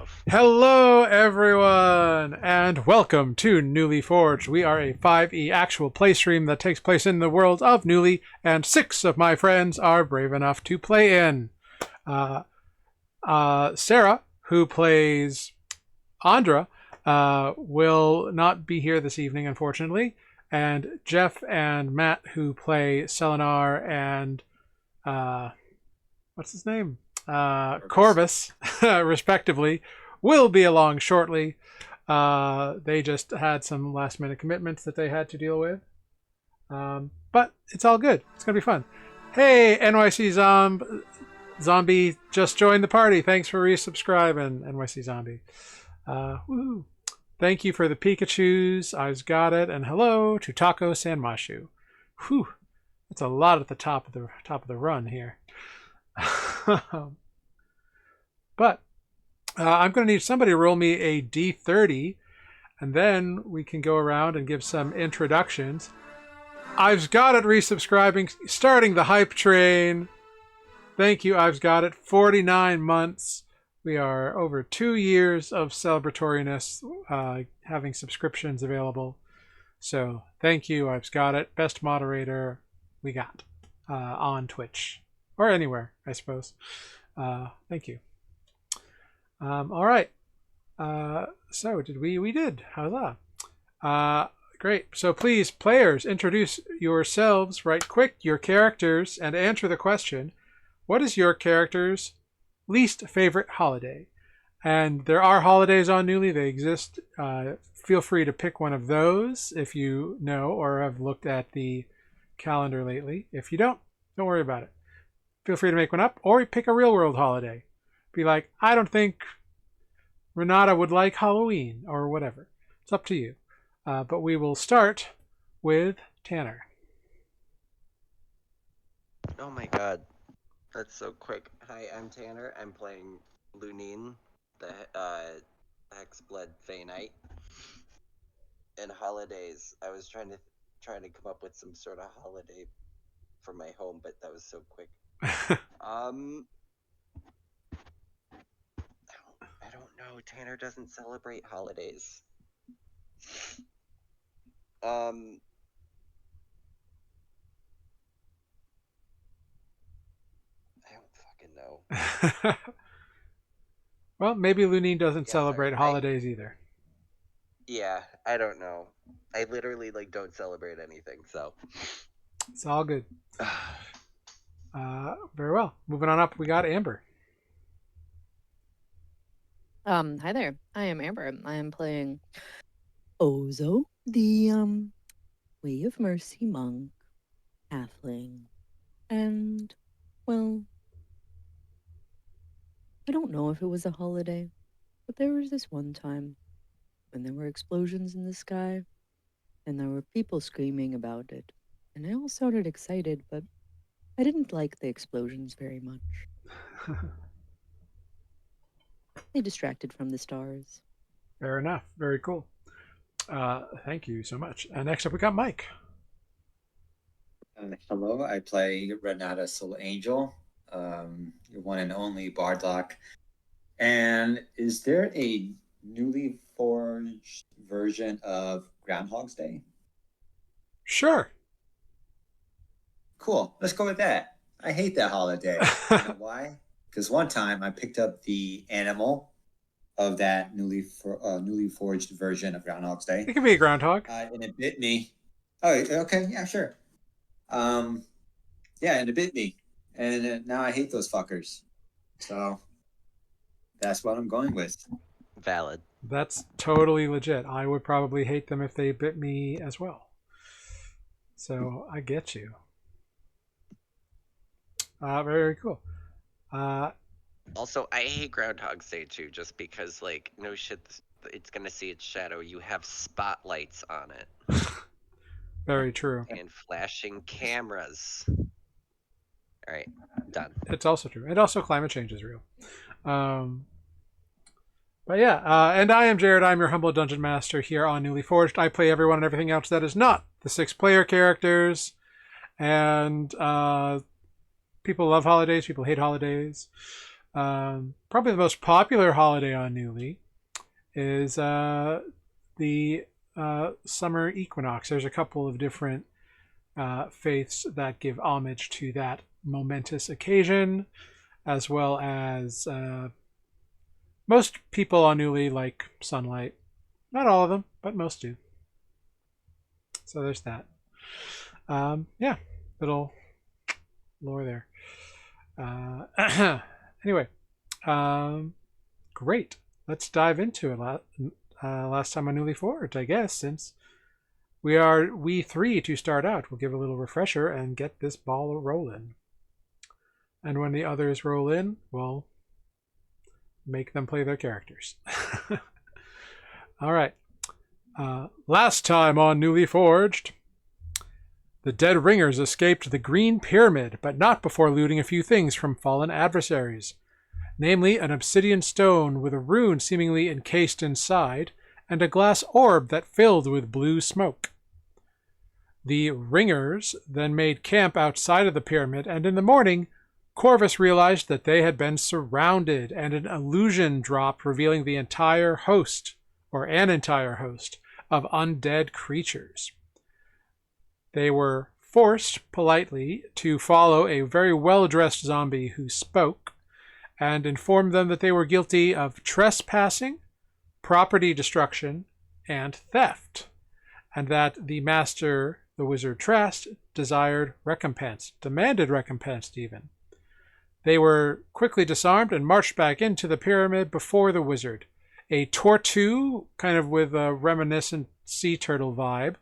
of. Hello, everyone, and welcome to Nuuli Forged. We are a 5e actual play stream that takes place in the world of Nuuli, and 6 of my friends are brave enough to play in. Sarah, who plays Andra, will not be here this evening, unfortunately, and Jeff and Matt, who play Selenar and what's his name? Corvus, respectively, will be along shortly. They just had some last minute commitments that they had to deal with. But it's all good. It's going to be fun. Hey, NYC Zombie just joined the party. Thanks for resubscribing, NYC Zombie. Woo. Thank you for the Pikachus. I've got it. And hello to Taco Sanmashu. Whew. That's a lot at the top of the run here. But I'm going to need somebody to roll me a D30, and then we can go around and give some introductions. I've got it resubscribing, starting the hype train. Thank you, I've got it. 49 months. We are over 2 years of celebratoriness, having subscriptions available. So thank you, I've got it. Best moderator we got on Twitch. Or anywhere, I suppose. Thank you. All right. So did we did. How's that? Great. So please, players, introduce yourselves right quick, your characters, and answer the question, what is your character's least favorite holiday? And there are holidays on Nuuli. They exist. Feel free to pick one of those if you know or have looked at the calendar lately. If you don't worry about it. Feel free to make one up, or pick a real-world holiday. Be like, I don't think Renata would like Halloween, or whatever. It's up to you. But we will start with Tanner. Oh my god. That's so quick. Hi, I'm Tanner. I'm playing Lunine, the Hexblood Fey Knight. And holidays. I was trying to come up with some sort of holiday for my home, but that was so quick. I don't know. Tanner doesn't celebrate holidays. I don't fucking know. Well, maybe Lunine doesn't celebrate holidays either. Yeah, I don't know. I literally don't celebrate anything, so it's all good. Very well. Moving on up, we got Amber. Hi there. I am Amber. I am playing Ozo, the Way of Mercy monk, halfling. And, well, I don't know if it was a holiday, but there was this one time when there were explosions in the sky, and there were people screaming about it. And they all sounded excited, but I didn't like the explosions very much. They distracted from the stars. Fair enough. Very cool. Thank you so much. Next up, we got Mike. Hello, I play Renata Soul Angel, your one and only Bardock. And is there a newly forged version of Groundhog's Day? Sure. Cool. Let's go with that. I hate that holiday. You know why? Because one time I picked up the animal of that newly forged version of Groundhog's Day. It could be a groundhog. And it bit me. Oh, okay. Yeah, sure. Yeah, and it bit me. And now I hate those fuckers. So that's what I'm going with. Valid. That's totally legit. I would probably hate them if they bit me as well. So I get you. Very cool. Also, I hate Groundhog's Day too, just because, no shit, it's gonna see its shadow. You have spotlights on it. Very true. And flashing cameras. Alright, done. It's also true. And also climate change is real. But yeah, and I am Jared. I'm your humble dungeon master here on Nuuli Forged. I play everyone and everything else that is not the 6-player characters. And people love holidays. People hate holidays. Probably the most popular holiday on Nuuli is the summer equinox. There's a couple of different faiths that give homage to that momentous occasion, as well as most people on Nuuli like sunlight. Not all of them, but most do. So there's that. Yeah, little lore there. Anyway, great. Let's dive into it. Last time on Nuuli Forged, I guess, since we three to start out. We'll give a little refresher and get this ball rolling. And when the others roll in, we'll make them play their characters. All right. Last time on Nuuli Forged, the dead ringers escaped the Green Pyramid, but not before looting a few things from fallen adversaries, namely an obsidian stone with a rune seemingly encased inside, and a glass orb that filled with blue smoke. The ringers then made camp outside of the pyramid, and in the morning, Corvus realized that they had been surrounded, and an illusion dropped revealing the entire host, or an entire host, of undead creatures. They were forced, politely, to follow a very well-dressed zombie who spoke, and informed them that they were guilty of trespassing, property destruction, and theft, and that the master, the wizard Trast, desired recompense, demanded recompense even. They were quickly disarmed and marched back into the pyramid before the wizard, a Tortu, kind of with a reminiscent sea turtle vibe,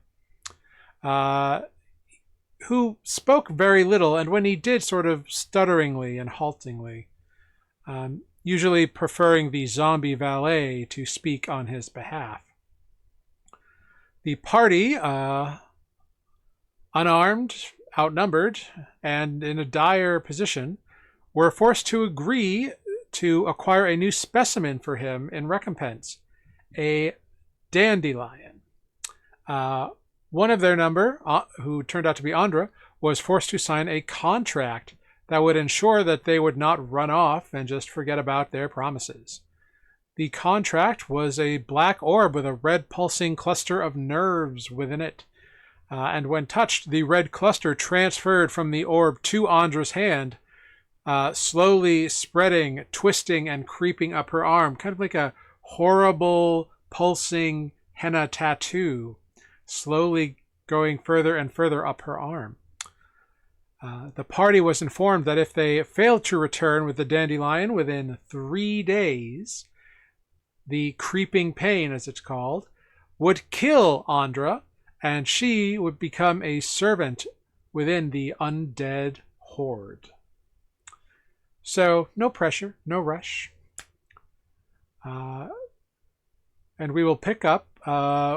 who spoke very little, and when he did, sort of stutteringly and haltingly, usually preferring the zombie valet to speak on his behalf. The party, unarmed, outnumbered, and in a dire position, were forced to agree to acquire a new specimen for him in recompense, a dandelion. One of their number, who turned out to be Andra, was forced to sign a contract that would ensure that they would not run off and just forget about their promises. The contract was a black orb with a red pulsing cluster of nerves within it. And when touched, the red cluster transferred from the orb to Andra's hand, slowly spreading, twisting, and creeping up her arm, kind of like a horrible, pulsing henna tattoo, slowly going further and further up her arm. The party was informed that if they failed to return with the dandelion within 3 days, the creeping pain, as it's called, would kill Andra, and she would become a servant within the undead horde. So, no pressure, no rush. And we will pick up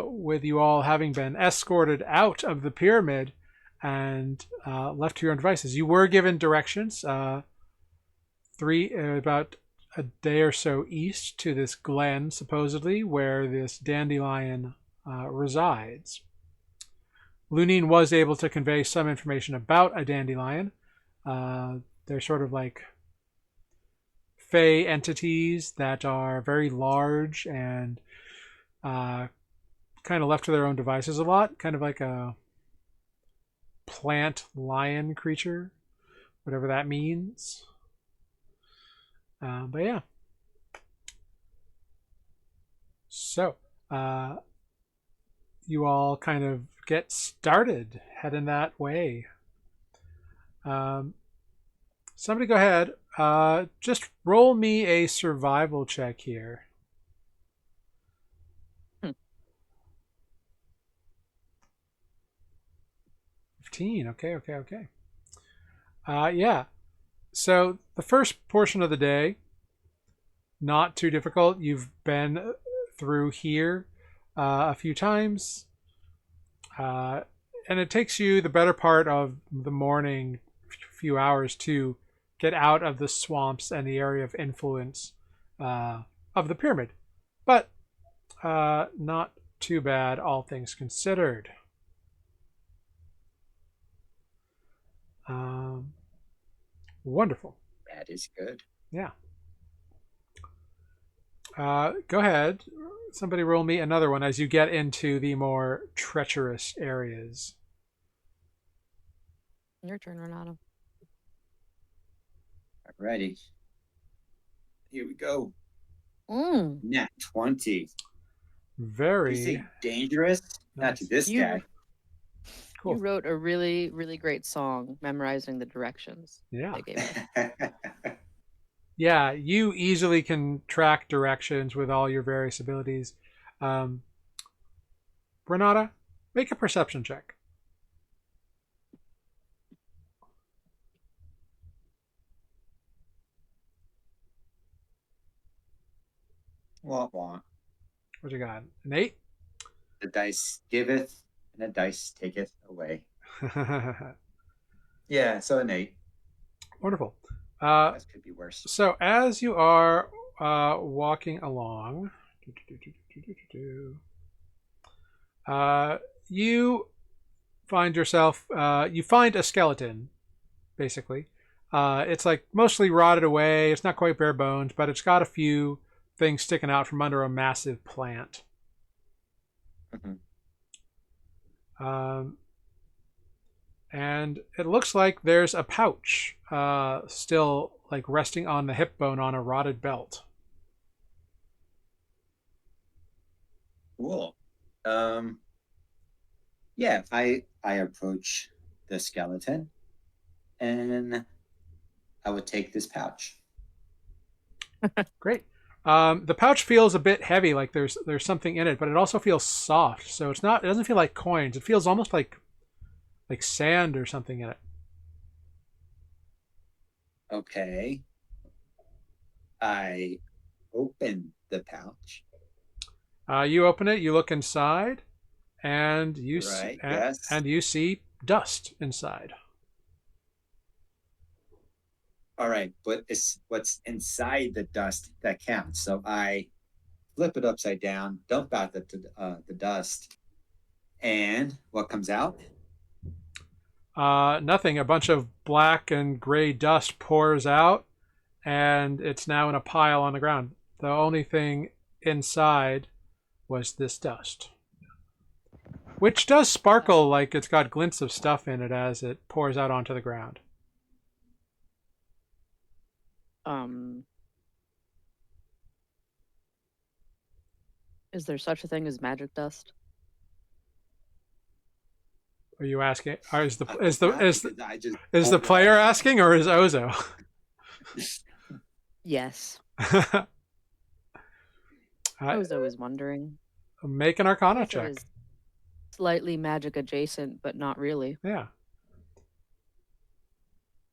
with you all having been escorted out of the pyramid and left to your own devices. You were given directions about a day or so east to this glen, supposedly, where this dandelion resides. Lunine was able to convey some information about a dandelion. They're sort of like fey entities that are very large and kind of left to their own devices a lot, kind of like a plant lion creature, whatever that means. But yeah. So, you all kind of get started heading that way. Somebody go ahead. Just roll me a survival check here. 15. Okay. Yeah. So the first portion of the day, not too difficult. You've been through here a few times. And it takes you the better part of the morning, few hours to get out of the swamps and the area of influence of the pyramid. But not too bad, all things considered. Wonderful. That is good. Yeah. Go ahead. Somebody roll me another one as you get into the more treacherous areas. Your turn, Renato. Alrighty. Here we go. Mm. Nat 20. Very You say dangerous? Not to nice. this guy. Cool. You wrote a really, really great song memorizing the directions Yeah. they gave us. Yeah, you easily can track directions with all your various abilities. Renata, make a perception check. Wah, wah. What you got? An 8? The dice giveth, and the dice taketh away. Yeah, so an 8. Wonderful. That could be worse. So as you are walking along, you find yourself, you find a skeleton, basically. It's like mostly rotted away. It's not quite bare bones, but it's got a few things sticking out from under a massive plant. And it looks like there's a pouch still like resting on the hip bone on a rotted belt. Cool. Yeah, I approach the skeleton, and I would take this pouch. Great. The pouch feels a bit heavy, like there's something in it, but it also feels soft. So it doesn't feel like coins. It feels almost like sand or something in it. Okay. I open the pouch. You open it, you look inside, and you Right, yes. And you see dust inside. All right, but it's what's inside the dust that counts. So I flip it upside down, dump out the dust, and what comes out? Nothing. A bunch of black and gray dust pours out, and it's now in a pile on the ground. The only thing inside was this dust, which does sparkle like it's got glints of stuff in it as it pours out onto the ground. Is there such a thing as magic dust? Are you asking? Is the the player asking, or is Ozo? Yes. Ozo is wondering. Make an Arcana Ozo check. is slightly magic adjacent, but not really. Yeah.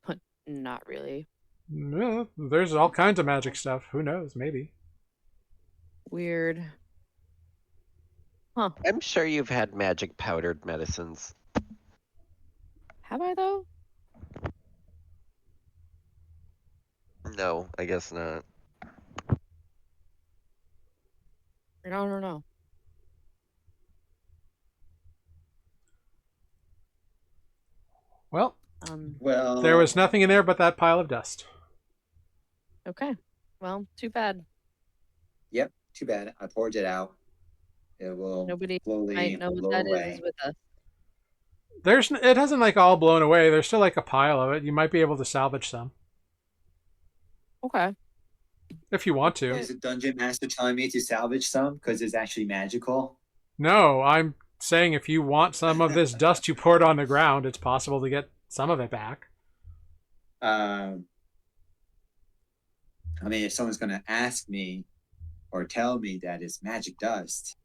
But not really. No, there's all kinds of magic stuff. Who knows? Maybe. Weird. Huh. I'm sure you've had magic powdered medicines. Have I, though? No, I guess not. I don't know. Well, well, there was nothing in there but that pile of dust. Okay. Well, too bad. Yep, too bad. I poured it out. It will Nobody slowly might know what blow that away. is with us. It hasn't like all blown away. There's still like a pile of it. You might be able to salvage some Okay. if you want to. Is the dungeon master telling me to salvage some because it's actually magical? No, I'm saying if you want some of this dust you poured on the ground, it's possible to get some of it back. I mean, if someone's going to ask me or tell me that it's magic dust,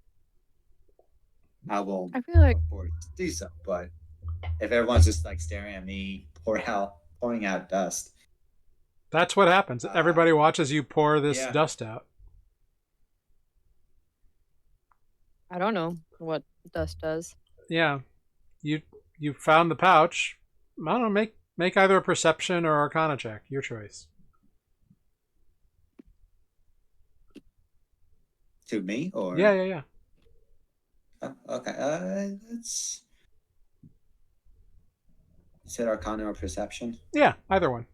I will, I feel like of course, do so. But if everyone's just like staring at me, pouring out dust, that's what happens. Everybody watches you pour this dust out. I don't know what dust does. Yeah, you found the pouch. I don't know. Make either a perception or Arcana check. Your choice. to me or Yeah. Oh, okay. Let's. You said Arcana or Perception? Yeah, either one.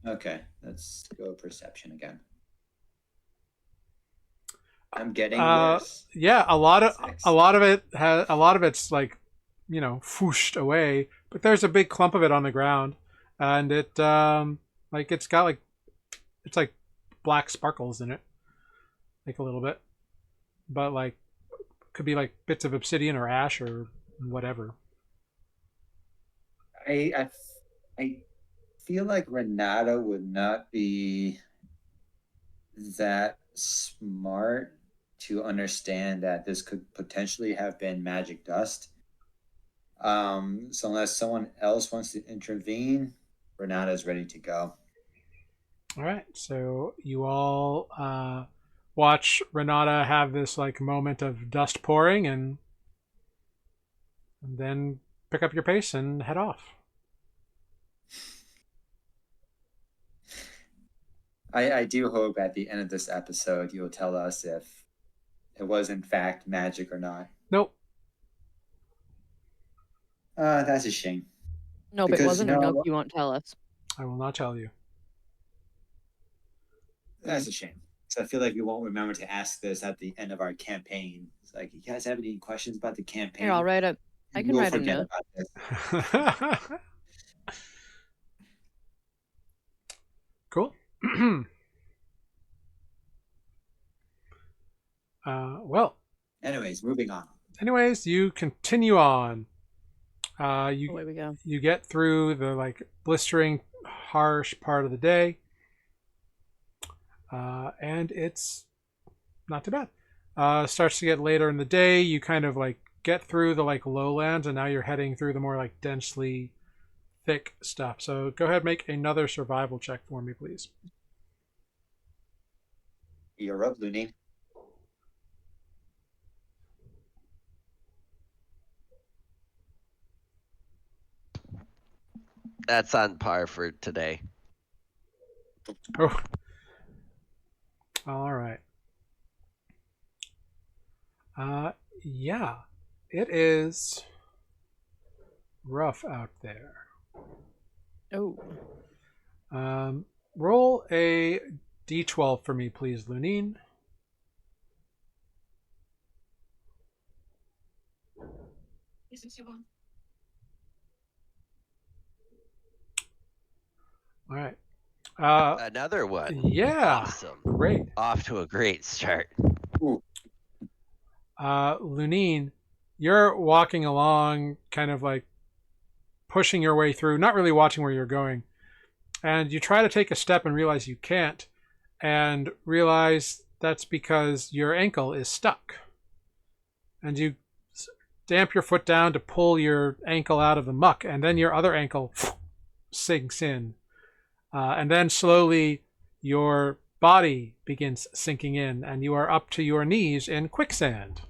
Okay, let's go Perception again. I'm getting worse. Yeah, a lot of 6. a lot of it's like, whooshed away, but there's a big clump of it on the ground, and it like it's got like it's like black sparkles in it, like a little bit, but like could be like bits of obsidian or ash or whatever. I I feel like Renata would not be that smart to understand that this could potentially have been magic dust. So unless someone else wants to intervene, Renata is ready to go. All right, so you all watch Renata have this like moment of dust pouring, and then pick up your pace and head off. I do hope at the end of this episode you'll tell us if it was in fact magic or not. Nope. That's a shame. Nope, it wasn't, or nope, you won't tell us. I will not tell you. That's a shame. So I feel like we won't remember to ask this at the end of our campaign. It's like, you guys have any questions about the campaign? Here, I'll write it. I can write a note. Cool. Well. Anyways, moving on. Anyways, you continue on. Away we go. You get through the like blistering, harsh part of the day, and it's not too bad. Starts to get later in the day. You kind of like get through the like lowlands, and now you're heading through the more like densely thick stuff. So go ahead, make another survival check for me, please. You're up, Looney. That's on par for today. Oh. All right. Yeah, it is rough out there. Oh. Roll a d12 for me, please, Lunine. All right. Another one. Yeah. Awesome. Great. Off to a great start. Lunine, you're walking along, kind of like pushing your way through, not really watching where you're going. And you try to take a step and realize you can't, and realize that's because your ankle is stuck. And you damp your foot down to pull your ankle out of the muck, and then your other ankle sinks in. And then slowly your body begins sinking in, and you are up to your knees in quicksand.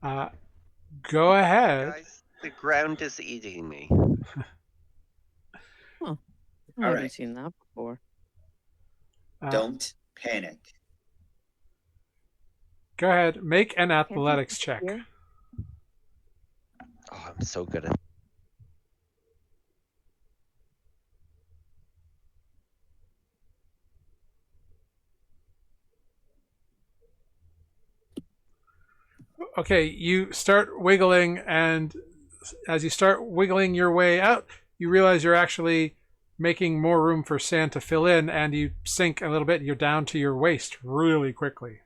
Go ahead. Guys, the ground is eating me. Huh. I haven't seen that before. Don't panic. Go ahead, make an athletics check. Oh, I'm so good at. Okay, you start wiggling, and as you start wiggling your way out, you realize you're actually making more room for sand to fill in, and you sink a little bit. You're down to your waist really quickly.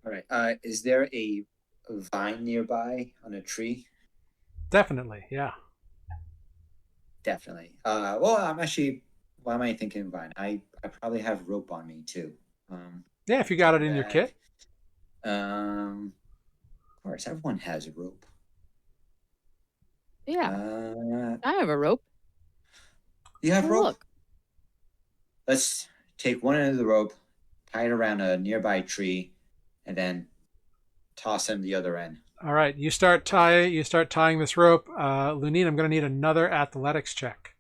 All right. Is there a vine nearby on a tree? Definitely, yeah. Definitely. Well, I'm actually. Why am I thinking vine? I probably have rope on me too. Yeah, if you got it in your kit. Of course, everyone has a rope. Yeah. I have a rope. You have rope? Look. Let's take one end of the rope, tie it around a nearby tree, and then toss him the other end. All right, you start tying this rope. Lunine, I'm going to need another athletics check.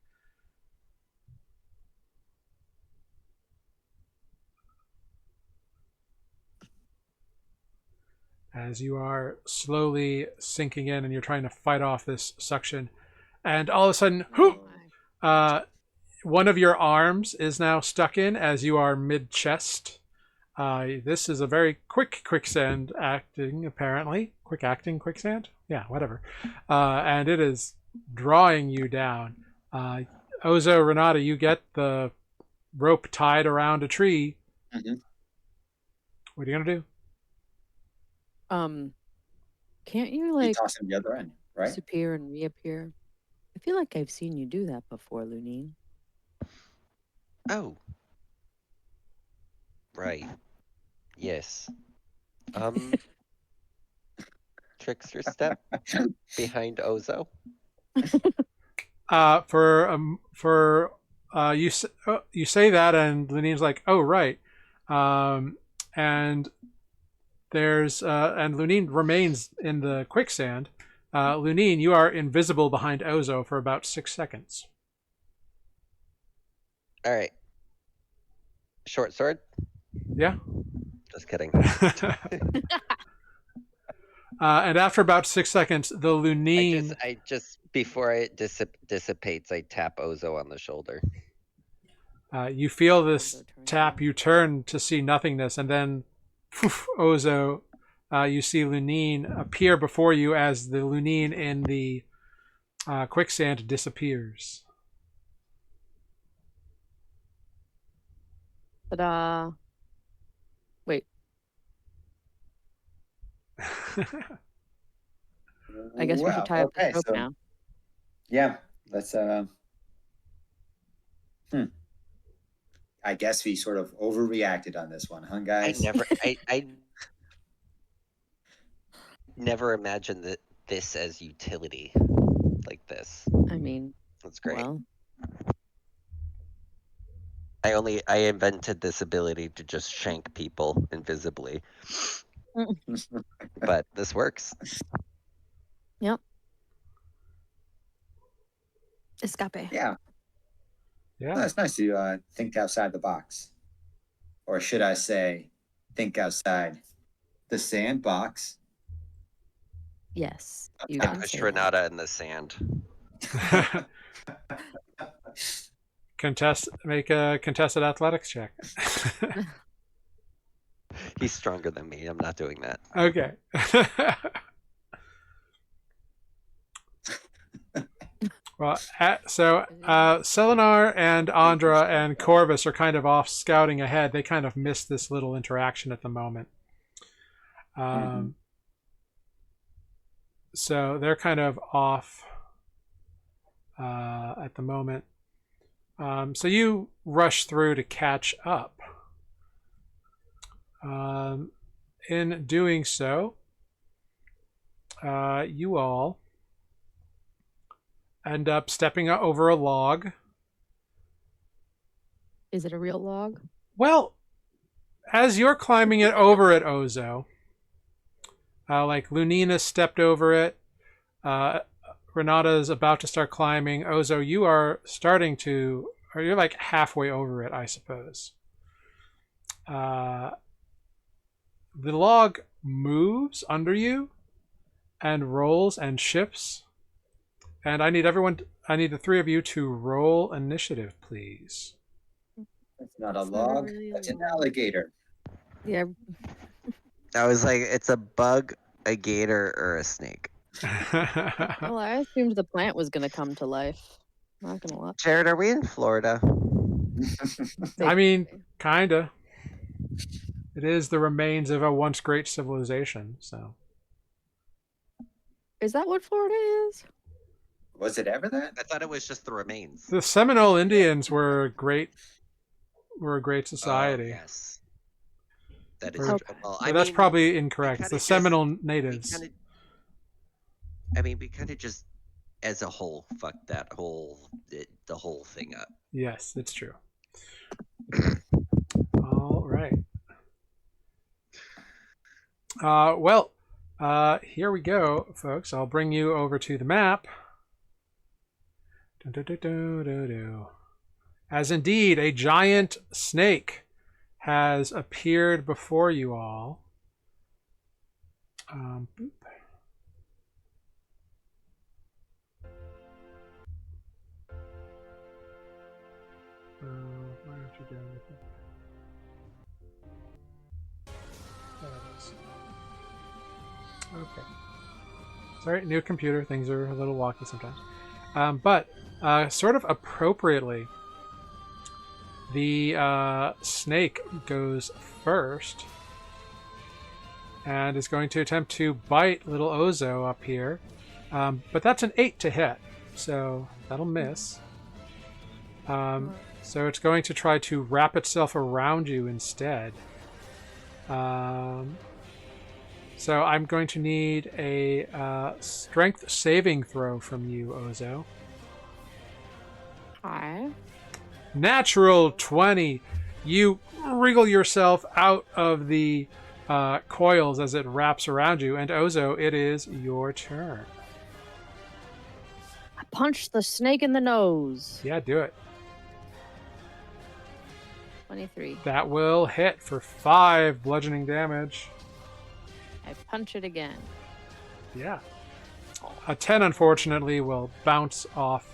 As you are slowly sinking in and you're trying to fight off this suction. And all of a sudden, One of your arms is now stuck in as you are mid-chest. This is a very quick quicksand acting, apparently. Quick acting quicksand? Yeah, whatever. And it is drawing you down. Ozo, Renata, you get the rope tied around a tree. Mm-hmm. What are you going to do? Can't you You like toss him the other end, right? disappear and reappear? I feel like I've seen you do that before, Lunine. Oh. Right. Yes. Trickster step behind Ozo. You say that, and Lenine's like, "Oh, right," and and Lunine remains in the quicksand. Lunine, you are invisible behind Ozo for about 6 seconds. All right. Short sword. Yeah. Just kidding. And after about 6 seconds, the Lunine. I just before it dissipates, I tap Ozo on the shoulder. You feel this tap. You turn to see nothingness, and then, poof, Ozo, you see Lunine appear before you as the Lunine in the quicksand disappears. Ta-da. Wait, I guess we should tie up this rope now. Yeah, let's I guess we sort of overreacted on this one, huh, guys? I never imagined this as utility like this. I mean, That's great. well, I invented this ability to just shank people invisibly. But this works. yep. Escape. Yeah. Yeah. No, it's nice to think outside the box. Or should I say, think outside the sandbox. Yes. You I can pushed say Renata in the sand. Make a contested athletics check. He's stronger than me. I'm not doing that. Okay. Well, so Selenar and Andra and Corvus are kind of off scouting ahead. They kind of missed this little interaction at the moment. So they're kind of off at the moment. So you rush through to catch up. In doing so, you all end up stepping over a log. Is it a real log? Well, as you're climbing it over it, Ozo, like Lunina stepped over it, Renata's about to start climbing. Ozo, you are starting to, or you're like halfway over it, I suppose. The log moves under you and rolls and shifts. And I need the three of you to roll initiative, please. That's not a log. That's an alligator. Yeah. I was like, it's a bug, a gator, or a snake. Well, I assumed the plant was going to come to life. Not going to lie. Jared, are we in Florida? I mean, kinda. It is the remains of a once great civilization, so. Is that what Florida is? Was it ever that? I thought it was just the remains. The Seminole Indians were a great society. Oh, yes. That is well, that's probably incorrect. The Seminole natives. We kind of just, as a whole, fucked the whole thing up. Yes, it's true. All right. Here we go, folks. I'll bring you over to the map. As indeed a giant snake has appeared before you all. you doing with it? There it is. Okay. Sorry, new computer. Things are a little wonky sometimes. But sort of appropriately, the snake goes first and is going to attempt to bite little Ozo up here. But that's an 8 to hit, so that'll miss. So it's going to try to wrap itself around you instead. So I'm going to need a strength saving throw from you, Ozo. Hi. Natural 20. You wriggle yourself out of the coils as it wraps around you, and Ozo, it is your turn. I punched the snake in the nose. Yeah, do it. 23. That will hit for 5 bludgeoning damage. I punch it again. Yeah. A 10, unfortunately, will bounce off.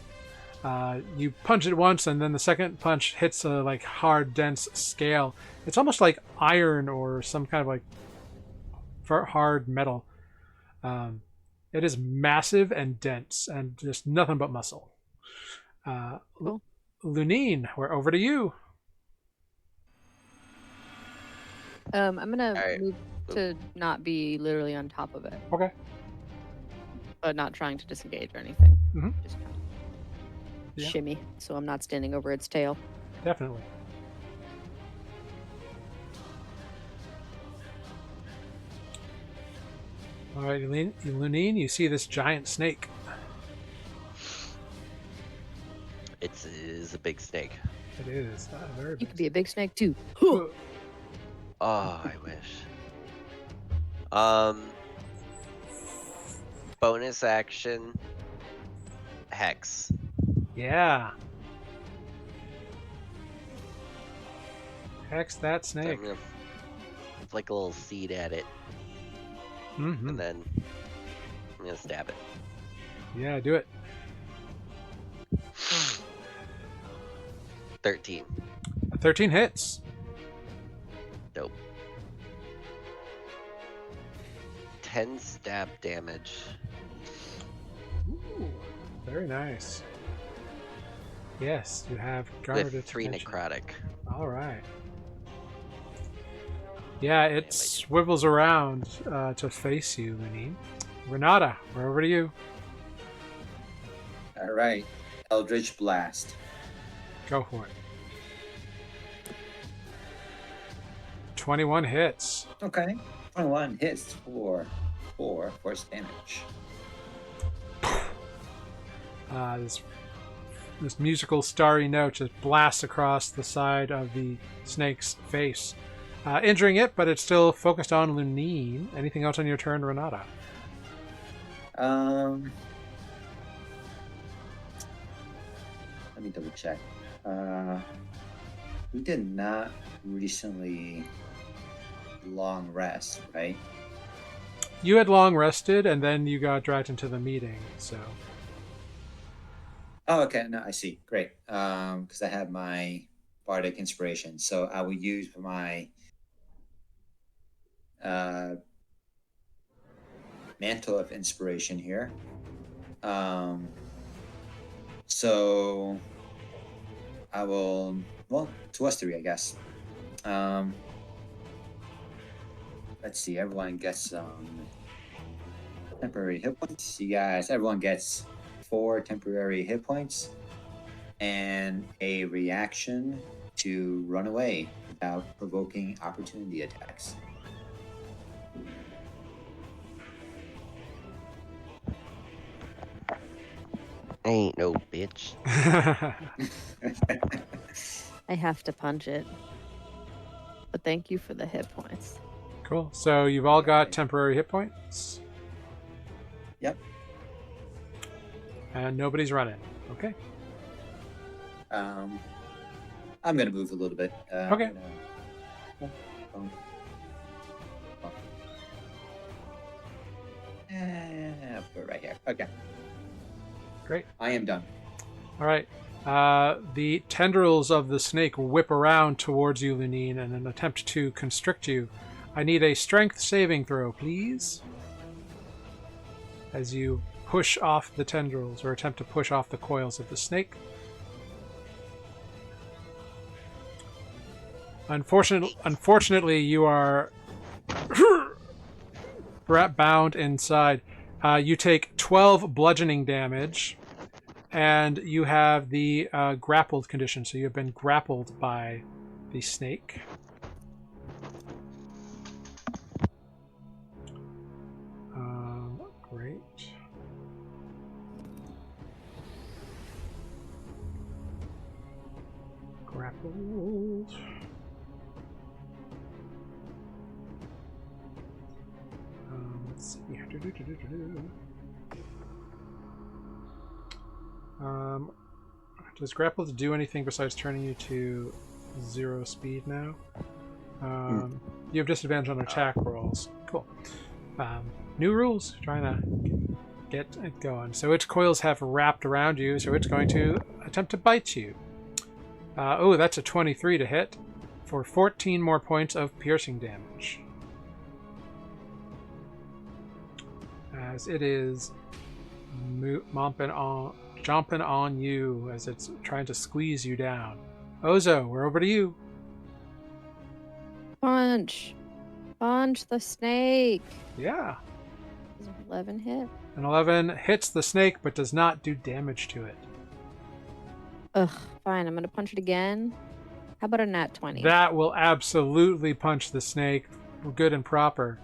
You punch it once, and then the second punch hits a like hard, dense scale. It's almost like iron or some kind of like hard metal. It is massive and dense, and just nothing but muscle. Cool. Lunine, we're over to you. I'm gonna Alright. move to not be literally on top of it, Okay. but not trying to disengage or anything. Mhm. Just kind of Yeah. shimmy, so I'm not standing over its tail. Definitely. All right, Lunine, you see this giant snake. It is a big snake. It is very You big. could be a big snake too. Huh. Oh, I wish. Bonus action. Hex. Yeah. Hex that So snake. I'm gonna flick a little seed at it, Mm-hmm. and then I'm gonna stab it. Yeah, do it. 13. 13 hits. Dope. 10 stab damage. Ooh, very nice. Yes, you have guarded With 3 attention. necrotic. All right. Yeah, it swivels around to face you, Lunine. Renata, we're over to you. All right. Eldritch Blast. Go for it. 21 hits. Okay. 21 hits for 4 force damage. This musical starry note just blasts across the side of the snake's face, injuring it, but it's still focused on Lunine. Anything else on your turn, Renata? Let me double check. We did not recently long rest, right? You had long rested, and then you got dragged into the meeting, so... Oh, okay. No, I see. Great. Because I have my bardic inspiration, so I will use my mantle of inspiration here. So I will, well, to us three, I guess. Let's see. Everyone gets temporary hit points. You guys, everyone gets 4 temporary hit points and a reaction to run away without provoking opportunity attacks. I ain't no bitch. I have to punch it. But thank you for the hit points. Cool. So you've all got temporary hit points? Yep. And nobody's running. Okay. I'm gonna move a little bit. Okay. Put it right here. Okay. Great. I am done. All right. The tendrils of the snake whip around towards you, Lunine, in an attempt to constrict you. I need a strength saving throw, please. As you push off the tendrils, or attempt to push off the coils of the snake. Unfortunately, you are bound inside. You take 12 bludgeoning damage, and you have the grappled condition, so you have been grappled by the snake. Great. Grappled. Let's see. Does grappled do anything besides turning you to 0 speed now? You have disadvantage on attack rolls. Cool. New rules. Trying to get it going. So its coils have wrapped around you, so it's going to attempt to bite you. Oh, that's a 23 to hit for 14 more points of piercing damage. As it is jumping on you as it's trying to squeeze you down. Ozo, we're over to you. Punch. Punch the snake. Yeah. Does 11 hit? An 11 hits the snake but does not do damage to it. Ugh, fine. I'm going to punch it again. How about a nat 20? That will absolutely punch the snake good and proper.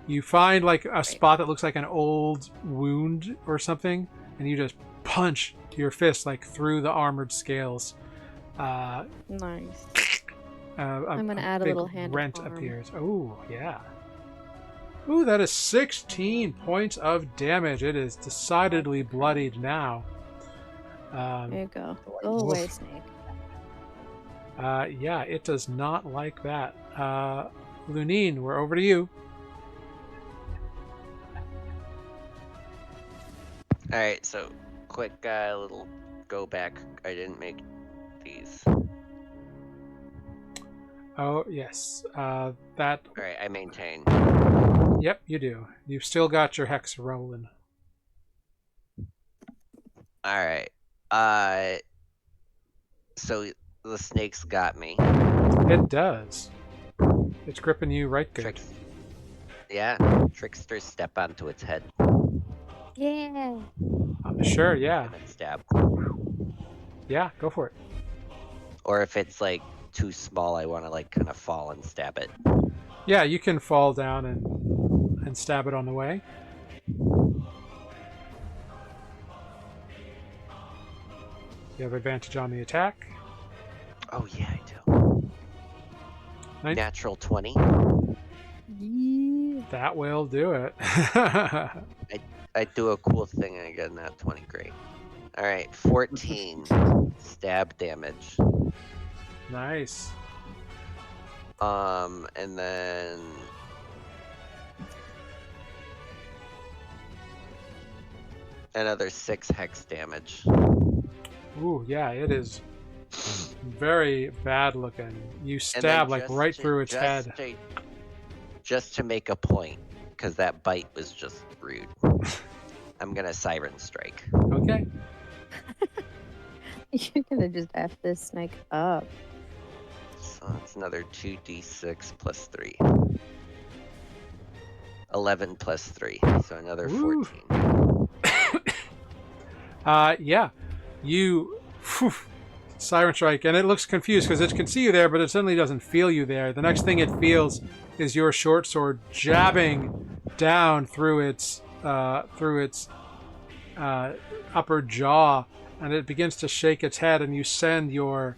You find like a spot that looks like an old wound or something, and you just punch your fist like through the armored scales. Nice. I'm going to add a little hand rent of arm. appears. Oh, yeah. Ooh, that is 16 points of damage. It is decidedly bloodied now. There you go. Go away, snake. Yeah, it does not like that. Lunine, we're over to you. Alright, so quick little go back. I didn't make these. Oh, yes. That. Alright, I maintain. Yep, you do. You've still got your hex rolling. Alright. So the snake's got me. It does. It's gripping you right good. Trickster step onto its head. Yeah. Sure, yeah. And then stab. Yeah, go for it. Or if it's like too small, I want to like kind of fall and stab it. Yeah, you can fall down and stab it on the way. You have advantage on the attack. Oh yeah, I do. Nice. Natural 20. Yeah. That will do it. I do a cool thing and I get that 20. Great. Alright, 14 stab damage. Nice. And then another 6 hex damage. Ooh, yeah, it is very bad looking. You stab like right through its head. Just to make a point, because that bite was just rude. I'm gonna Siren Strike. Okay. You're gonna just F this snake up. So it's another 2d6 plus 3. 11 plus 3, so another 14. Yeah. You Siren Strike, and it looks confused because it can see you there, but it suddenly doesn't feel you there. The next thing it feels is your short sword jabbing down through its upper jaw, and it begins to shake its head, and you send your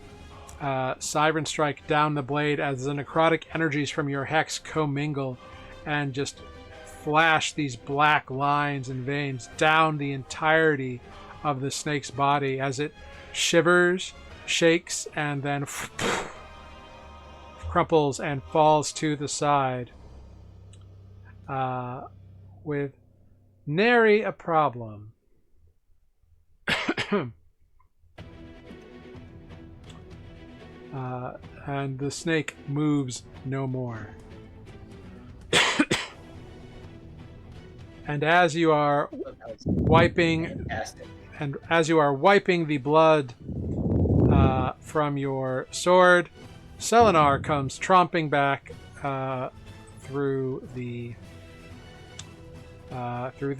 Siren Strike down the blade as the necrotic energies from your hex commingle and just flash these black lines and veins down the entirety of the snake's body as it shivers, shakes, and then crumples and falls to the side with nary a problem. and the snake moves no more. And as you are wiping, Fantastic. and as you are wiping the blood from your sword, Selenar comes tromping back through the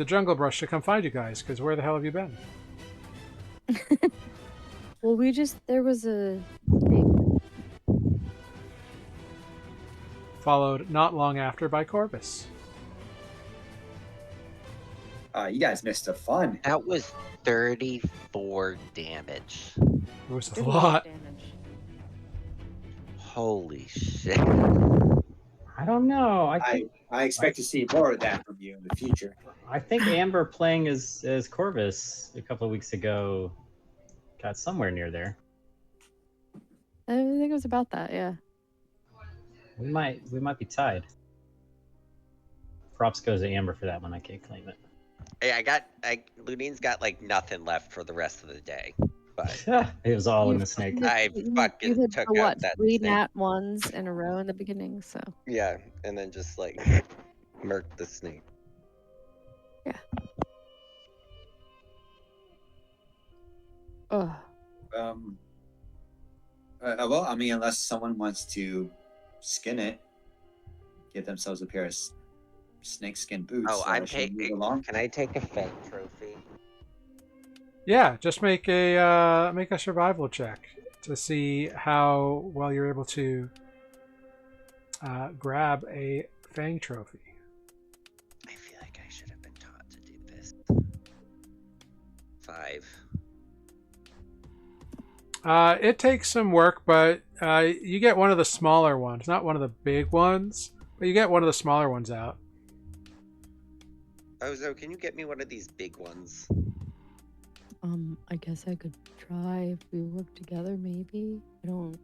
jungle brush to come find you guys. Because where the hell have you been? Well, there was a. Followed not long after by Corvus. You guys missed the fun. That was 34 damage. It was a 38 lot. damage. Holy shit. I don't know. I expect to see more of that from you in the future. I think Amber playing as Corvus a couple of weeks ago got somewhere near there. I think it was about that, yeah. We might be tied. Props goes to Amber for that one. I can't claim it. Hey, Lunine's got like nothing left for the rest of the day. But It was all in the snake. I You fucking had took the, out that 3 snake. nat ones in a row in the beginning, so. Yeah, and then just like murked the snake. Ugh. Well, I mean, unless someone wants to skin it, get themselves a pair of snakeskin boots. Oh, I'm should we move taking. along? Can I take a fang trophy? Yeah, just make a survival check to see how well you're able to grab a fang trophy. I feel like I should have been taught to do this. 5. It takes some work, but you get one of the smaller ones, not one of the big ones, but you get one of the smaller ones out. Ozo, can you get me one of these big ones? I guess I could try if we work together, maybe. I don't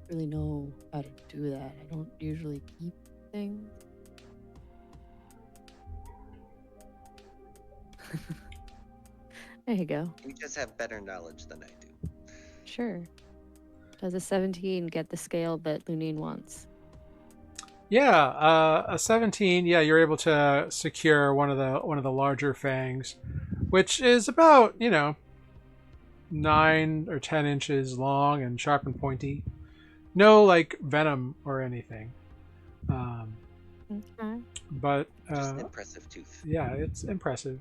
really know how to do that. I don't usually keep things. There you go. You just have better knowledge than I do. Sure. Does a 17 get the scale that Lunine wants? Yeah, a 17. Yeah, you're able to secure one of the larger fangs, which is about 9 or 10 inches long and sharp and pointy. No like venom or anything. Okay. But Just an impressive tooth. yeah, it's impressive.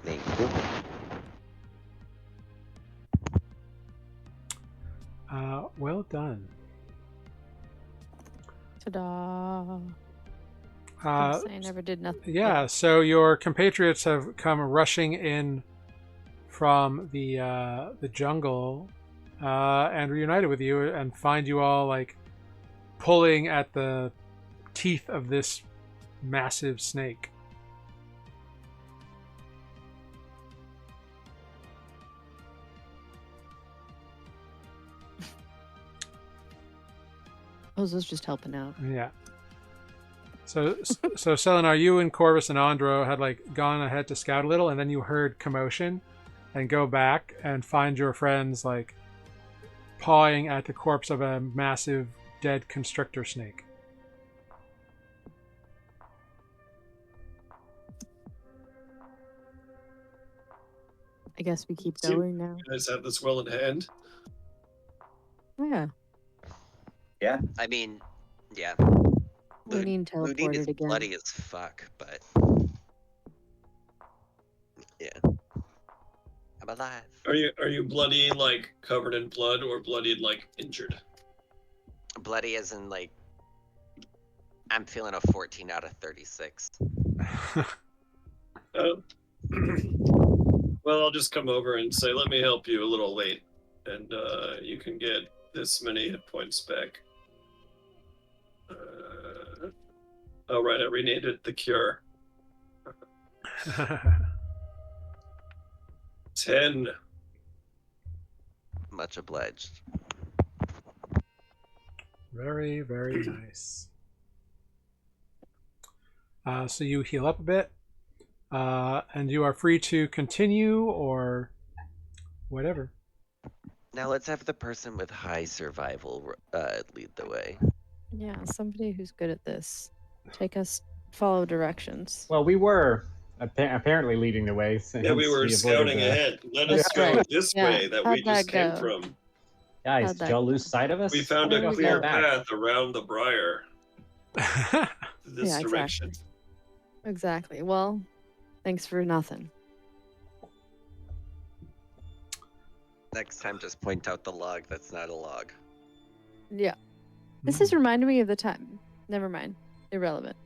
Thank you. Well done. Ta-da. Uh, I never did nothing. yeah, so your compatriots have come rushing in from the jungle and reunited with you and find you all like pulling at the teeth of this massive snake. Ozo's just helping out. Yeah. So Selenar, you and Corvus and Andro had like gone ahead to scout a little, and then you heard commotion, and go back and find your friends like pawing at the corpse of a massive dead constrictor snake. I guess we keep So- going now. You guys have this well in hand. Yeah. I mean, yeah. Lunine Lunine teleported is again. bloody as fuck, but yeah, I'm alive. Are you bloody, like covered in blood, or bloodied, like injured? Bloody as in like I'm feeling a 14 out of 36. Well, I'll just come over and say, let me help you a little late, and you can get this many hit points back. Oh, right, I renamed it the Cure. 10. Much obliged. Very, very nice. So you heal up a bit. and you are free to continue or whatever. Now let's have the person with high survival lead the way. Yeah, somebody who's good at this. Take us, follow directions. Well, we were apparently leading the way. Since Yeah, we were avoided scouting the... ahead. Let us That's go right. this Yeah, way that how'd we just that came go? from. Guys, How'd did that y'all go? lose sight of us? We found How a do we clear go? path around the briar. This Yeah, direction. Exactly. Well, thanks for nothing. Next time, just point out the log that's not a log. Yeah. This is reminding me of the time. Never mind. Irrelevant.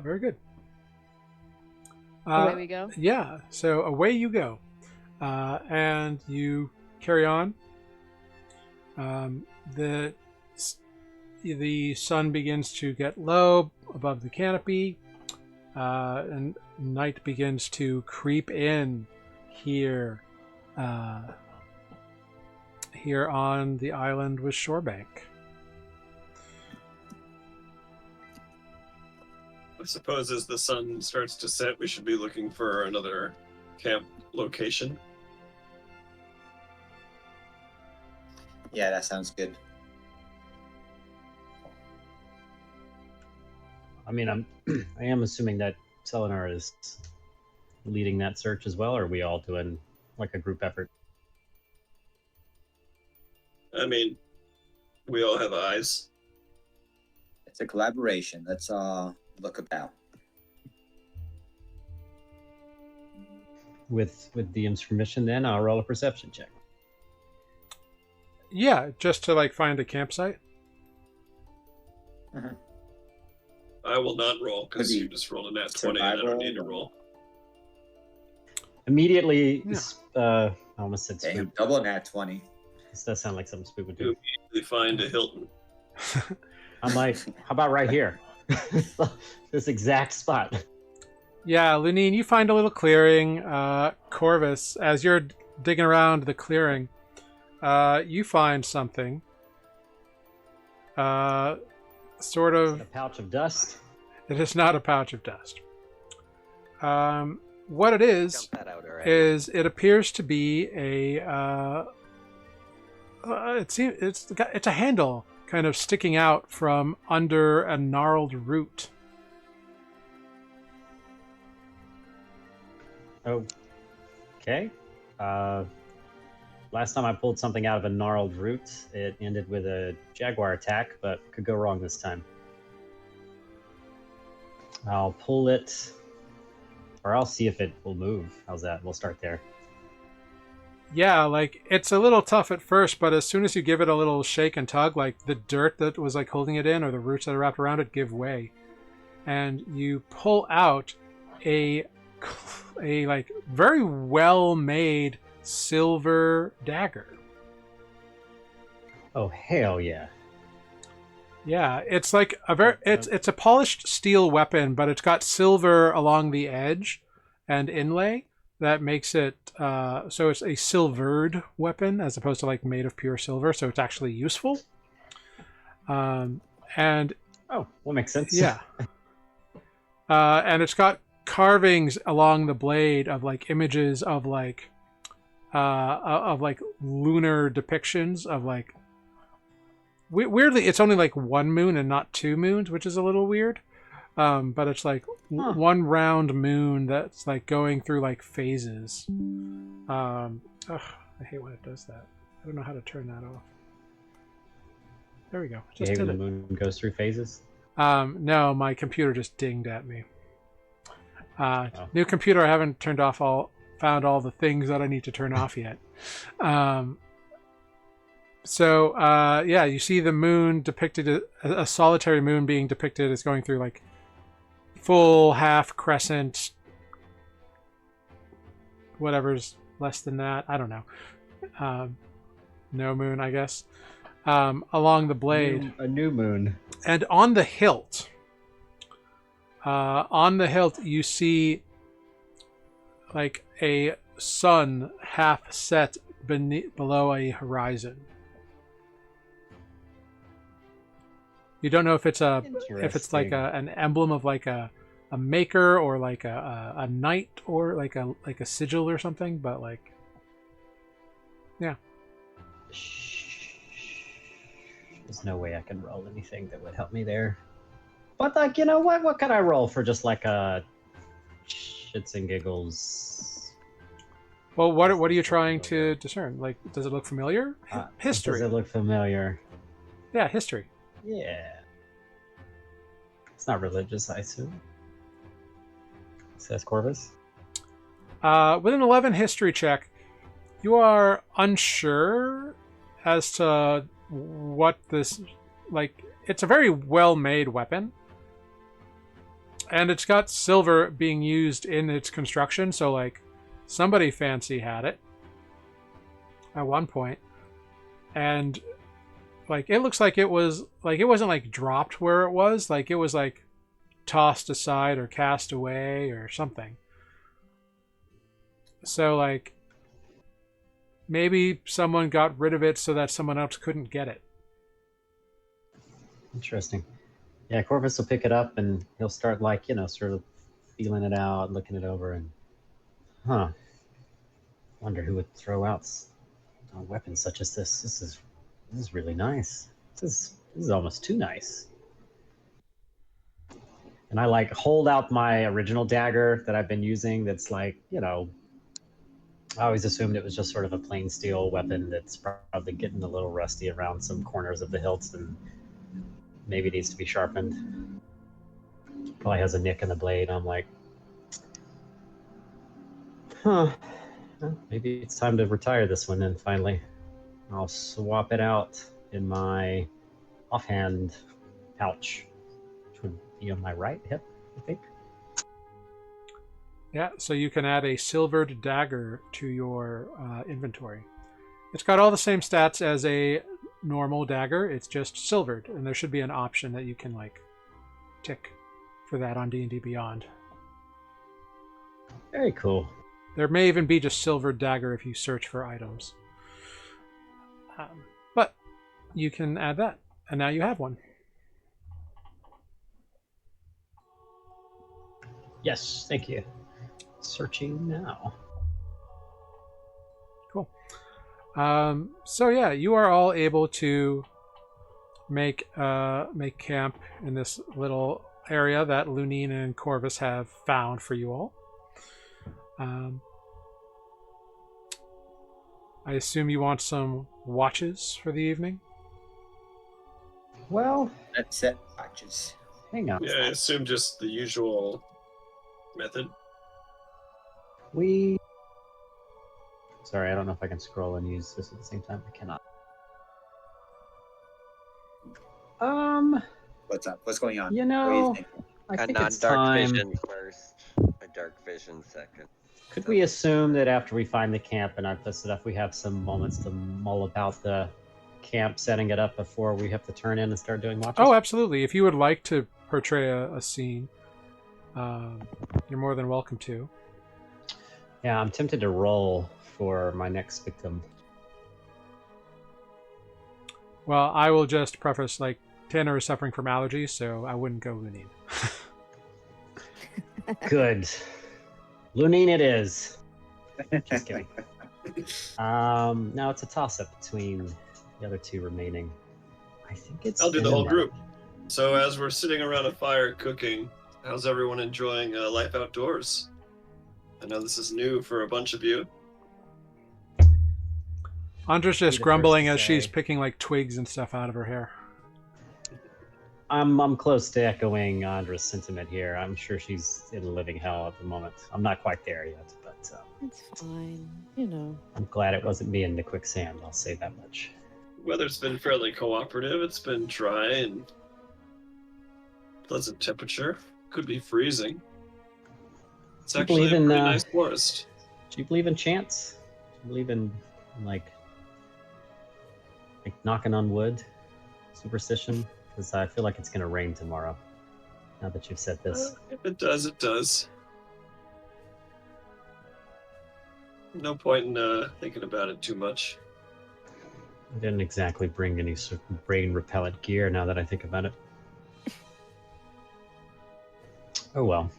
Very good. Away we go. Yeah, so away you go. And you carry on. The sun begins to get low above the canopy, and night begins to creep in here on the island with Shorebank. I suppose as the sun starts to set, we should be looking for another camp location. Yeah, that sounds good. I mean, I am assuming that Selenar is leading that search as well, or are we all doing like a group effort? I mean, we all have eyes. It's a collaboration. Let's look about. With DM's permission, then I'll roll a perception check. Yeah, just to like find a campsite. Uh-huh. I will not roll because Could be you just rolled a nat 20 and I don't need to survival. roll. Immediately, Yeah. I almost said Damn, spook. double nat 20. This does sound like something spook would You do. immediately find a Hilton. I'm like, how about right here? This exact spot. Yeah, Lunine, you find a little clearing. Corvus, as you're digging around the clearing, you find something. Sort of. A pouch of dust. It is not a pouch of dust. What it is Dump that out already. is it appears to be a. It's a handle kind of sticking out from under a gnarled root. Okay. Last time I pulled something out of a gnarled root, it ended with a jaguar attack, but could go wrong this time. I'll pull it, or I'll see if it will move. How's that? We'll start there. Yeah, like it's a little tough at first, but as soon as you give it a little shake and tug, like the dirt that was like holding it in or the roots that are wrapped around it give way. And you pull out a like very well made silver dagger. Oh, hell yeah. Yeah, it's like it's a polished steel weapon, but it's got silver along the edge and inlay that makes it so it's a silvered weapon as opposed to like made of pure silver, so it's actually useful. And Oh, well, makes sense. yeah. And it's got carvings along the blade of like images of like lunar depictions of like weirdly it's only like one moon and not two moons, which is a little weird. But it's like one round moon that's like going through like phases. I hate when it does that. I don't know how to turn that off. There we go. Just Behavior did of the it. moon goes through phases. No, my computer just dinged at me. New computer, I haven't found all the things that I need to turn off yet. Yeah, you see the moon depicted, a solitary moon being depicted as going through like full half crescent, whatever's less than that. I don't know. No moon, I guess. Along the blade. A new moon. And on the hilt, you see like a sun half set below a horizon. You don't know if it's like Interesting. an emblem of like a maker or like a knight or like a sigil or something, but like yeah. There's no way I can roll anything that would help me there. But like, you know what? What could I roll for just like a shits and giggles? Well, what are you trying to discern? Like, does it look familiar? History. Does it look familiar? Yeah, history. Yeah. It's not religious, I assume. Says Corvus. With an 11 history check, you are unsure as to what this like. It's a very well-made weapon, and it's got silver being used in its construction. So like, somebody fancy had it at one point, and like it looks like it was like it wasn't like dropped where it was. Like it was like tossed aside or cast away or something. So like maybe someone got rid of it so that someone else couldn't get it. Interesting. Yeah, Corvus will pick it up and he'll start like, you know, sort of feeling it out, looking it over, and wonder who would throw out a weapon such as this. This is really nice. This is almost too nice. And I like hold out my original dagger that I've been using. That's like, you know, I always assumed it was just sort of a plain steel weapon that's probably getting a little rusty around some corners of the hilts and maybe needs to be sharpened. Probably has a nick in the blade. I'm like, well, maybe it's time to retire this one then finally. I'll swap it out in my offhand pouch, which would be on my right hip, I think. Yeah, so you can add a silvered dagger to your inventory. It's got all the same stats as a normal dagger. It's just silvered, and there should be an option that you can like tick for that on D&D Beyond. Very cool. There may even be just silvered dagger if you search for items. But you can add that, and now you have one. Yes, thank you. Searching now. Cool. So yeah, you are all able to make camp in this little area that Lunine and Corvus have found for you all. I assume you want some watches for the evening? Well, That's it. Watches. hang on. Yeah, I assume just the usual method. Sorry, I don't know if I can scroll and use this at the same time. I cannot. What's up? What's going on? You What do know, think? I A think it's non-dark time. vision first, a dark vision second. Could we assume that after we find the camp and I've listed up, we have some moments to mull about the camp, setting it up before we have to turn in and start doing watches? Oh, absolutely. If you would like to portray a scene, you're more than welcome to. Yeah, I'm tempted to roll for my next victim. Well, I will just preface, like, Tanner is suffering from allergies, so I wouldn't go Lunine. Good. Lunine it is. Just kidding. Now it's a toss-up between the other two remaining. I think it's... I'll do the whole Venom. group. So as we're sitting around a fire cooking, how's everyone enjoying life outdoors? I know this is new for a bunch of you. Andra's Be just the grumbling first to as she's say. picking, like, twigs and stuff out of her hair. I'm close to echoing Andra's sentiment here. I'm sure she's in living hell at the moment. I'm not quite there yet, but It's fine, you know. I'm glad it wasn't me in the quicksand. I'll say that much. Weather's been fairly cooperative. It's been dry and pleasant temperature. Could be freezing. It's Do you actually a believe in, pretty nice forest. Do you believe in chance? Do you believe in like knocking on wood, superstition? Because I feel like it's going to rain tomorrow. Now that you've said this, If it does, it does. No point in thinking about it too much. I didn't exactly bring any sort of rain repellent gear. Now that I think about it, Oh well.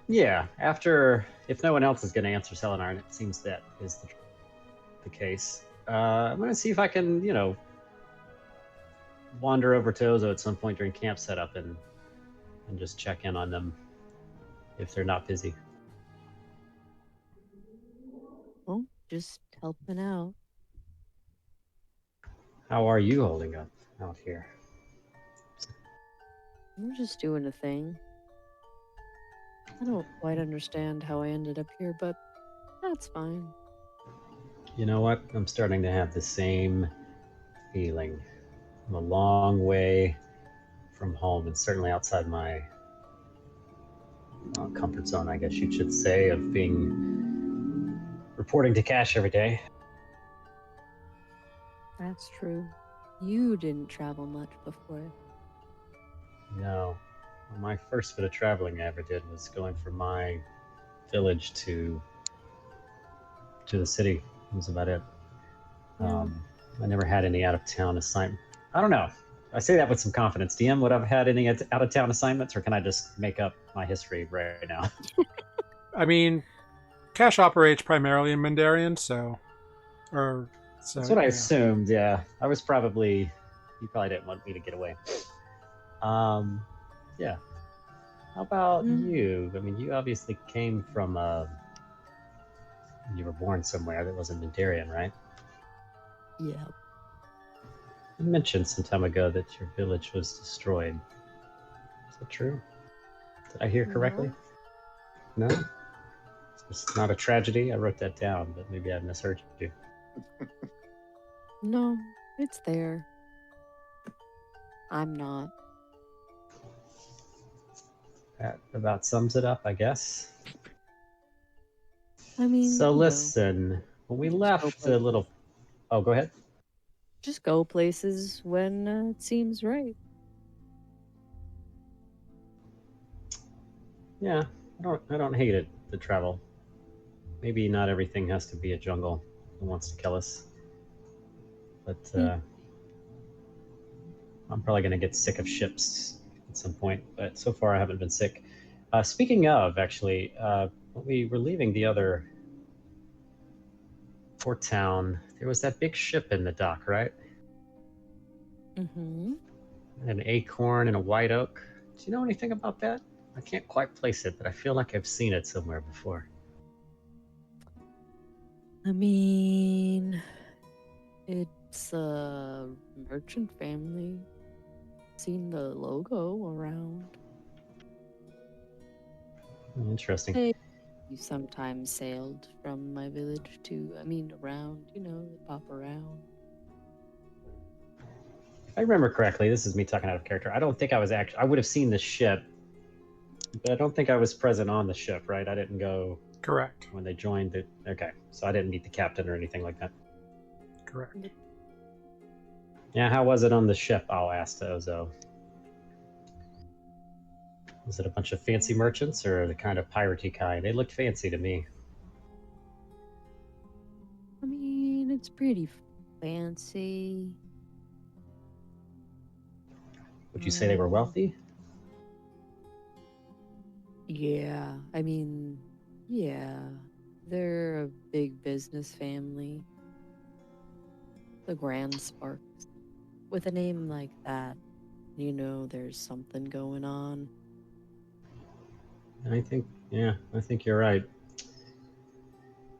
Yeah. After, if no one else is going to answer Selenar, and it seems that is the case, I'm going to see if I can, wander over to Ozo at some point during camp setup and just check in on them if they're not busy. Well, just helping out. How are you holding up out here? I'm just doing a thing. I don't quite understand how I ended up here, but that's fine. You know what? I'm starting to have the same feeling. I'm a long way from home and certainly outside my comfort zone, I guess you should say, of being reporting to Cash every day. That's true. You didn't travel much before. No. Well, my first bit of traveling I ever did was going from my village to the city. That was about it. Yeah. I never had any out of town assignment. I don't know. I say that with some confidence. DM, would I have had any out of town assignments, or can I just make up my history right now? I mean, Cash operates primarily in Mandarian, so That's what I yeah. assumed. Yeah, I was probably. You probably didn't want me to get away. Yeah. How about you? I mean, you obviously came from you were born somewhere that wasn't Mandarian, right? Yeah. You mentioned some time ago that your village was destroyed. Is that true? Did I hear correctly? No? It's not a tragedy. I wrote that down, but maybe I misheard you. No, it's there. I'm not. That about sums it up, I guess. I mean, So listen, when we left the little... Oh, go ahead. Just go places when it seems right. Yeah, I don't hate it, the travel. Maybe not everything has to be a jungle that wants to kill us. But I'm probably going to get sick of ships at some point. But so far I haven't been sick. Speaking of, actually, when we were leaving the other port town, there was that big ship in the dock, right? Mm-hmm. An acorn and a white oak. Do you know anything about that? I can't quite place it, but I feel like I've seen it somewhere before. I mean, it's a merchant family. Seen the logo around. Interesting. You sometimes sailed from my village to, around, pop around. If I remember correctly, this is me talking out of character. I don't think I was I would have seen the ship, but I don't think I was present on the ship, right? I didn't go. Correct. When they joined it. Okay, so I didn't meet the captain or anything like that. Correct. Yeah, how was it on the ship? I'll ask to Ozo. Was it a bunch of fancy merchants or the kind of piratey kind? They looked fancy to me. I mean, it's pretty fancy. Would you say they were wealthy? Yeah, yeah. They're a big business family. The Grand Sparks. With a name like that, there's something going on. I think you're right.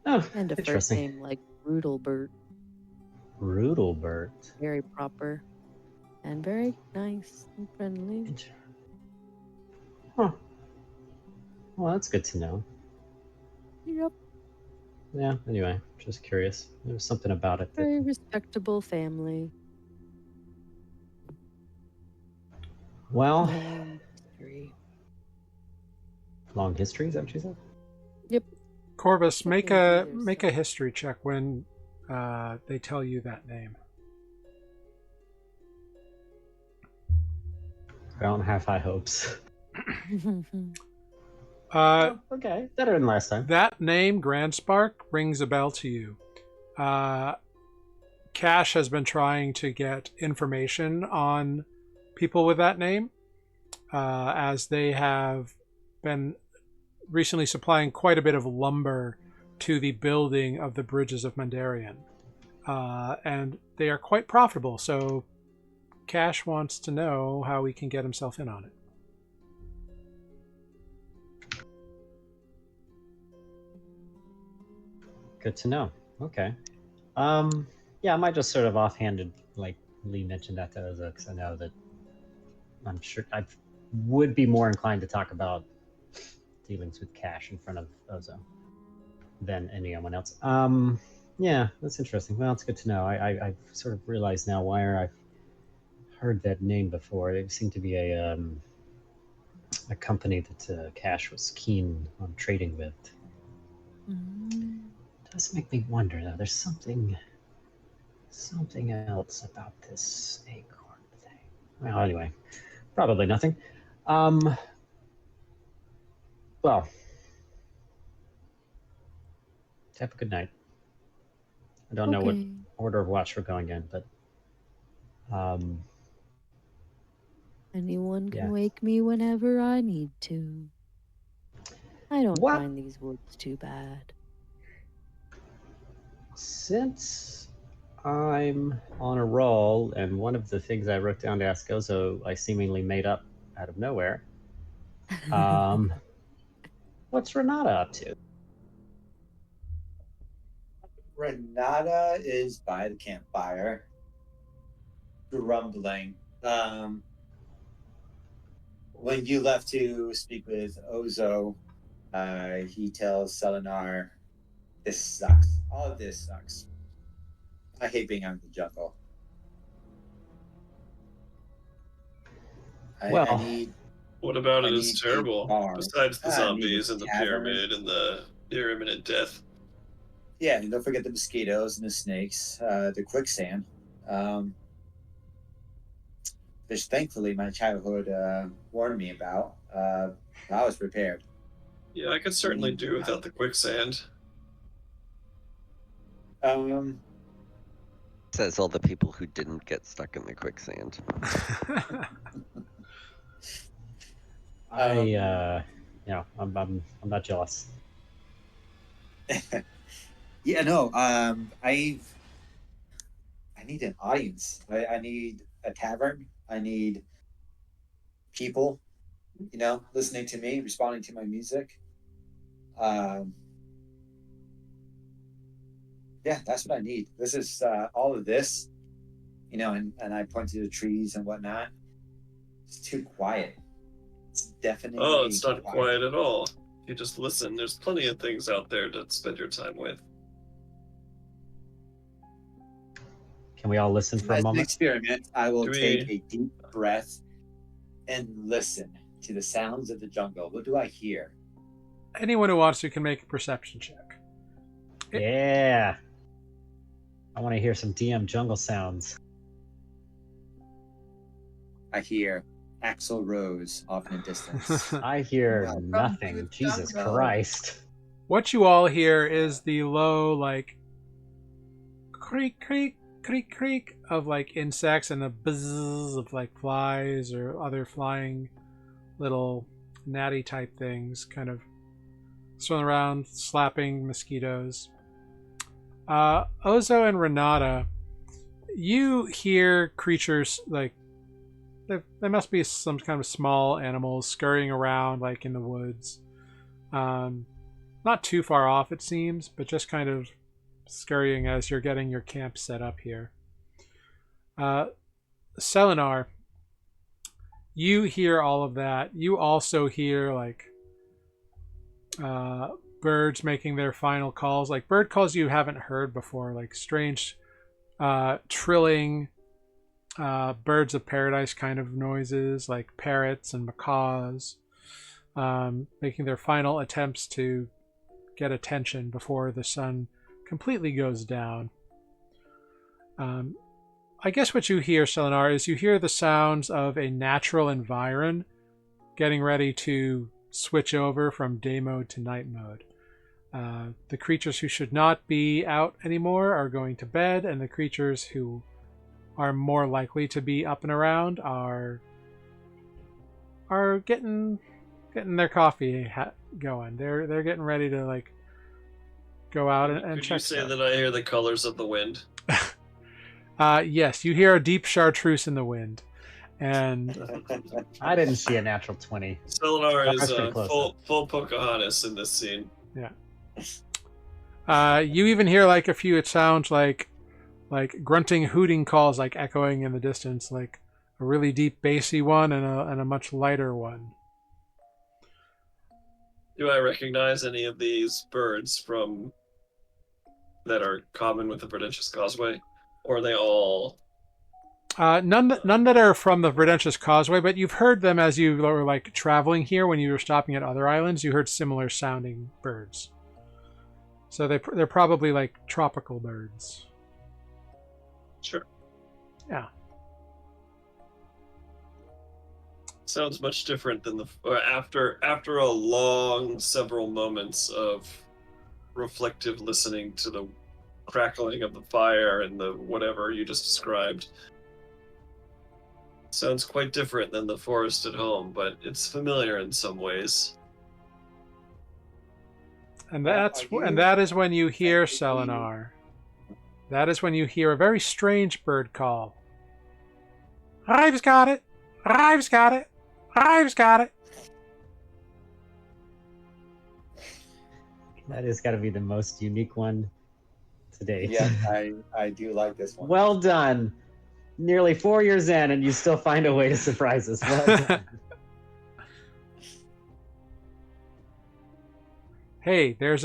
Oh, and a first name like Rudelbert. Rudelbert. Very proper. And very nice and friendly. Huh. Well, that's good to know. Yep. Yeah, anyway, just curious. There was something about it. Very respectable family. Well... Long history. Long history, is that what you said? Yep. Corvus, make a history check when they tell you that name. I don't have high hopes. Okay, better than last time. That name, Grand Spark, rings a bell to you. Cash has been trying to get information on people with that name, as they have been recently supplying quite a bit of lumber to the building of the bridges of Mandarian. And they are quite profitable, so Cash wants to know how he can get himself in on it. Good to know. Okay. Yeah, I might just sort of offhanded, like Lee mentioned that to Oza, because I know that I'm sure I would be more inclined to talk about dealings with Cash in front of Ozo than anyone else. Yeah, that's interesting. Well, it's good to know. I've sort of realized now why I've heard that name before. It seemed to be a company that Cash was keen on trading with. It does make me wonder, though. There's something else about this acorn thing. Well, anyway, probably nothing. Well, have a good night. I don't know what Okay. order of watch we're going in, but Anyone can yeah. wake me whenever I need to. I don't What? find these woods too bad. Since I'm on a roll, and one of the things I wrote down to ask Ozo, I seemingly made up out of nowhere. What's Renata up to? Renata is by the campfire, grumbling. When you left to speak with Ozo, he tells Selenar, "This sucks. All of this sucks. I hate being out in the jungle. I Well, need What about I it need is a terrible, bar. besides the I need zombies and a the tavern. pyramid and the near imminent death? Yeah, and don't forget the mosquitoes and the snakes, the quicksand. Which thankfully my childhood warned me about. I was prepared. Yeah, I could certainly do without the quicksand. Says all the people who didn't get stuck in the quicksand. I'm not jealous. Yeah, no. I need an audience. I need a tavern. I need people, listening to me, responding to my music. Yeah, that's what I need. This is all of this, and I point to the trees and whatnot. It's too quiet. It's definitely Oh, it's not quiet. quiet at all. If you just listen, there's plenty of things out there to spend your time with. Can we all listen for a As an moment? experiment, I will Do take we- a deep breath and listen to the sounds of the jungle. What do I hear? Anyone who wants to can make a perception check. Yeah. I want to hear some DM jungle sounds. I hear Axl Rose off in the distance. I hear Welcome to nothing. the Jesus jungle. Christ. What you all hear is the low, like, creak, creak, creak, creak of, like, insects and the buzz of, like, flies or other flying little gnatty type things kind of swirling around, slapping mosquitoes. Ozo and Renata, you hear creatures, like, there must be some kind of small animals scurrying around, like, in the woods. Not too far off, it seems, but just kind of scurrying as you're getting your camp set up here. Selenar, you hear all of that. You also hear, like, birds making their final calls, like bird calls you haven't heard before, like strange trilling birds of paradise kind of noises, like parrots and macaws, making their final attempts to get attention before the sun completely goes down. I guess what you hear, Selenar, is you hear the sounds of a natural environ getting ready to switch over from day mode to night mode. The creatures who should not be out anymore are going to bed, and the creatures who are more likely to be up and around are getting their coffee going. They're getting ready to like go out and Could check you say stuff. that I hear the colors of the wind? Yes, you hear a deep chartreuse in the wind, and I didn't see a natural 20. Selenar is That's pretty close, full Pocahontas in this scene. yeah. You even hear like a few. It sounds like grunting, hooting calls like echoing in the distance, like a really deep bassy one and a much lighter one. Do I recognize any of these birds from that are common with the Prudentious Causeway, or are they all? None that are from the Verdentious Causeway, but you've heard them as you were like traveling here when you were stopping at other islands. You heard similar sounding birds. So they're probably like tropical birds. Sure. Yeah. Sounds much different than after a long several moments of reflective listening to the crackling of the fire and the whatever you just described. Sounds quite different than the forest at home, but it's familiar in some ways. And that is when you hear Selenar. That is when you hear a very strange bird call. I've got it! I've got it! I've got it! That has got to be the most unique one to date. Yeah, I do like this one. Well done. Nearly 4 years in, and you still find a way to surprise us. Well done. Hey, there's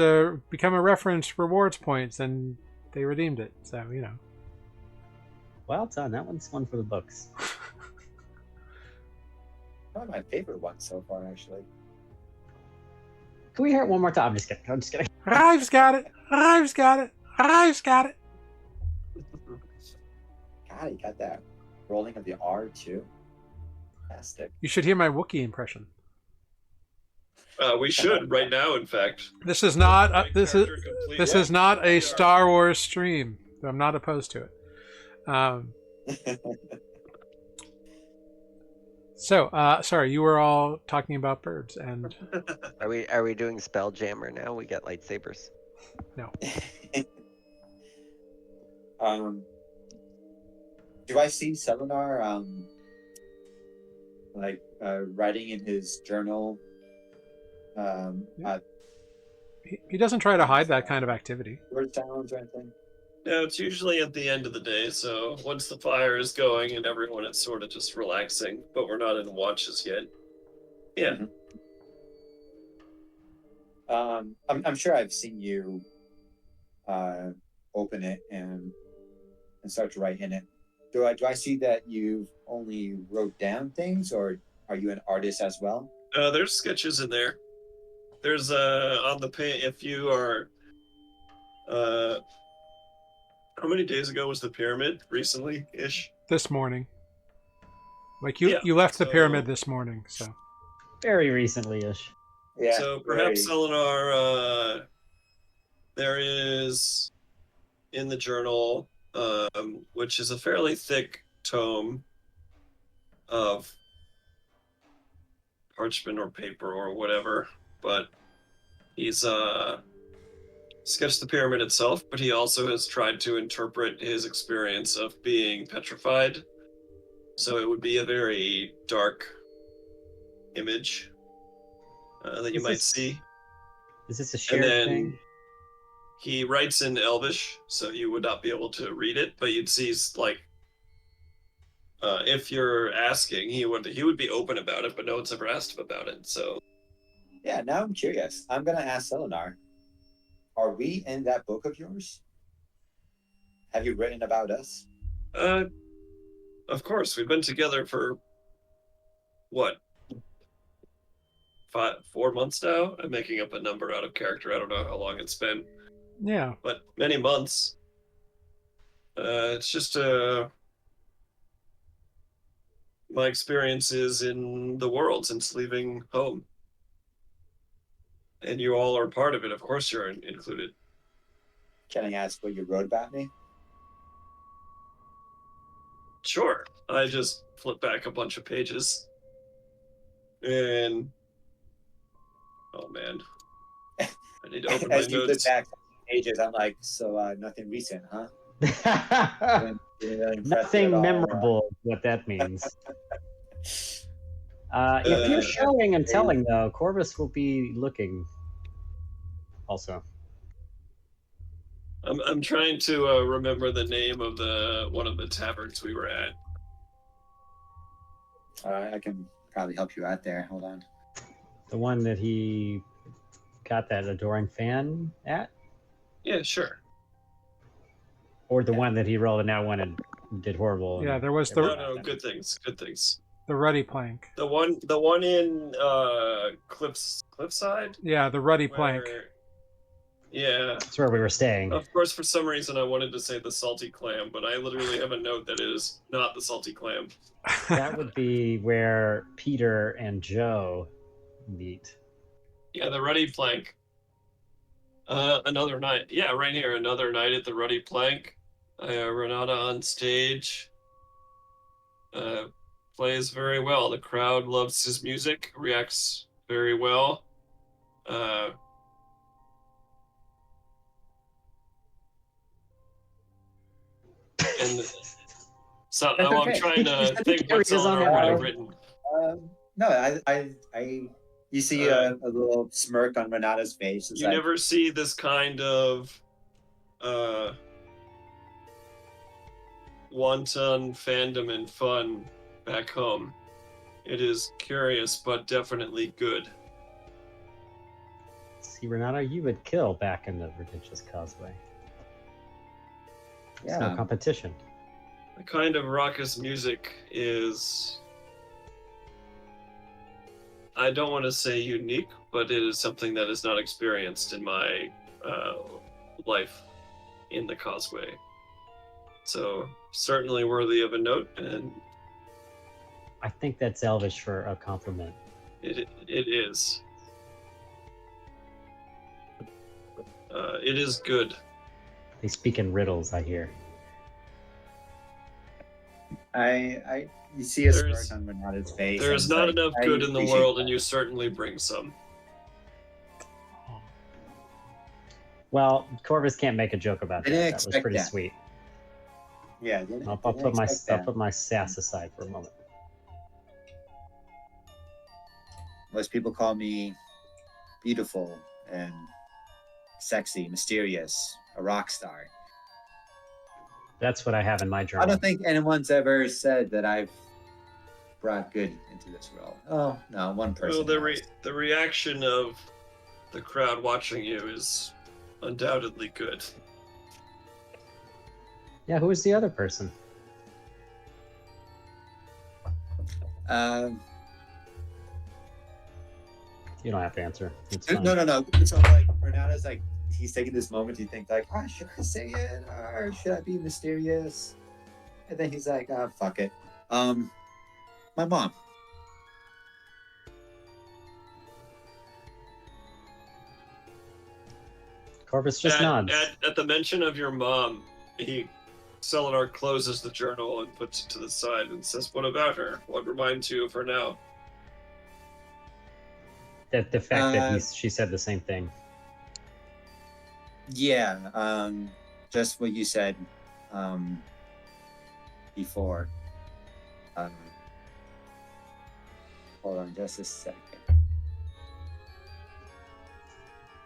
become a reference rewards points, and they redeemed it. So Well done. That one's one for the books. One of my favorite ones so far, actually. Can we hear it one more time? I'm just kidding. I'm just kidding. I've got it! I've got it! I've got it! God, you got that rolling of the R too. Fantastic. You should hear my Wookiee impression. We should right now, in fact. This is not this is not a Star Wars stream. I'm not opposed to it. So, sorry, you were all talking about birds, and Are we doing Spelljammer now? We got lightsabers. no. Do I see Selenar writing in his journal? He doesn't try to hide that kind of activity. Word sounds or anything? No, it's usually at the end of the day, so once the fire is going and everyone is sort of just relaxing, but we're not in watches yet. Yeah. I'm sure I've seen you open it and start to write in it. Do I see that you've only wrote down things, or are you an artist as well? There's sketches in there. There's on the page, if you are how many days ago was the pyramid? Recently-ish? This morning. Like you left the pyramid this morning, so. Very recently-ish. Yeah. So perhaps Selenar, there is in the journal, which is a fairly thick tome of parchment or paper or whatever, but he's sketched the pyramid itself, but he also has tried to interpret his experience of being petrified. So it would be a very dark image that you might see. Is this a shared thing? He writes in Elvish, so you would not be able to read it, but you'd see like if you're asking, he would be open about it, but no one's ever asked him about it. So yeah, now I'm curious. I'm gonna ask Selenar. Are we in that book of yours? Have you written about us? Of course. We've been together for what? 4 months now? I'm making up a number out of character. I don't know how long it's been. Yeah. But many months. It's just my experiences in the world since leaving home. And you all are part of it. Of course you're included. Can I ask what you wrote about me? Sure. I just flip back a bunch of pages. And oh man. I need to open my As you flip notes. back pages, I'm like, so nothing recent, huh? Didn't really impress you at Nothing all, memorable, what that means. If you're Uh, showing and telling, though, Corvus will be looking also. I'm trying to remember the name of one of the taverns we were at. I can probably help you out there. Hold on. The one that he got that adoring fan at? Yeah, sure. Or the one that he rolled a nat one and did horrible? Yeah, there was No, good things. the ruddy plank. The one in Cliffside. Yeah, the ruddy plank. Yeah. That's where we were staying. Of course, for some reason, I wanted to say the salty clam, but I literally have a note that it is not the salty clam. That would be where Peter and Joe meet. Yeah, the ruddy plank. Another night. Yeah, right here. Another night at the ruddy plank. Renata on stage. Plays very well. The crowd loves his music. Reacts very well. And so That's I'm okay. trying to think what's on our what I've written. No, I you see a little smirk on Renata's face. It's You like, never see this kind of wanton fandom and fun back home. It is curious, but definitely good. See, Renata, you would kill back in the Ridiculous Causeway. It's no competition. The kind of raucous music is, I don't want to say unique, but it is something that is not experienced in my life in the Causeway. So certainly worthy of a note, and I think that's Elvish for a compliment. it is. It is good. They speak in riddles, I hear. You see a smirk on Renata's face. There is not enough good in the world, and you certainly bring some. Well, Corvus can't make a joke about that. That was pretty sweet. Yeah, I'll put my sass aside for a moment. Most people call me beautiful and sexy, mysterious, a rock star. That's what I have in my journal. I don't think anyone's ever said that I've brought good into this world. Oh, no, one person. Well, the reaction of the crowd watching you is undoubtedly good. Yeah, who is the other person? You don't have to answer. It's fine. No. So like Renata's like, he's taking this moment to think like, should I say it or should I be mysterious? And then he's like, fuck it. My mom. Corvus just nods. At the mention of your mom, Selenar closes the journal and puts it to the side and says, "What about her? What reminds you of her now?" That the fact that she said the same thing. Yeah, just what you said before. Hold on just a second.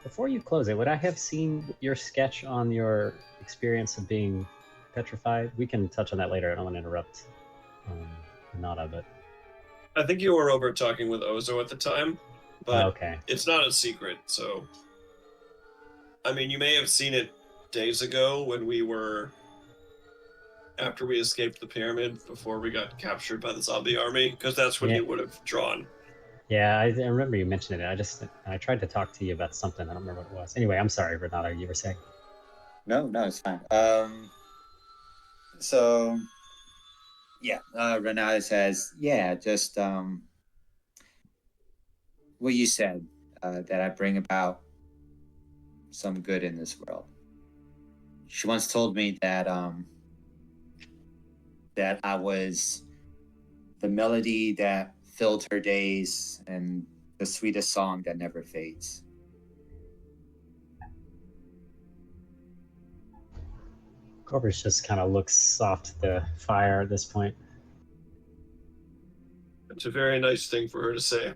Before you close it, would I have seen your sketch on your experience of being petrified? We can touch on that later. I don't want to interrupt Renata, but I think you were over talking with Ozo at the time, but okay. It's not a secret, so I mean, you may have seen it days ago when after we escaped the pyramid, before we got captured by the zombie army, because that's when you would have drawn. Yeah, I remember you mentioning it. I tried to talk to you about something. I don't remember what it was. Anyway, I'm sorry, Renata, you were saying. No, it's fine. So yeah, Renata says, yeah, just what you said, that I bring about some good in this world. She once told me that that I was the melody that filled her days and the sweetest song that never fades. Corvus just kind of looks off to the fire at this point. It's a very nice thing for her to say.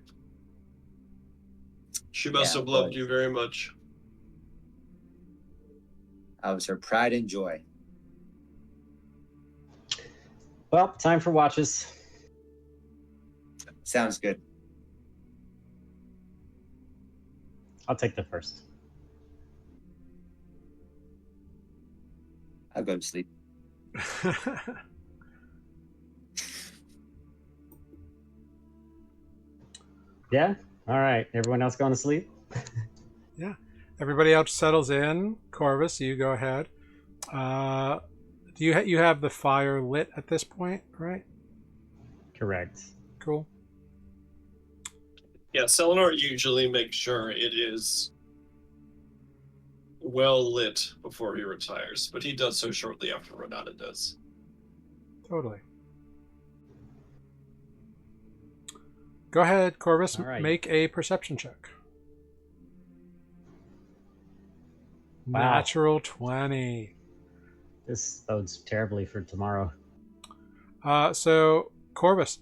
She must Yeah, have loved but you very much. I was her pride and joy. Well, time for watches. Sounds good. I'll take the first. I'll go to sleep. Yeah? All right. Everyone else going to sleep? Yeah. Everybody else settles in. Corvus, you go ahead. Do you have the fire lit at this point, right? Correct. Cool. Yeah, Selenor usually makes sure it is well lit before he retires, but he does so shortly after Renata does. Totally. Go ahead, Corvus. All right. Make a perception check. Wow. Natural 20. This bodes terribly for tomorrow. So, Corvus,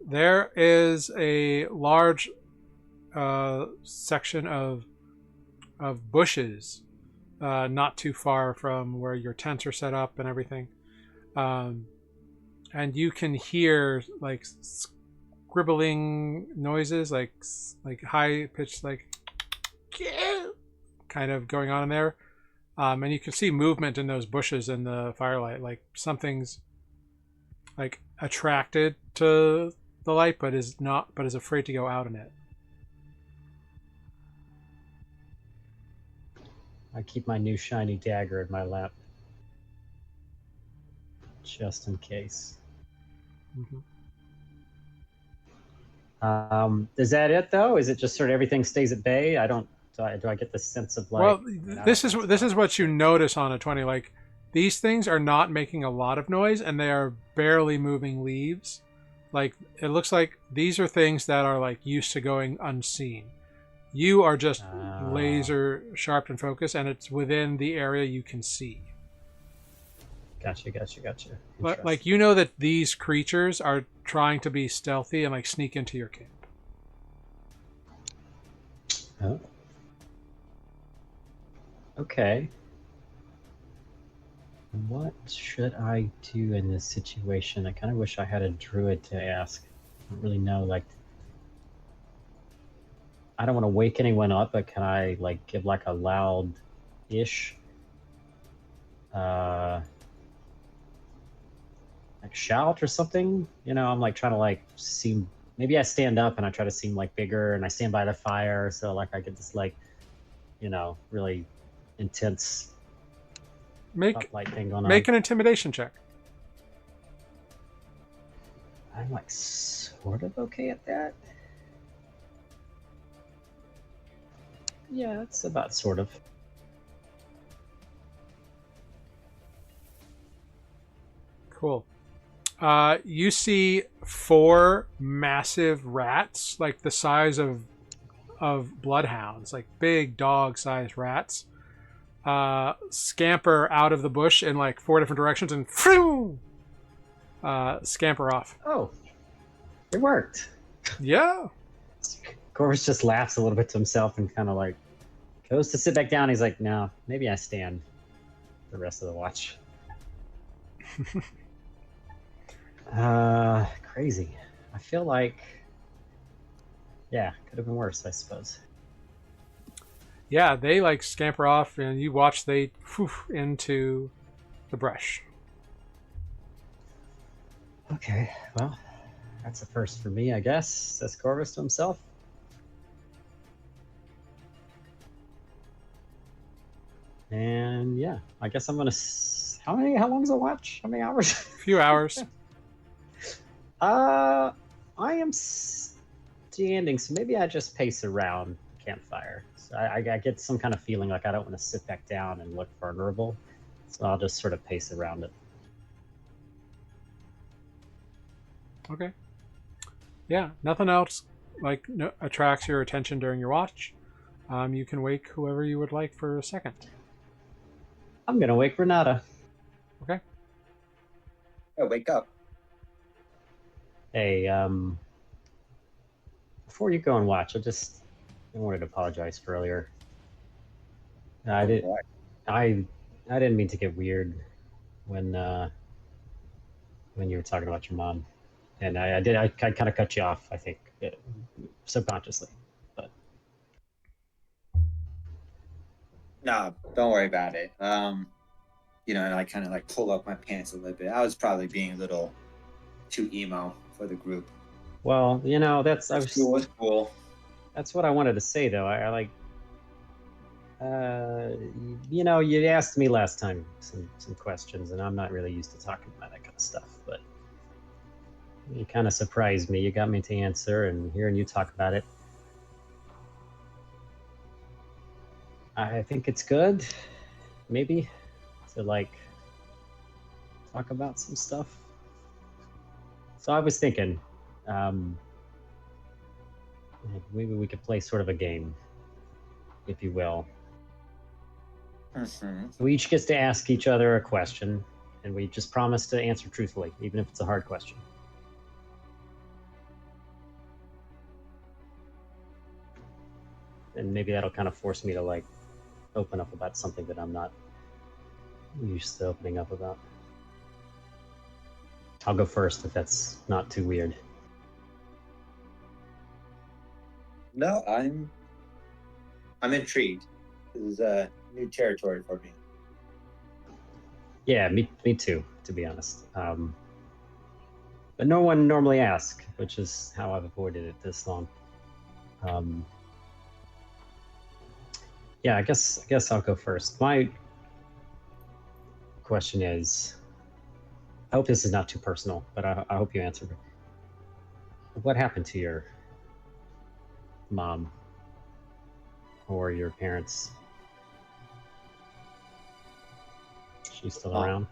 there is a large section of bushes not too far from where your tents are set up and everything. And you can hear like scribbling noises, like high pitched, like kind of going on in there. And you can see movement in those bushes in the firelight, like something's like attracted to the light, but is afraid to go out in it. I keep my new shiny dagger in my lap, just in case. Mm-hmm. Is that it though? Is it just sort of everything stays at bay? Do I get the sense of like? Well, this is what you notice on a 20. Like, these things are not making a lot of noise, and they are barely moving leaves. Like, it looks like these are things that are like used to going unseen. You are just laser sharp and focused, and it's within the area you can see. Gotcha. But like, you know that these creatures are trying to be stealthy and like sneak into your camp. Oh. Okay. What should I do in this situation? I kind of wish I had a druid to ask. I don't really know. Like, I don't want to wake anyone up, but can I like give like a loud-ish, like shout or something? You know, I'm like trying to like seem. Maybe I stand up and I try to seem like bigger, and I stand by the fire, so like I get this like, you know, really intense light thing going on. Make an intimidation check. I'm like sort of okay at that. Yeah, it's about sort of. Cool. You see 4 massive rats, like the size of bloodhounds, like big dog-sized rats, scamper out of the bush in like 4 different directions and scamper off. Oh, it worked. Yeah. Corvus just laughs a little bit to himself and kind of like goes to sit back down. He's like, no, maybe I stand the rest of the watch. Crazy. I feel like, yeah, could have been worse, I suppose. Yeah, they like scamper off, and you watch they into the brush. Okay, well, that's a first for me, I guess, says Corvus to himself. And yeah, I guess I'm gonna. How long is a watch? How many hours? A few hours. I am standing, so maybe I just pace around the campfire. So I get some kind of feeling like I don't want to sit back down and look vulnerable, so I'll just sort of pace around it. Okay. Yeah, nothing else attracts your attention during your watch. You can wake whoever you would like for a second. I'm gonna wake Renata. Okay. Oh, wake up. Hey, before you go and watch, I wanted to apologize for earlier. I did. What? I didn't mean to get weird when you were talking about your mom, and I did. I kind of cut you off. I think subconsciously, but No, don't worry about it. And I kind of like pull up my pants a little bit. I was probably being a little too emo for the group. well, that's Cool. that's what I wanted to say though. I like. You asked me last time some questions, and I'm not really used to talking about that kind of stuff, but you kind of surprised me. You got me to answer, and hearing you talk about it, I think it's good, maybe, to like talk about some stuff. So I was thinking, maybe we could play sort of a game, if you will. Mm-hmm. We each gets to ask each other a question, and we just promise to answer truthfully, even if it's a hard question. And maybe that'll kind of force me to like open up about something that I'm not used to opening up about. I'll go first if that's not too weird. No, I'm intrigued. This is new territory for me. Yeah, me too, to be honest. But no one normally asks, which is how I've avoided it this long. Yeah, I guess I'll go first. My question is, I hope this is not too personal, but I hope you answer. What happened to your mom or your parents? She's still around?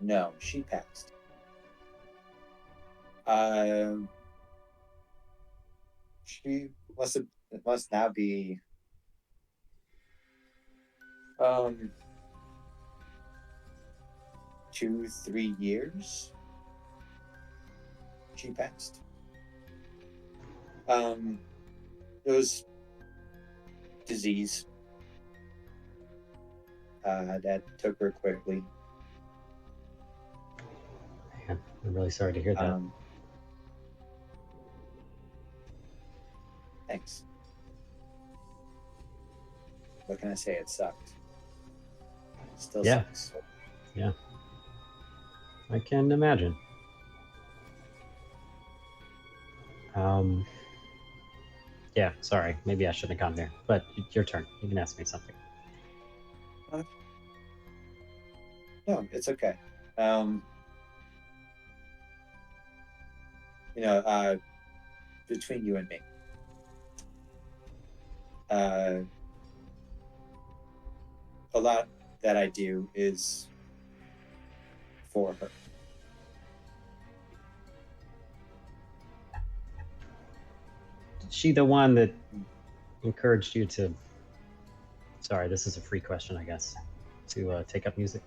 No, she passed. She must now be 2-3 years. She passed. It was disease that took her quickly. Man, I'm really sorry to hear that. Thanks. What can I say? It sucked. Still sucks. Yeah. I can imagine. Yeah, sorry. Maybe I shouldn't have gone there. But your turn. You can ask me something. No, it's okay. Between you and me, a lot that I do is for her. Is she the one that encouraged you to... Sorry, this is a free question, I guess. To take up music?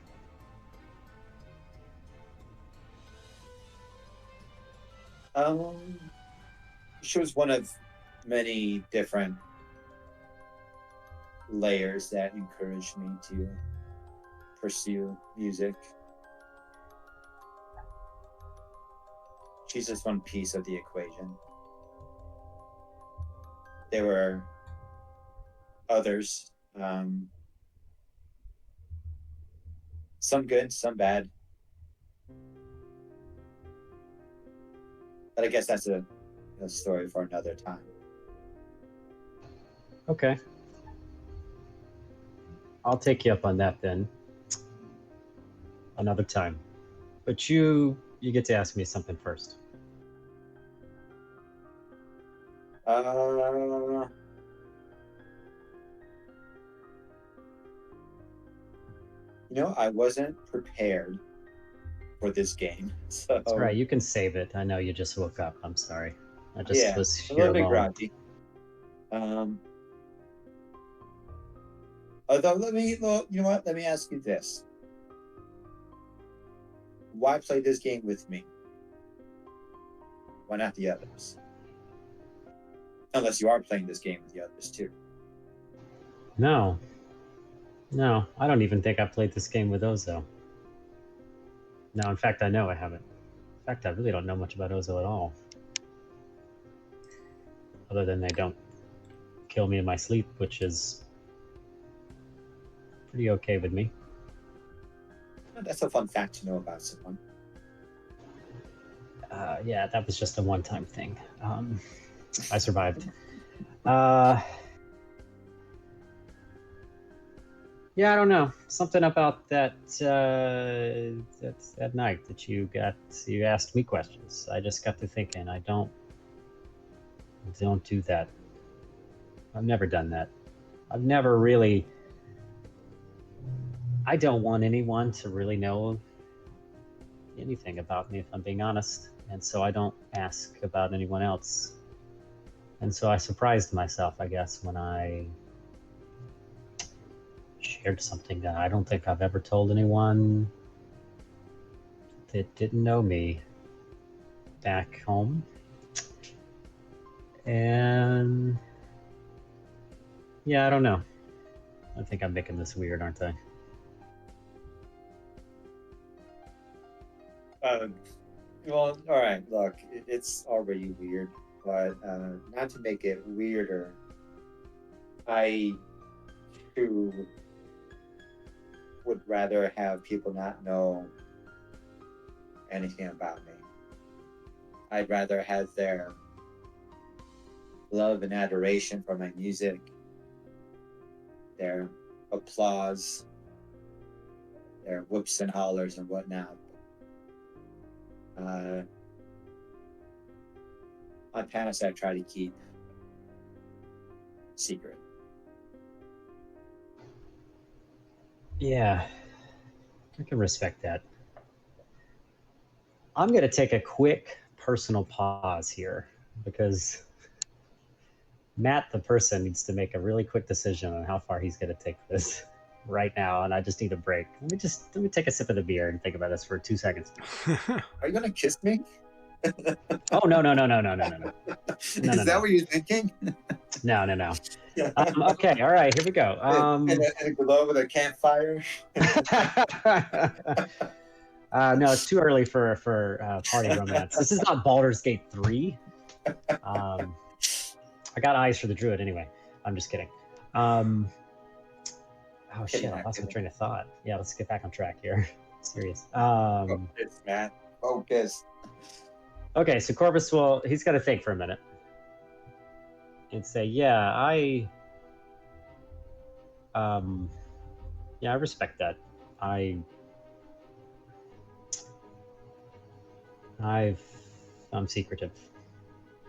She was one of many different layers that encouraged me to pursue music. She's just one piece of the equation. There were others, some good, some bad. But I guess that's a story for another time. Okay. I'll take you up on that then. Another time. But you get to ask me something first. I wasn't prepared for this game. So That's right. You can save it. I know you just woke up. I'm sorry. I just yeah, was a here little bit alone. groggy. Although you know what? Let me ask you this: why play this game with me? Why not the others? Unless you are playing this game with the others too. No. No, I don't even think I've played this game with Ozo. No, in fact, I know I haven't. In fact, I really don't know much about Ozo at all. Other than they don't kill me in my sleep, which is pretty okay with me. That's a fun fact to know about someone. Yeah, that was just a one-time thing. I survived. Yeah, I don't know. Something about that that night that you asked me questions. I just got to thinking. I don't do that. I've never done that. I've never really. I don't want anyone to really know anything about me, if I'm being honest, and so I don't ask about anyone else. And so I surprised myself, I guess, when I shared something that I don't think I've ever told anyone that didn't know me back home. And yeah, I don't know. I think I'm making this weird, aren't I? Well, all right. Look, it's already weird, but not to make it weirder, I too would rather have people not know anything about me. I'd rather have their love and adoration for my music, their applause, their whoops and hollers and whatnot. My past I try to keep secret. Yeah, I can respect that. I'm going to take a quick personal pause here because Matt, the person, needs to make a really quick decision on how far he's going to take this right now, and I just need a break. Let me take a sip of the beer and think about this for 2 seconds. Are you gonna kiss me? Oh no. Is that what you're thinking? No. Okay, all right, here we go. In a glow with a campfire. No, it's too early for party romance. This is not Baldur's Gate 3. I got eyes for the druid anyway. I'm just kidding. Oh shit, I lost my train of thought. Yeah, let's get back on track here. Serious. Focus, man. Focus. Okay, so Corvus he's got to think for a minute and say, yeah, I respect that. I'm secretive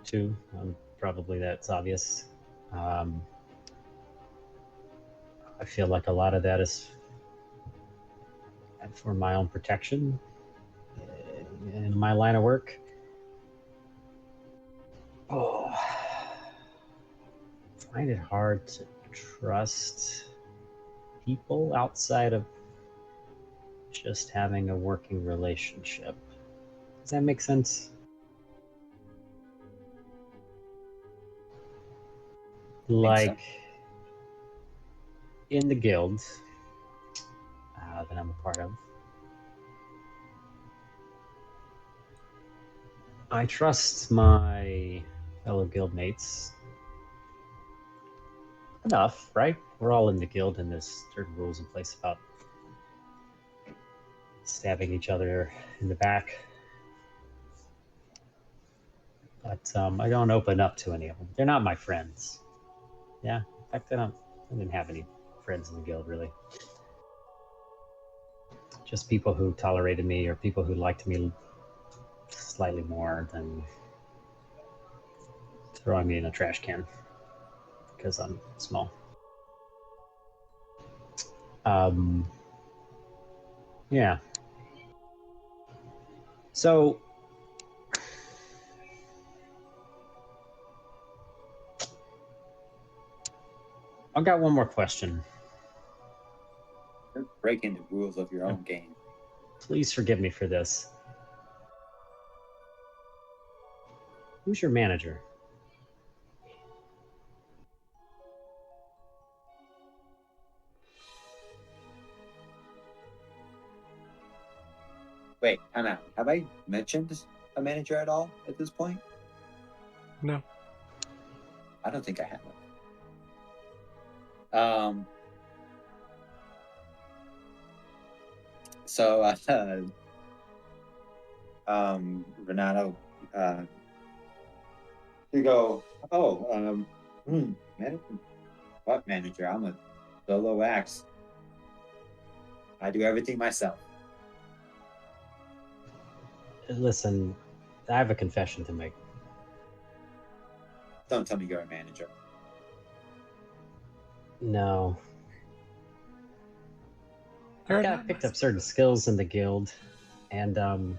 too. Probably that's obvious. I feel like a lot of that is for my own protection in my line of work. Oh, I find it hard to trust people outside of just having a working relationship. Does that make sense? Like in the guild that I'm a part of, I trust my fellow guildmates enough, right? We're all in the guild, and there's certain rules in place about stabbing each other in the back. But I don't open up to any of them. They're not my friends. Yeah, in fact, I didn't have any friends in the guild, really. Just people who tolerated me or people who liked me slightly more than throwing me in a trash can because I'm small. Yeah. So, I've got one more question. You're breaking the rules of your own game. Please forgive me for this. Who's your manager? Wait, time out. Have I mentioned a manager at all at this point? No. I don't think I have. So, Renato, you go, manager? What manager? I'm a solo axe. I do everything myself. Listen, I have a confession to make. Don't tell me you're a manager. No. You're I not picked up certain skills in the guild, and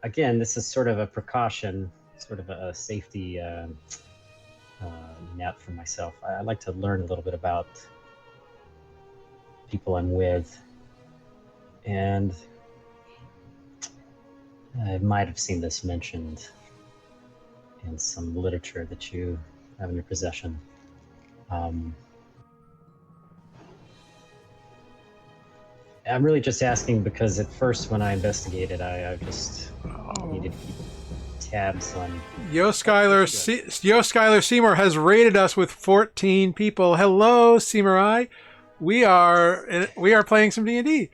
again, this is sort of a precaution, sort of a safety net for myself. I like to learn a little bit about people I'm with, and I might have seen this mentioned in some literature that you have in your possession. I'm really just asking because at first when I investigated, I just needed to keep tabs on... Yo Skylar Seymour has rated us with 14 people. Hello, Seymour. We are playing some D&D.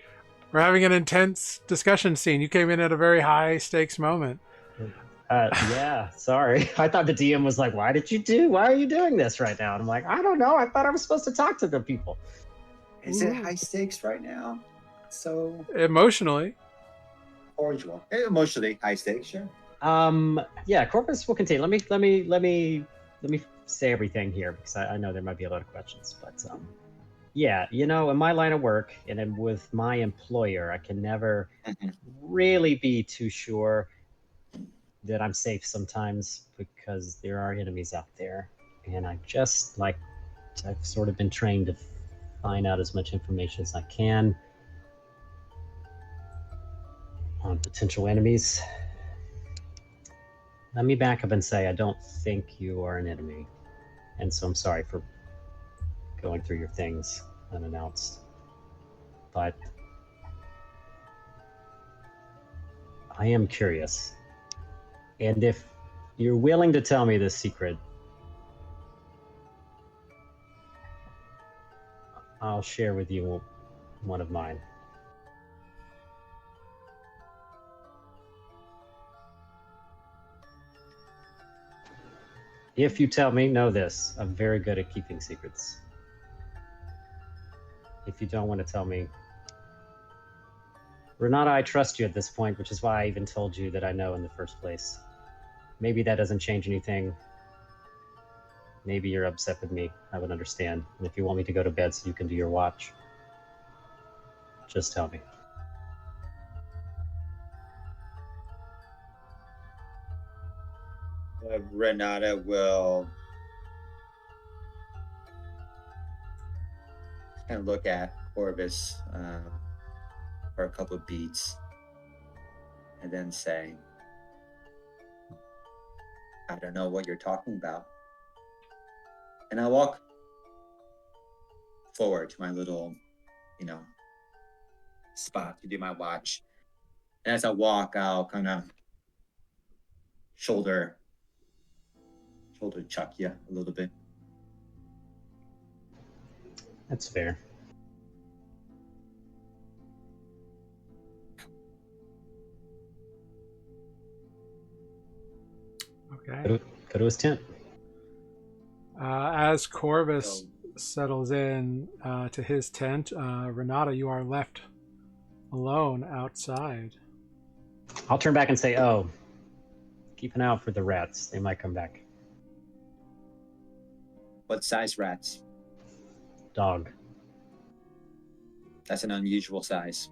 We're having an intense discussion scene. You came in at a very high stakes moment. Yeah, sorry. I thought the DM was like, why are you doing this right now? And I'm like, I don't know. I thought I was supposed to talk to the people. Is it high stakes right now? So emotionally. Cordial. Emotionally high stakes, sure. Yeah, Corpus will continue. Let me say everything here because I know there might be a lot of questions. But yeah, in my line of work and with my employer, I can never really be too sure that I'm safe sometimes because there are enemies out there. And I've sort of been trained to find out as much information as I can on potential enemies. Let me back up and say I don't think you are an enemy. And so I'm sorry for going through your things unannounced. But I am curious. And if you're willing to tell me this secret, I'll share with you one of mine. If you tell me, know this, I'm very good at keeping secrets. If you don't want to tell me, Renata, I trust you at this point, which is why I even told you that I know in the first place. Maybe that doesn't change anything. Maybe you're upset with me. I would understand. And if you want me to go to bed so you can do your watch, just tell me. Renata will kind of look at Corvus for a couple of beats and then say, I don't know what you're talking about. And I'll walk forward to my little, spot to do my watch. And as I walk, I'll kind of shoulder chuck you a little bit. That's fair. Okay. Go to his tent. As Corvus settles in to his tent, Renata, you are left alone outside. I'll turn back and say, oh, keep an eye out for the rats. They might come back. What size rats? Dog. That's an unusual size.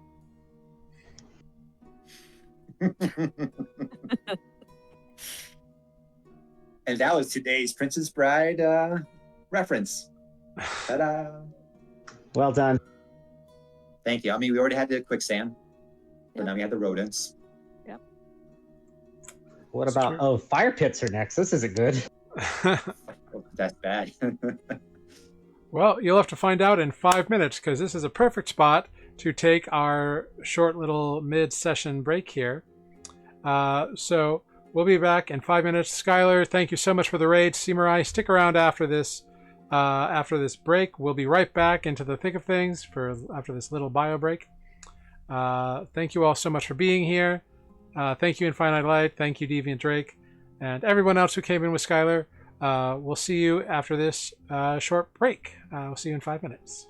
And that was today's Princess Bride reference. Ta-da! Well done. Thank you. I mean, we already had the quicksand, but Yep. now we have the rodents. What It's about true. fire pits are next? This isn't good. Oh, that's bad. Well, you'll have to find out in 5 minutes because this is a perfect spot to take our short little mid-session break here. So we'll be back in 5 minutes. Skylar, thank you so much for the raid. Simurai, stick around after this break. We'll be right back into the thick of things after this little bio break. Thank you all so much for being here. Thank you, Infinite Light. Thank you, Deviant Drake. And everyone else who came in with Skylar. We'll see you after this short break. We'll see you in 5 minutes.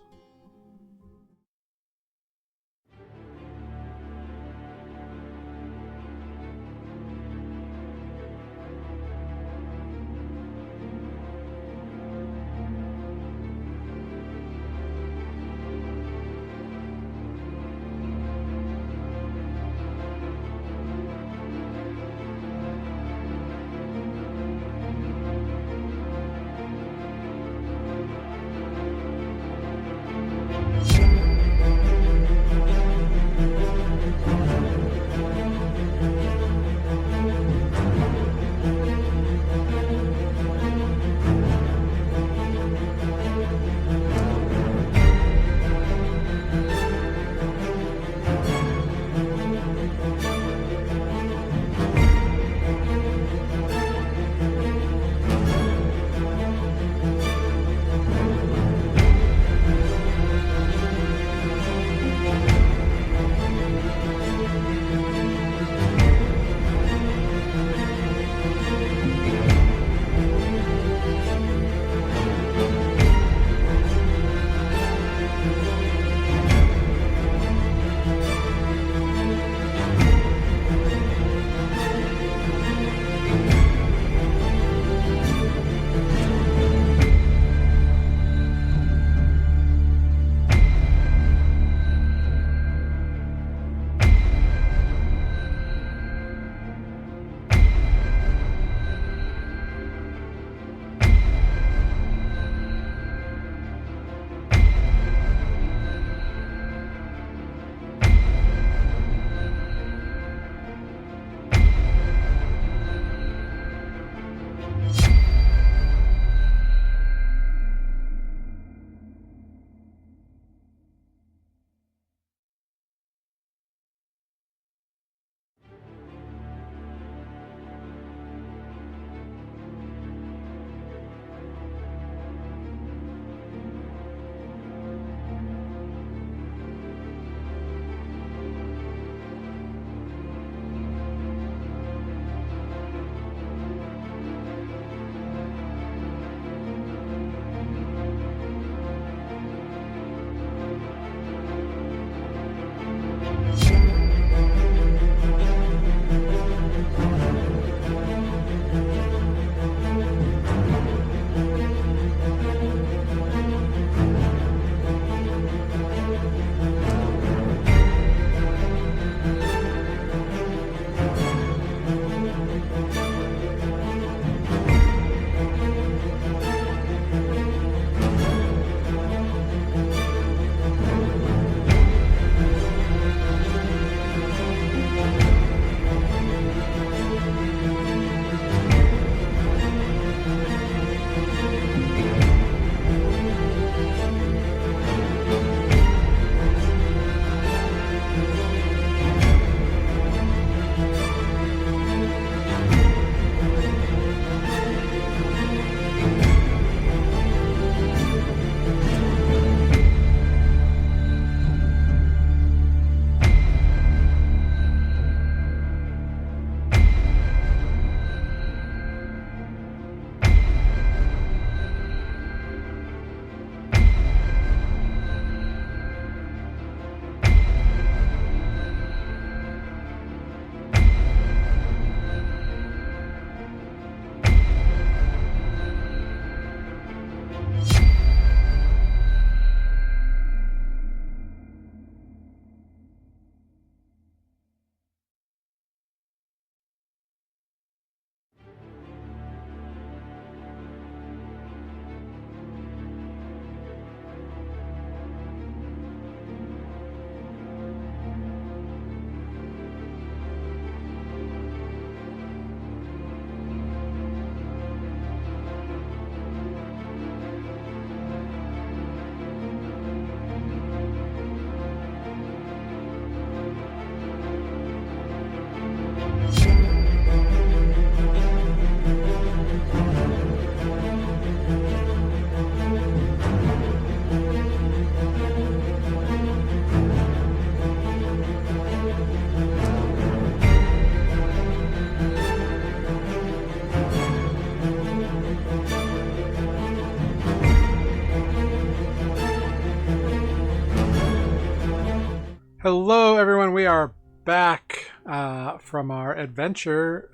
Hello, everyone. We are back from our adventure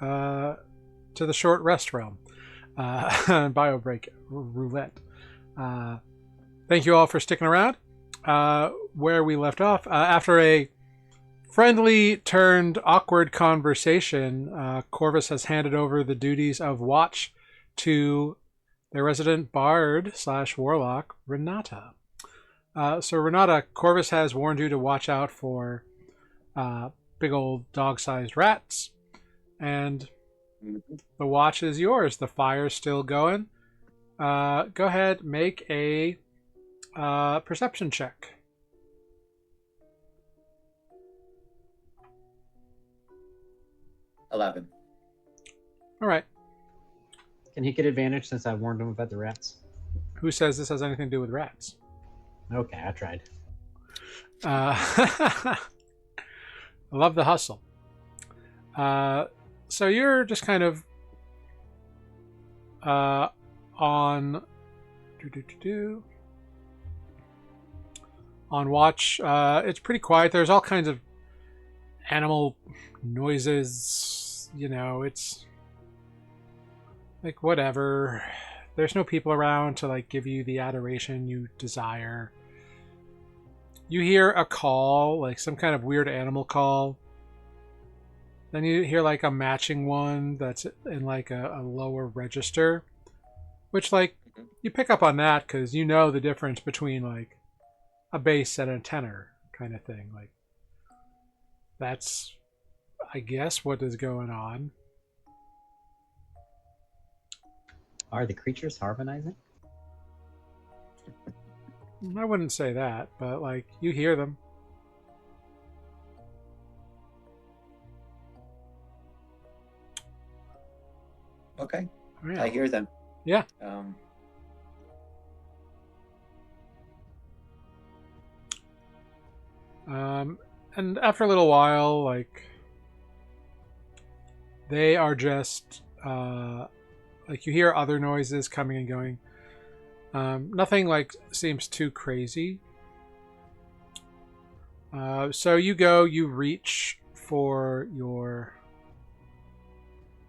to the short rest realm, BioBreak Roulette. Thank you all for sticking around. Where we left off, after a friendly turned awkward conversation, Corvus has handed over the duties of watch to their resident bard / warlock, Renata. So Renata, Corvus has warned you to watch out for big old dog-sized rats, and the watch is yours. The fire's still going. Go ahead, make a perception check. All 11. All right. Can he get advantage since I warned him about the rats? Who says this has anything to do with rats? Okay, I tried. I love the hustle. So you're just kind of on watch. It's pretty quiet. There's all kinds of animal noises. You know, it's like whatever. There's no people around to like give you the adoration you desire. You hear a call, like some kind of weird animal call. Then you hear like a matching one that's in like a lower register, which like you pick up on that because you know the difference between like a bass and a tenor kind of thing. Like that's, I guess, what is going on. Are the creatures harmonizing? I wouldn't say that, but like you hear them. Okay. Yeah. I hear them. Yeah. And after a little while, like they are just like you hear other noises coming and going. Nothing like seems too crazy. So you reach for your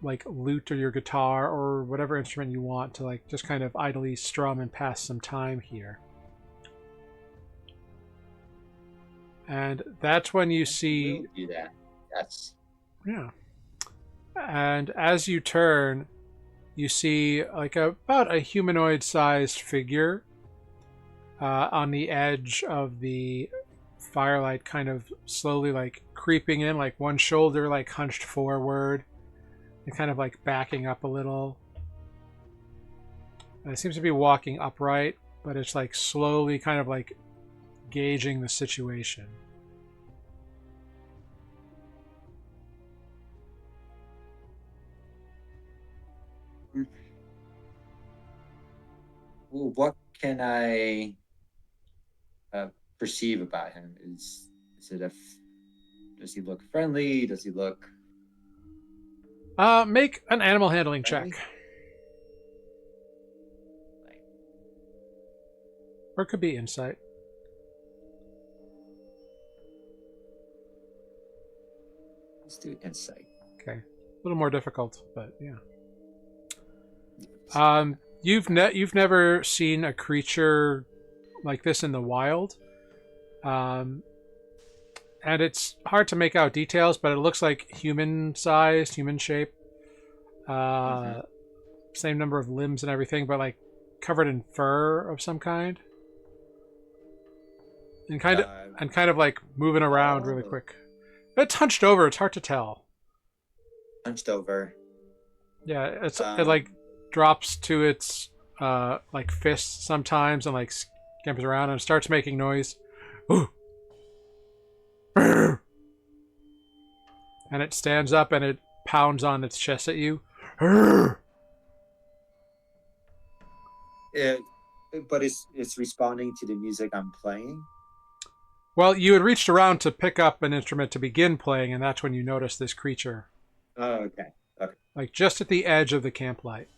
like lute or your guitar or whatever instrument you want to like just kind of idly strum and pass some time here. And that's when you see... We'll do that. Yes. Yeah. And as you turn, you see like about a humanoid-sized figure on the edge of the firelight, kind of slowly like creeping in, like one shoulder like hunched forward and kind of like backing up a little. And it seems to be walking upright, but it's like slowly kind of like gauging the situation. Well, what can I perceive about him? Is it does he look friendly? Does he look... Make an animal handling friendly? check. Or it could be insight. Let's do insight. Okay. A little more difficult, but yeah. You've never seen a creature like this in the wild. And it's hard to make out details, but it looks like human-sized, human shape. Same number of limbs and everything, but like covered in fur of some kind. And kind of like moving around really quick. It's hunched over. It's hard to tell. Hunched over. Yeah, it like drops to its like fists sometimes and like scampers around and starts making noise. Ooh. And it stands up and it pounds on its chest at you. But it's responding to the music I'm playing. Well, you had reached around to pick up an instrument to begin playing, and that's when you noticed this creature. Oh, okay. Okay. Like just at the edge of the camp light.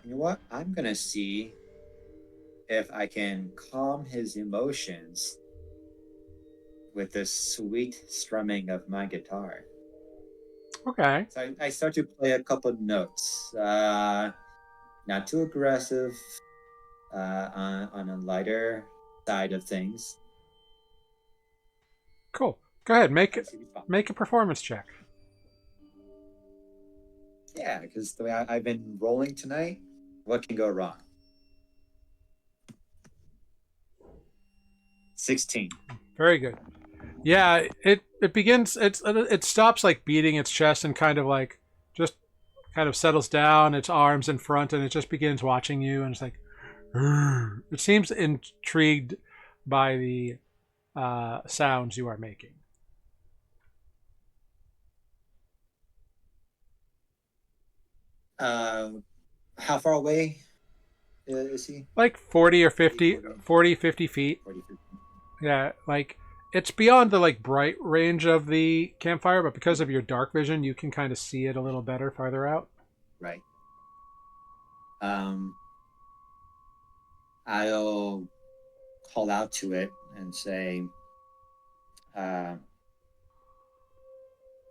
You know what? I'm gonna see if I can calm his emotions with the sweet strumming of my guitar. Okay. So I start to play a couple of notes. Not too aggressive, on a lighter side of things. Cool. Go ahead. Make Let's see if it's fun. a performance check. Yeah, because the way I've been rolling tonight, what can go wrong? 16. Very good. Yeah, it begins. It stops like beating its chest and kind of like just kind of settles down. Its arms in front, and it just begins watching you. And it's like, "Rrr." It seems intrigued by the sounds you are making. How far away is he? Like 40 or 50, 40, 50 feet. 40, 50. Yeah, like it's beyond the like bright range of the campfire, but because of your dark vision, you can kind of see it a little better farther out. Right. I'll call out to it and say,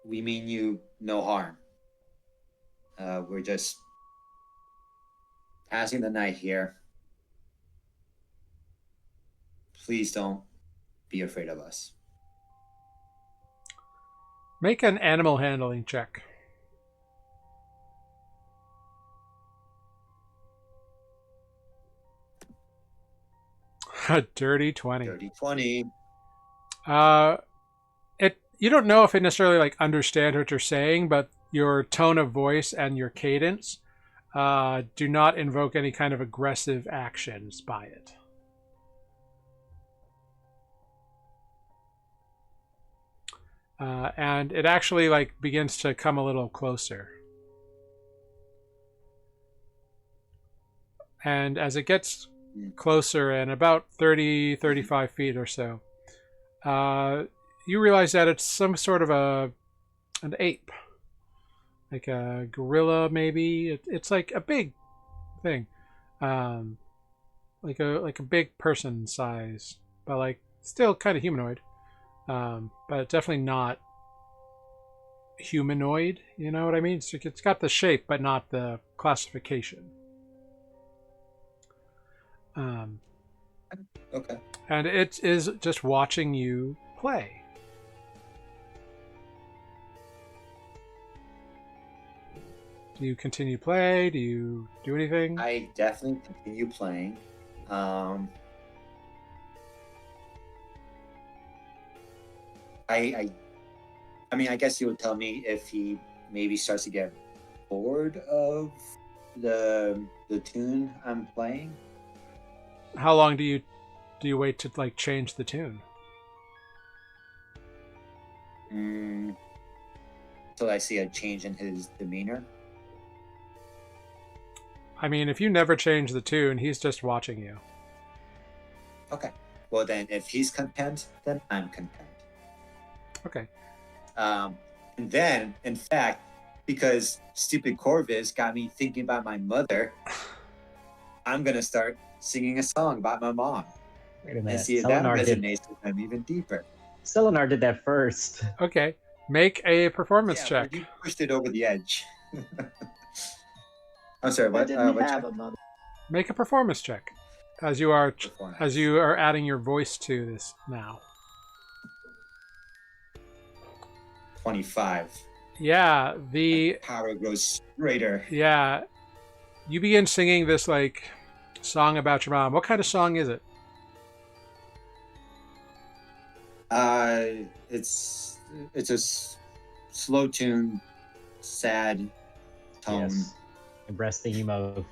we mean you no harm. We're just passing the night here. Please don't be afraid of us. Make an animal handling check. A dirty 20. Dirty 20. You don't know if it necessarily like understand what you're saying, but your tone of voice and your cadence do not invoke any kind of aggressive actions by it. And it actually like begins to come a little closer. And as it gets closer and about 30, 35 feet or so, you realize that it's some sort of an ape, like a gorilla maybe. It's like a big thing, like a big person size, but like still kind of humanoid, but definitely not humanoid. You know what I mean? It's got the shape, but not the classification. Okay. And it is just watching you play. Do you continue to play? Do you do anything? I definitely continue playing. I mean, I guess you would tell me if he maybe starts to get bored of the tune I'm playing. How long do you wait to like change the tune? So I see a change in his demeanor. I mean, if you never change the tune, he's just watching you. Okay. Well, then, if he's content, then I'm content. Okay. And then, in fact, because stupid Corvus got me thinking about my mother, I'm gonna start singing a song about my mom. Wait a minute. And see if that Selenar resonates with them even deeper. Selenar did that first. Okay. Make a performance check. You pushed it over the edge. I'm sorry. What? I didn't what have check? a mother. Make a performance check as you are Performance. adding your voice to this now. 25. Yeah, the Power grows straighter. yeah. You begin singing this like song about your mom. What kind of song is it? It's a slow tune, sad tone. Yes. Embrace the emo.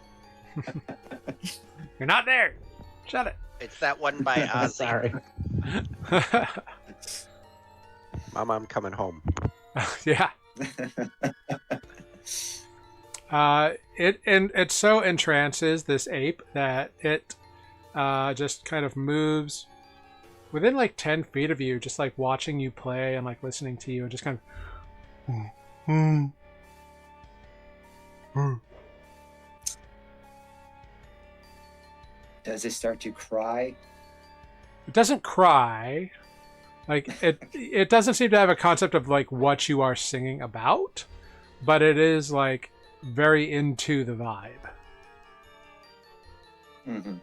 You're not there. Shut it. It's that one by Ozzy. Sorry. Mom, I'm coming home. Yeah. It so entrances this ape that it just kind of moves within like 10 feet of you, just like watching you play and like listening to you, and just kind of Does it start to cry? It doesn't cry. Like it doesn't seem to have a concept of like what you are singing about, but it is like very into the vibe. Mm-hmm.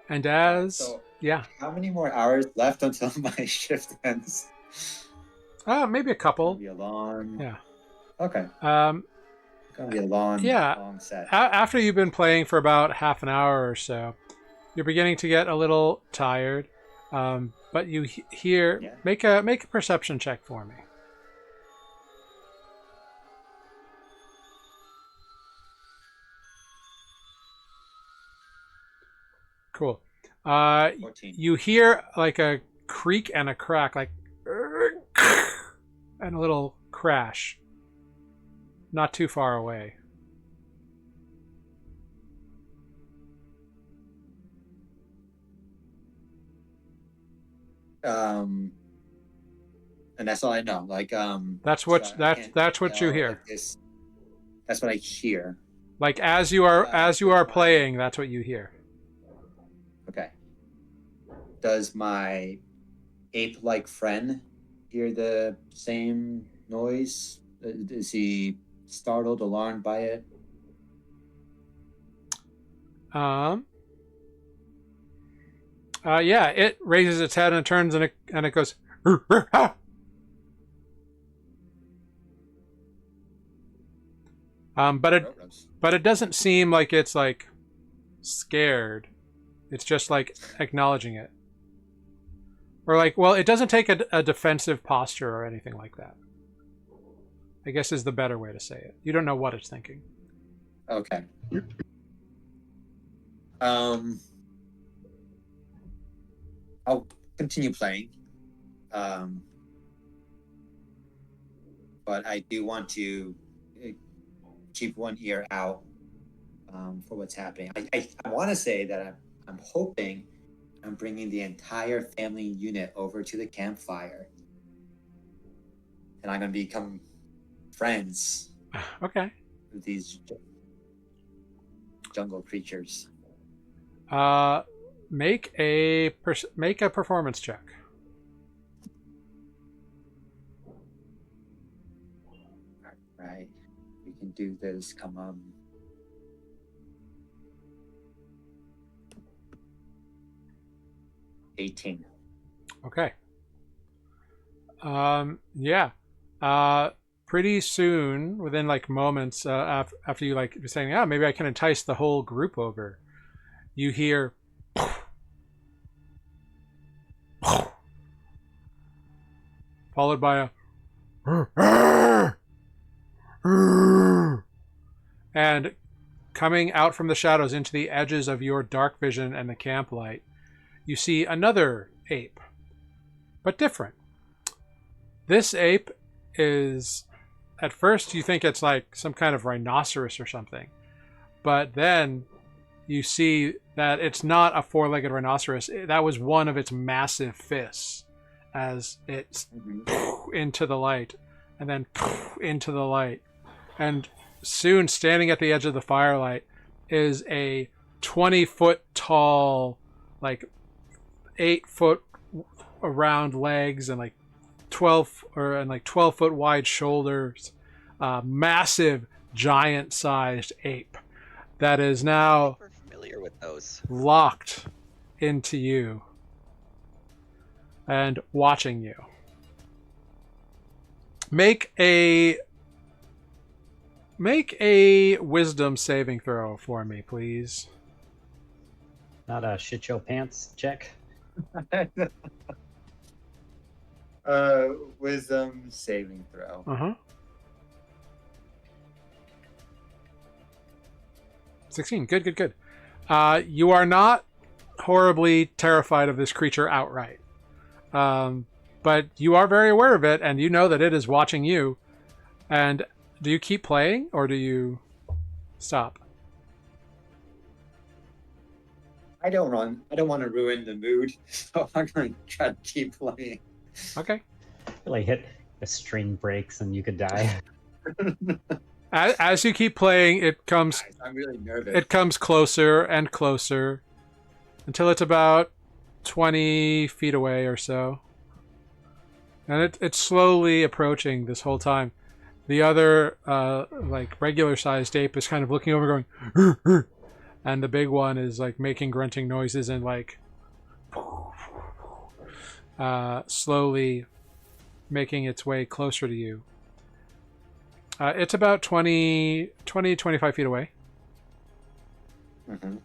And as So, yeah, how many more hours left until my shift ends? maybe a Gonna couple. be a long. Yeah. Okay. Gonna be a long, Yeah. long set. After you've been playing for about half an hour or so, you're beginning to get a little tired. But you hear make a perception check for me. Cool. 14. You hear like a creak and a crack, like and a little crash. Not too far away. And that's all I know. Like That's what so that's what you hear. That's what I hear. Like as you are playing, that's what you hear. Okay. Does my ape-like friend hear the same noise? Is he startled, alarmed by it? Yeah, it raises its head and turns and it goes. But it doesn't seem like it's like scared. It's just like acknowledging it. Or like, well, it doesn't take a defensive posture or anything like that. I guess is the better way to say it. You don't know what it's thinking. Okay. I'll continue playing. But I do want to keep one ear out for what's happening. I want to say that I'm hoping I'm bringing the entire family unit over to the campfire. And I'm going to become friends. Okay. With these jungle creatures. Make a performance check. Right. We can do this. Come on. $18. Okay. Yeah. Pretty soon, within like moments after you like saying, "Yeah, maybe I can entice the whole group over," you hear followed by a and coming out from the shadows into the edges of your dark vision and the camp light, you see another ape, but different. This ape is, at first you think it's like some kind of rhinoceros or something, but then you see that it's not a four-legged rhinoceros. That was one of its massive fists as it's into the light and then into the light. And soon, standing at the edge of the firelight is a 20-foot tall, like 8-foot around legs and like 12-foot wide shoulders, massive, giant-sized ape that is now familiar with those, locked into you and watching you. Make a wisdom saving throw for me, please. Not a shit your pants check. Wisdom saving throw. 16. Good. You are not horribly terrified of this creature outright. But you are very aware of it, and you know that it is watching you. And do you keep playing, or do you stop? I don't want to ruin the mood, so I'm going to try to keep playing. Okay. Really the string breaks and you could die. As you keep playing, it comes Guys, I'm really nervous. it comes closer and closer until it's about 20 feet away or so. And it's slowly approaching this whole time. The other, like, regular-sized ape is kind of looking over going, "Hur, hur," and the big one is, like, making grunting noises and, like, slowly making its way closer to you. It's about 25 feet away. Mm-hmm.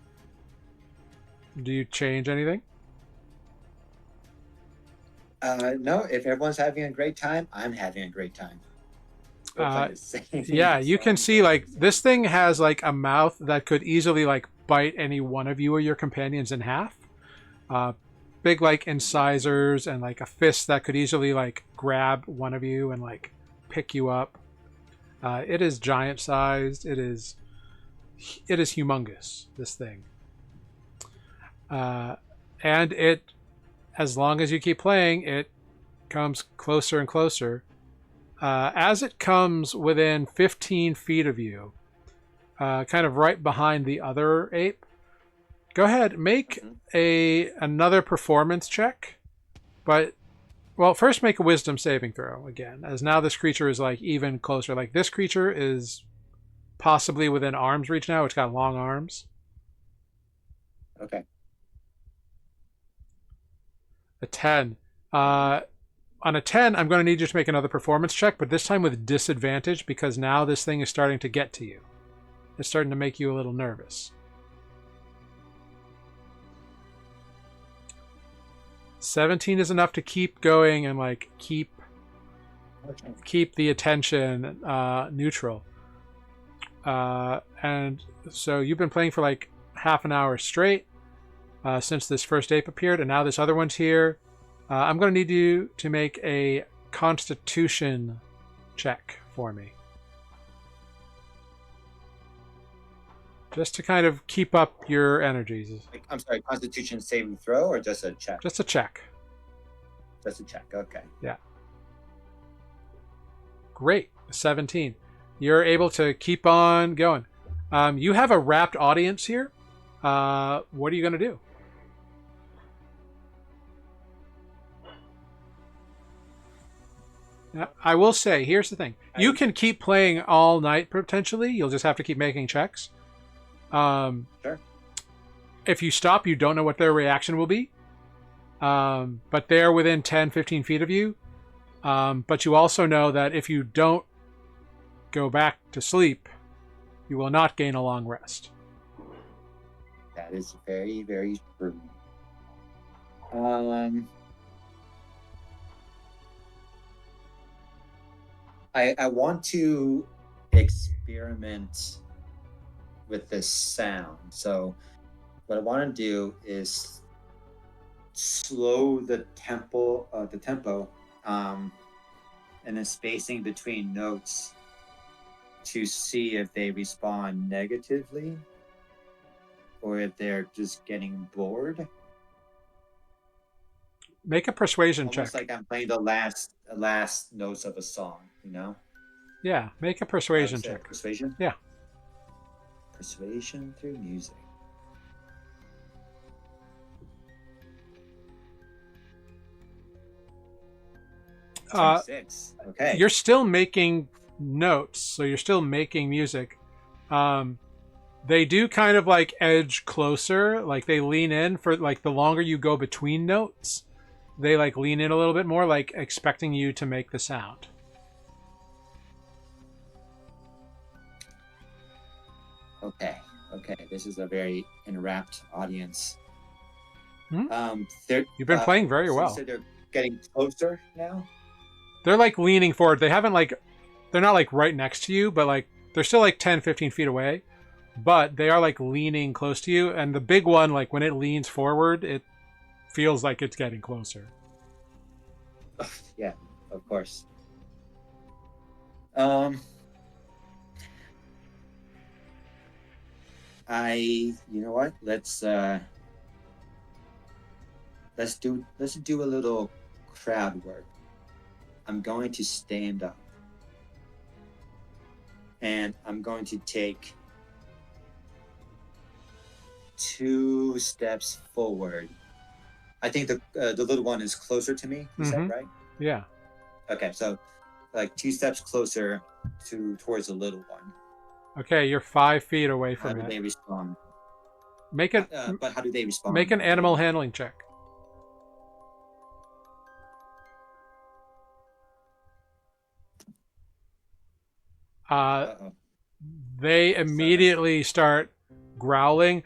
Do you change anything? No, if everyone's having a great time, I'm having a great time. We're playing the same Yeah, you can song. see, like, this thing has, like, a mouth that could easily, like, bite any one of you or your companions in half. Big, like, incisors and, like, a fist that could easily, like, grab one of you and, like, pick you up. It is giant-sized. It is humongous, this thing. And it, as long as you keep playing, it comes closer and closer. As it comes within 15 feet of you, kind of right behind the other ape, go ahead, make another performance check. But, well, first make a wisdom saving throw again, as now this creature is, like, even closer. Like, this creature is possibly within arm's reach now. It's got long arms. Okay. A 10. On a 10, I'm going to need you to make another performance check, but this time with disadvantage because now this thing is starting to get to you. It's starting to make you a little nervous. 17 is enough to keep going and, like, keep the attention neutral. And so you've been playing for like half an hour straight since this first ape appeared, and now this other one's here. I'm going to need you to make a Constitution check for me. Just to kind of keep up your energies. I'm sorry, Constitution saving throw or just a check? Just a check. Just a check, okay. Yeah. Great. 17. You're able to keep on going. You have a rapt audience here. What are you going to do? Now, I will say, here's the thing. You can keep playing all night, potentially. You'll just have to keep making checks. Sure. If you stop, you don't know what their reaction will be. But they're within 10, 15 feet of you. But you also know that if you don't go back to sleep, you will not gain a long rest. That is very, very true. I want to experiment with this sound. So what I want to do is slow the tempo, and the spacing between notes to see if they respond negatively or if they're just getting bored. Make a persuasion Almost check. like I'm playing the last notes of a song, you know? Yeah, make a persuasion check. Persuasion? Yeah. Persuasion through music. Six. Okay. You're still making notes, so you're still making music. They do kind of like edge closer, like they lean in for like the longer you go between notes, they like lean in a little bit more, like expecting you to make the sound. Okay. This is a very enwrapped audience. You've been playing very well. So they're getting closer now? They're like leaning forward. They haven't like, they're not like right next to you, but like they're still like 10, 15 feet away. But they are like leaning close to you. And the big one, like when it leans forward, it feels like it's getting closer. Yeah, of course. You know what? Let's do a little crowd work. I'm going to stand up. And I'm going to take 2 steps forward. I think the little one is closer to me. You said, right? Yeah. Okay, so like 2 steps closer towards the little one. Okay, you're 5 feet away How from do it. they respond? Make it. But how do they respond? Make an animal handling check. Uh-oh. They immediately start growling.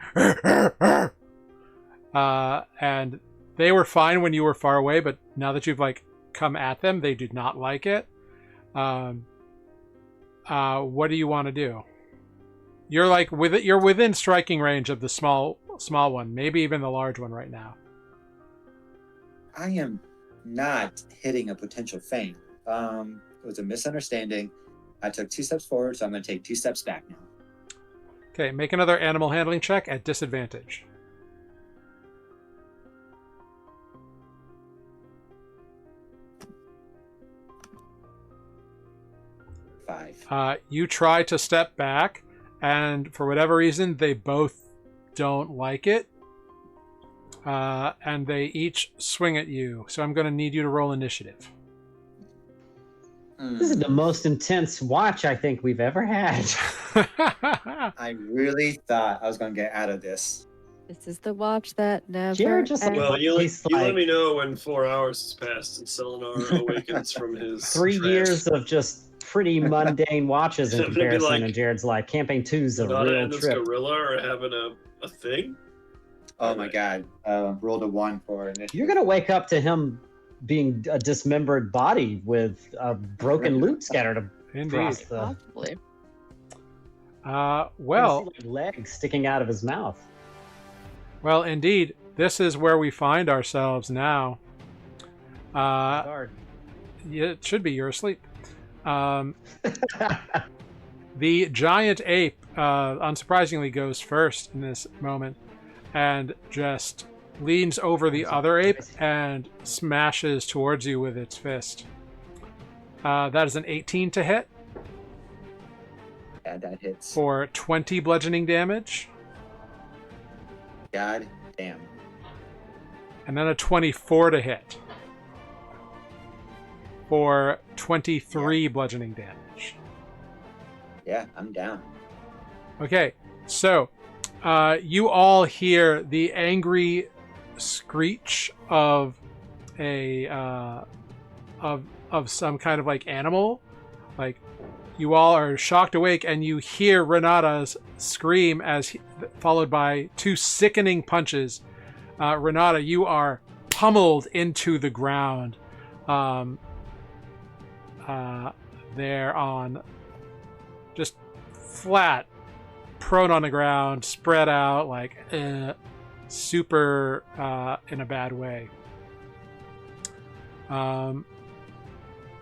And they were fine when you were far away, but now that you've like come at them, they do not like it. What do you want to do? You're like you're within striking range of the small one, maybe even the large one right now. I am not hitting a potential feint. It was a misunderstanding. I took 2 steps forward, so I'm going to take 2 steps back now. Okay, make another animal handling check at disadvantage. You try to step back, and for whatever reason, they both don't like it. And they each swing at you. So I'm going to need you to roll initiative. This is the most intense watch I think we've ever had. I really thought I was going to get out of this. This is the watch that never Jared just ends. Well, you He's let like- me know when 4 hours has passed and Selenar awakens from his 3 trance. years of just pretty mundane watches in I'm gonna be comparison, like, and Jared's like, campaign 2's a Renata real and this trip. gorilla are having a thing. Oh my god. Rolled a 1 for initiative. You're gonna wake up to him being a dismembered body with a broken loot scattered across Indeed. the... Possibly. Well, like legs sticking out of his mouth. well, indeed, this is where we find ourselves now. Guard. Yeah, it should be. You're asleep. The giant ape, unsurprisingly, goes first in this moment and just leans over the other ape and smashes towards you with its fist. That is an 18 to hit Yeah, that hits. for 20 bludgeoning damage, God damn. and then a 24 to hit for 23 bludgeoning damage. Yeah, I'm down. Okay, so you all hear the angry screech of a of some kind of like animal. Like, you all are shocked awake, and you hear Renata's scream followed by 2 sickening punches. Renata, you are pummeled into the ground. There on just flat, prone on the ground, spread out, like super in a bad way.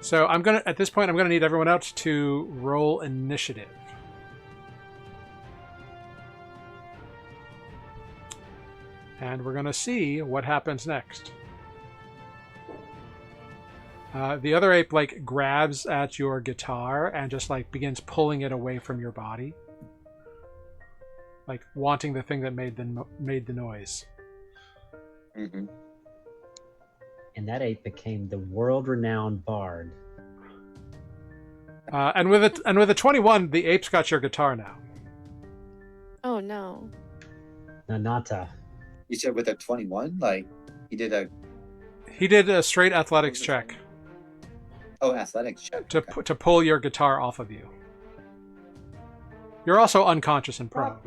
So at this point I'm gonna need everyone else to roll initiative. And we're gonna see what happens next. The other ape like grabs at your guitar and just like begins pulling it away from your body, like wanting the thing that made the noise. Mm-hmm. And that ape became the world-renowned bard. And with a 21, the ape's got your guitar now. Oh no. Nanata. You said with a 21? Like, he did a straight athletics check athletics check. to Okay. to pull your guitar off of you. You're also unconscious and prone.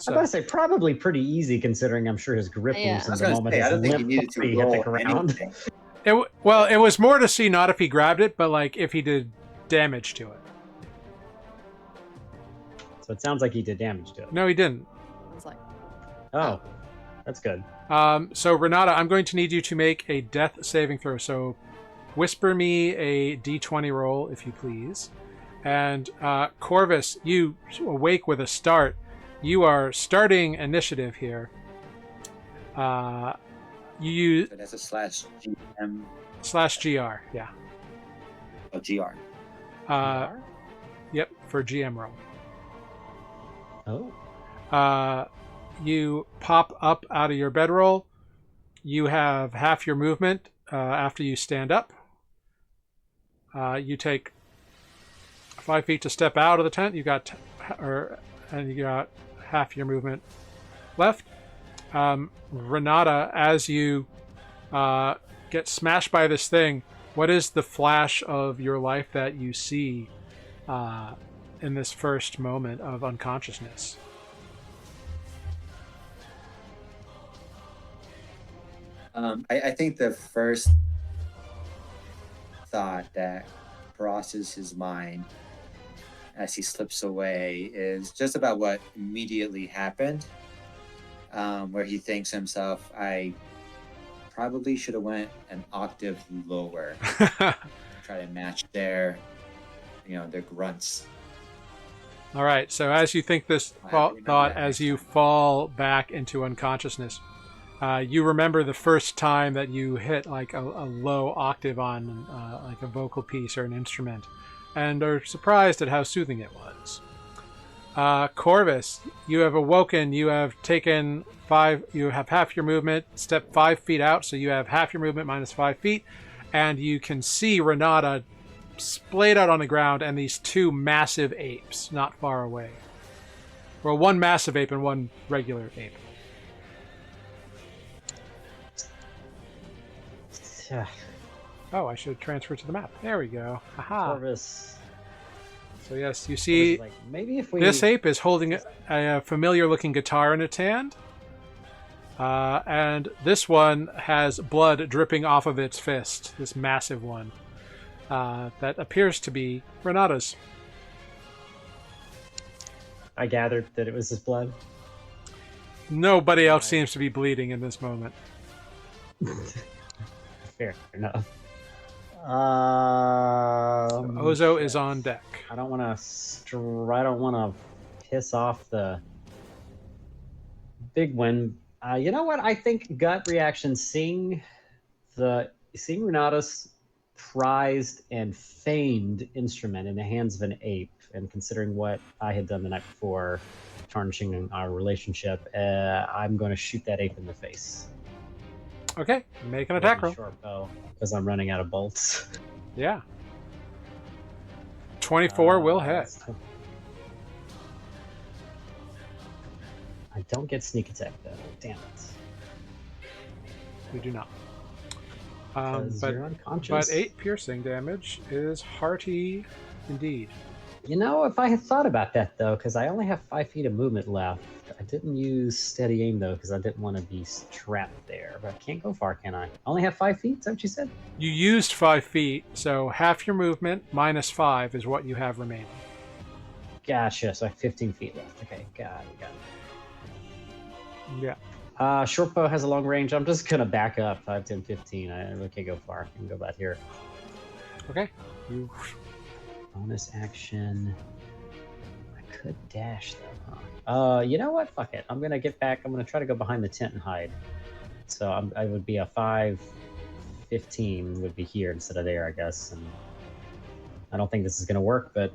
I gotta say, probably pretty easy considering I'm sure his grip Yeah. loosened I was the gonna moment say, I his don't think he limp needed to body hit the roll ground. anything. It was more to see not if he grabbed it, but like if he did damage to it. So it sounds like he did damage to it. No, he didn't. It's like, Oh, that's good. So Renata, I'm going to need you to make a death saving throw. So whisper me a d20 roll, if you please. And Corvus, you awake with a start. You are starting initiative here. You use So that's a /GM. /GR, yeah. Oh, GR. Yep, for GM roll. Oh. You pop up out of your bedroll. You have half your movement after you stand up. You take 5 feet to step out of the tent. You got half your movement left. Renata, as you get smashed by this thing, what is the flash of your life that you see in this first moment of unconsciousness? I think the first thought that crosses his mind as he slips away is just about what immediately happened, where he thinks himself, I probably should have went an octave lower, try to match their grunts. All right, so as you think this thought, as you fall back into unconsciousness, you remember the first time that you hit like a low octave on like a vocal piece or an instrument, and are surprised at how soothing it was. Corvus, you have awoken. You have taken 5. You have half your movement. Step 5 feet out, so you have half your movement minus 5 feet, and you can see Renata splayed out on the ground, and these 2 massive apes not far away. Well, 1 massive ape and 1 regular ape. Yeah. Oh, I should transfer to the map. There we go. Haha. Corvus. So yes, you see, Like, maybe if we... this ape is holding a familiar-looking guitar in its hand, and this one has blood dripping off of its fist. This massive one that appears to be Renata's. I gathered that it was his blood. Nobody else seems to be bleeding in this moment. Fair enough. Ozo is on deck. I don't want to piss off the big one. You know what? I think gut reaction, seeing Renata's prized and famed instrument in the hands of an ape, and considering what I had done the night before, tarnishing our relationship, I'm going to shoot that ape in the face. Okay, make an attack roll. Short bow, because I'm running out of bolts. Yeah. 24 will hit. I don't get sneak attack though. Damn it. You do not. You're unconscious. But 8 piercing damage is hearty indeed. You know, if I had thought about that though, because I only have 5 feet of movement left. I didn't use steady aim though, because I didn't want to be trapped there. But I can't go far, can I? Only have 5 feet? Is that what you said? You used 5 feet, so half your movement minus 5 is what you have remaining. Gotcha. So I have 15 feet left. Okay, got it. Yeah. Short bow has a long range. I'm just gonna back up 5, 10, 15. I really can't go far. I can go back here. Okay. You... Bonus action. I could dash though, huh? You know what? Fuck it. I'm gonna get back. I'm gonna try to go behind the tent and hide. So I would be a 5, 15 would be here instead of there, I guess. And I don't think this is gonna work, but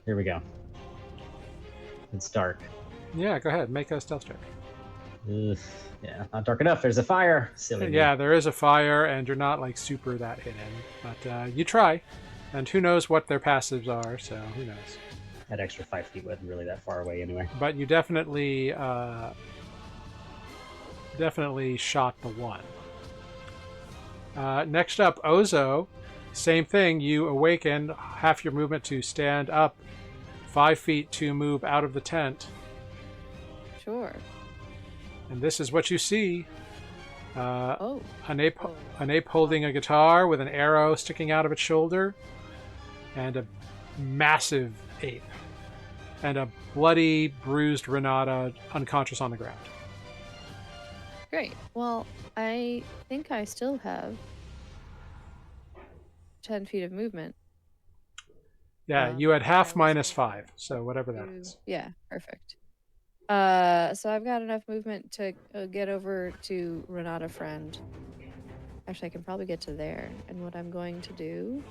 here we go. It's dark. Yeah, go ahead. Make a stealth check. Ugh, yeah, not dark enough. There's a fire. Silly. Yeah, there is a fire, and you're not like super that hidden. But you try, and who knows what their passives are? So who knows? That extra 5 feet wasn't really that far away anyway. But you definitely shot the one. Next up, Ozo. Same thing. You awaken, half your movement to stand up, 5 feet to move out of the tent. Sure. And this is what you see. Oh. An ape holding a guitar with an arrow sticking out of its shoulder, and a massive ape, and a bloody, bruised Renata unconscious on the ground. Great. Well, I think I still have 10 feet of movement. Yeah, you had half minus 5, so whatever that is. Yeah, perfect. So I've got enough movement to get over to Renata Friend. Actually, I can probably get to there. And what I'm going to do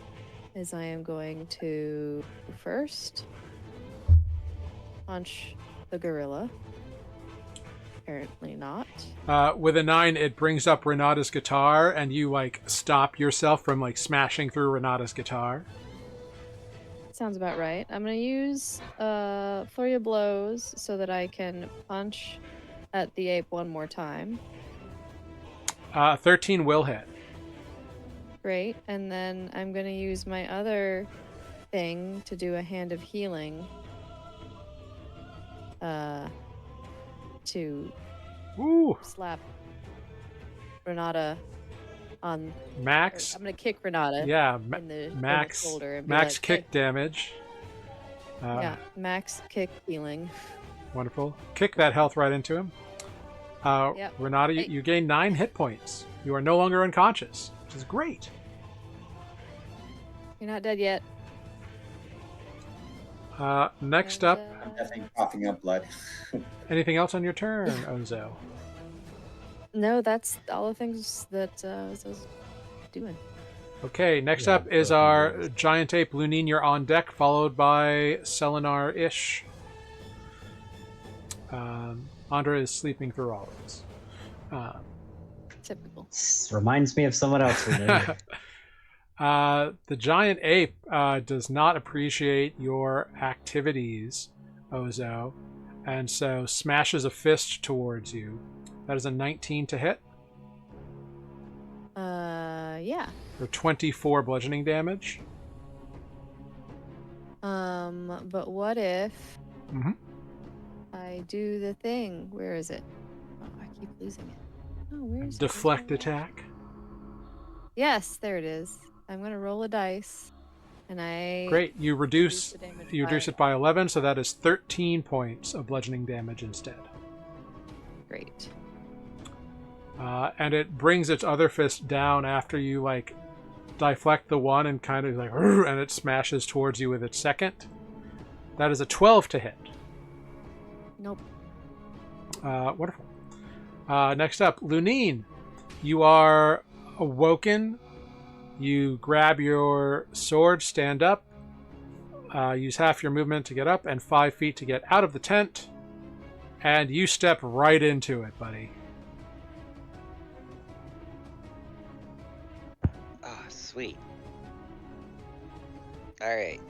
is I am going to first punch the gorilla. Apparently not. With a 9, it brings up Renata's guitar, and you like stop yourself from like smashing through Renata's guitar. Sounds about right. I'm gonna use flurry of blows so that I can punch at the ape one more time. 13 will hit. Great. And then I'm gonna use my other thing to do a hand of healing. To Ooh, slap Renata on. max. I'm gonna kick Renata. Yeah, in the max. shoulder and be Max like, kick "Hey." damage. Yeah, max kick healing. Wonderful. Kick that health right into him. Yep. Renata, you gain 9 hit points. You are no longer unconscious, which is great. You're not dead yet. Next And, up, I'm definitely coughing up blood. anything else on your turn, Ozo? No, that's all the things that I was doing. Okay, next Yeah, up is broken our wings. giant ape Lunine. You're on deck, followed by Selenar-ish. Andra is sleeping through all of this. Typical. Reminds me of someone else we knew. The giant ape does not appreciate your activities, Ozo, and so smashes a fist towards you. That is a 19 to hit Yeah. for 24 bludgeoning damage. But what if Mhm. I do the thing? Where is it? Oh, I keep losing it. Oh, where is Deflect it? attack. Yes, there it is. I'm gonna roll a dice, and I Great. You reduce the damage it by 11, so that is 13 points of bludgeoning damage instead. Great. And it brings its other fist down after you like deflect the one and kind of like, and it smashes towards you with its second. That is a 12 to hit. Nope. Wonderful. Next up, Lunine. You are awoken. You grab your sword, stand up, use half your movement to get up and 5 feet to get out of the tent, and you step right into it, buddy. Ah, sweet. Alright.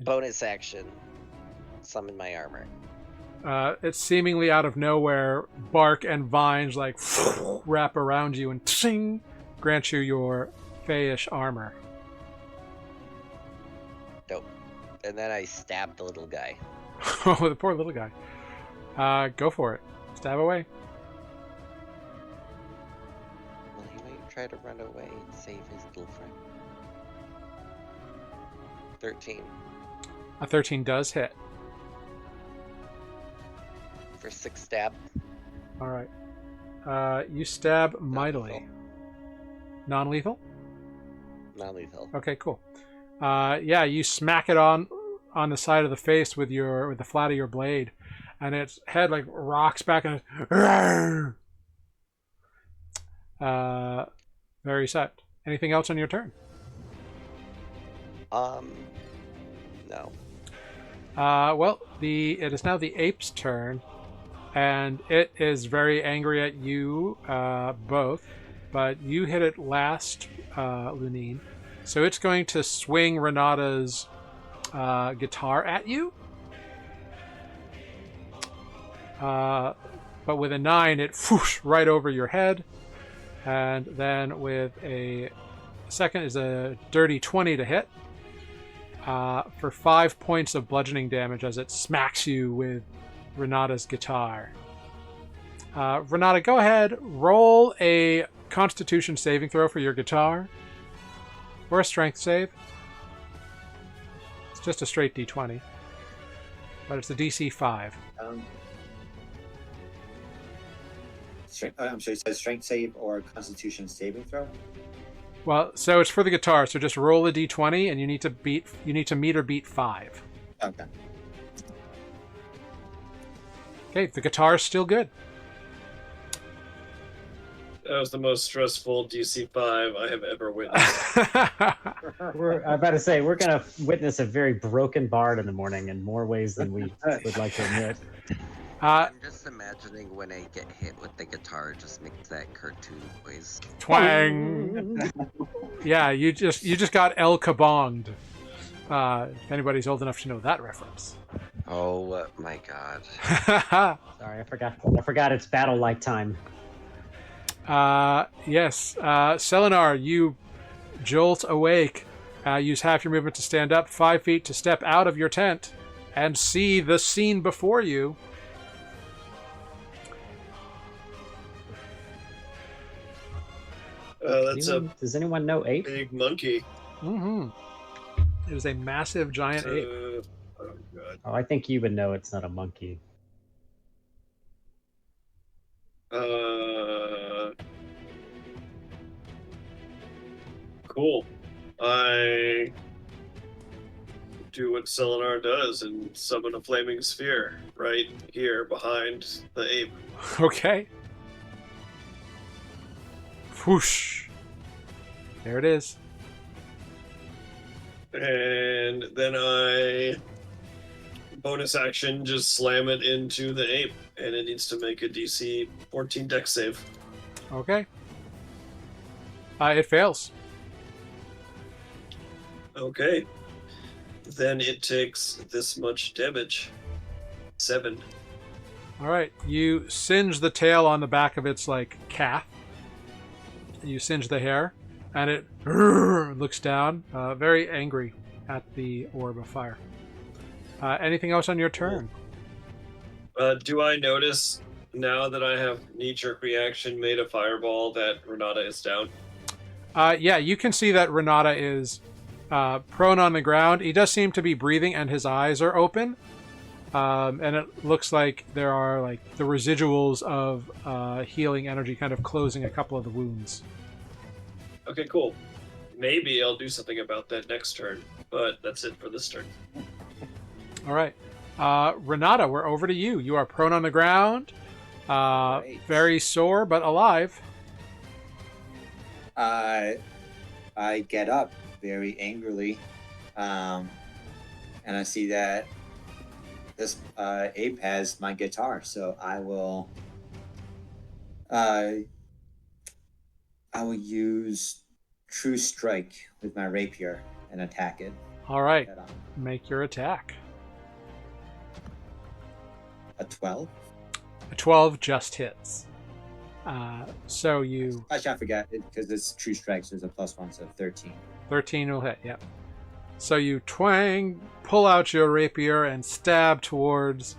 Bonus action. Summon my armor. It's seemingly out of nowhere. Bark and vines like wrap around you and ting, grant you your Fayish armor. Dope. And then I stab the little guy. Oh, the poor little guy. Go for it. Stab away. Well, he might try to run away and save his little friend. 13 A 13 does hit. for 6 stab. All right. You stab mightily. Non-lethal? Non-lethal. Okay, cool. Yeah, you smack it on the side of the face with the flat of your blade, and its head like rocks back and very sad. Anything else on your turn? No. Well, it is now the ape's turn, and it is very angry at you both, but you hit it last, Lunine. So it's going to swing Renata's guitar at you. But with a 9, it whoosh right over your head. And then with a second is a dirty 20 to hit. For 5 points of bludgeoning damage as it smacks you with Renata's guitar. Renata, go ahead. Roll a Constitution saving throw for your guitar. Or a strength save. It's just a straight d20. But it's a DC 5. I'm sorry, it says strength save or constitution saving throw? Well, so it's for the guitar, so just roll a d20 and you need to meet or beat 5. Okay. Okay, the guitar is still good. That was the most stressful DC-5 I have ever witnessed. I'm about to say, we're going to witness a very broken bard in the morning in more ways than we would like to admit. I'm just imagining when I get hit with the guitar, it just makes that cartoon noise. Twang. Yeah, you just got El Kabonged. If anybody's old enough to know that reference. Oh my god. Sorry, I forgot it's battle-like time. Yes. Selenar, you jolt awake. Use half your movement to stand up, 5 feet to step out of your tent, and see the scene before you. Does anyone know ape? Big monkey. Mm-hmm. It is a massive giant ape. Oh, God. Oh, I think you would know it's not a monkey. Cool. I do what Selenar does and summon a flaming sphere right here behind the ape. Okay. Whoosh. There it is. And then I bonus action just slam it into the ape, and it needs to make a DC 14 dex save. Okay. It fails. Okay. Then it takes this much damage. 7. All right. You singe the tail on the back of its calf. You singe the hair, and it looks down, very angry at the orb of fire. Anything else on your turn? Do I notice now that I have knee-jerk reaction made a fireball that Renata is down? Yeah, you can see that Renata is prone on the ground. He does seem to be breathing, and his eyes are open. And it looks like there are the residuals of healing energy kind of closing a couple of the wounds. Okay, cool. Maybe I'll do something about that next turn, but that's it for this turn. All right. Renata, we're over to you. You are prone on the ground, very sore, but alive. I get up very angrily, and I see that this ape has my guitar, so I will use True Strike with my rapier and attack it. All right. Make your attack. A 12? A 12 just hits. So you... Actually, I forgot, because it's True Strike, so there's a +1, so 13. 13 will hit, yep. So you twang, pull out your rapier, and stab towards